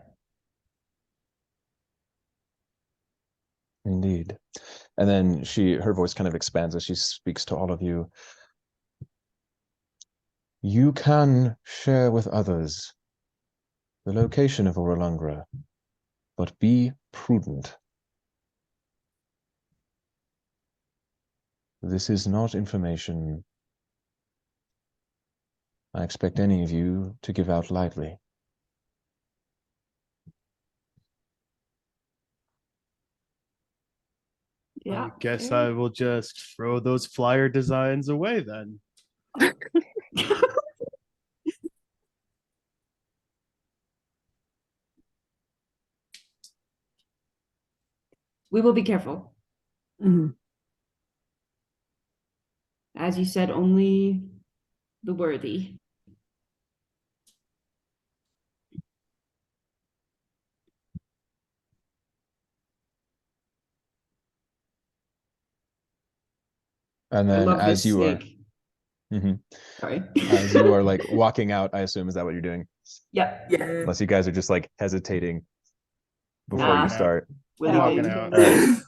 Indeed. And then her voice kind of expands as she speaks to all of you. You can share with others the location of Orolungra, but be prudent. This is not information I expect any of you to give out lightly. Yeah. I guess I will just throw those flyer designs away then. We will be careful. Mm-hmm. As you said, only the worthy. And then as you are Sorry. as you are like walking out, I assume, is that what you're doing? Yep. Yeah. Unless you guys are just like hesitating before Nah. you start. We're Walking leaving. out.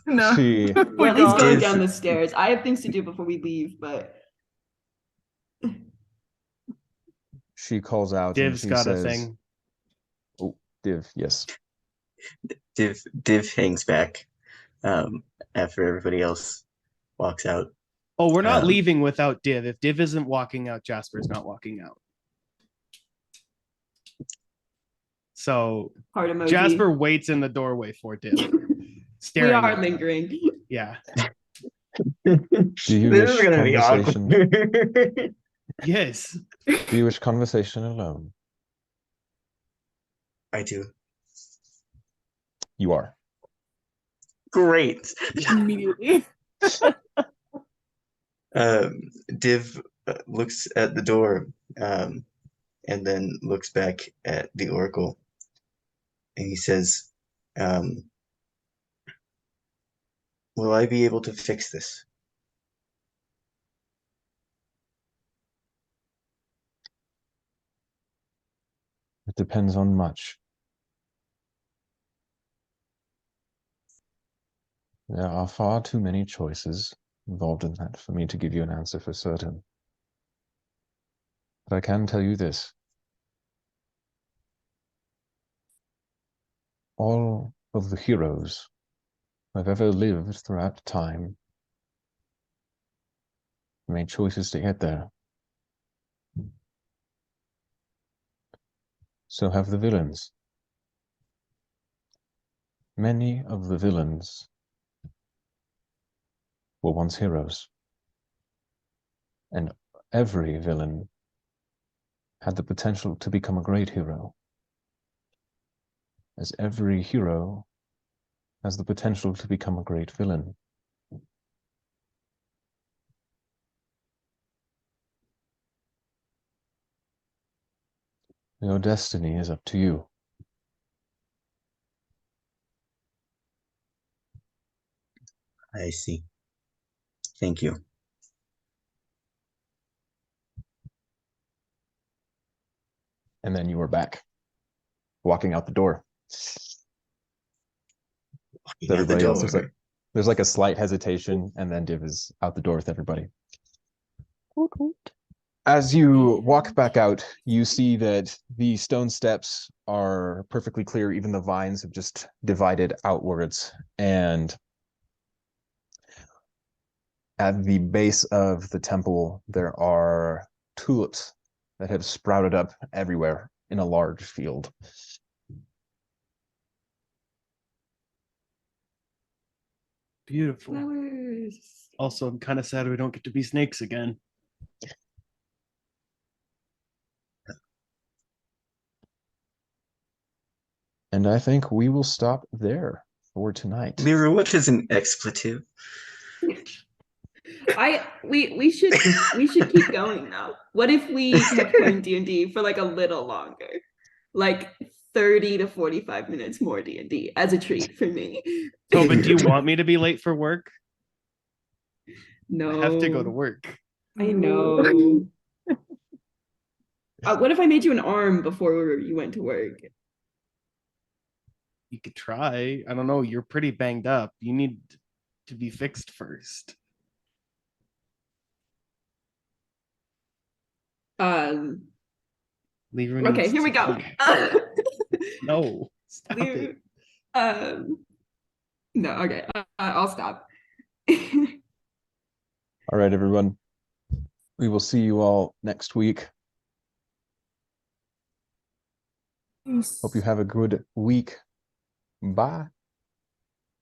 No. She We're at least going Div- down the stairs. I have things to do before we leave, but she calls out and Div's she got says, a thing. "Oh, Div, yes." Div hangs back after everybody else walks out. Oh, we're not Um, leaving without Div. If Div isn't walking out, Jasper's not walking out. So heart emoji. Jasper waits in the doorway for Div. We Staring are at her. lingering. Yeah. Do you This is wish gonna be conversation? awkward. Yes. Do you wish conversation alone? I do. You are. Great. Immediately. Div looks at the door, and then looks back at the Oracle, and he says, "Will I be able to fix this?" It depends on much. There are far too many choices involved in that for me to give you an answer for certain. But I can tell you this. All of the heroes who have ever lived throughout time made choices to get there. So have the villains. Many of the villains were once heroes. And every villain had the potential to become a great hero, as every hero has the potential to become a great villain. Your destiny is up to you. I see. Thank you. And then you are back, walking out the door. Walking out the Everybody else, door. there's like a slight hesitation, and then Div is out the door with everybody. As you walk back out, you see that the stone steps are perfectly clear. Even the vines have just divided outwards. And at the base of the temple, there are tulips that have sprouted up everywhere in a large field. Beautiful. Flowers. Also, I'm kind of sad we don't get to be snakes again. And I think we will stop there for tonight. Lyra, what is an expletive? We should keep going now. What if we kept playing D&D for like a little longer? Like 30 to 45 minutes more D&D as a treat for me. Tobin, do you want me to be late for work? No. I have to go to work. I know. What if I made you an arm before you went to work? You could try. I don't know. You're pretty banged up. You need to be fixed first. Lyra Okay, needs here we to go. be- No, stop it. No, okay. I'll stop. All right, everyone. We will see you all next week. Hope you have a good week. Bye.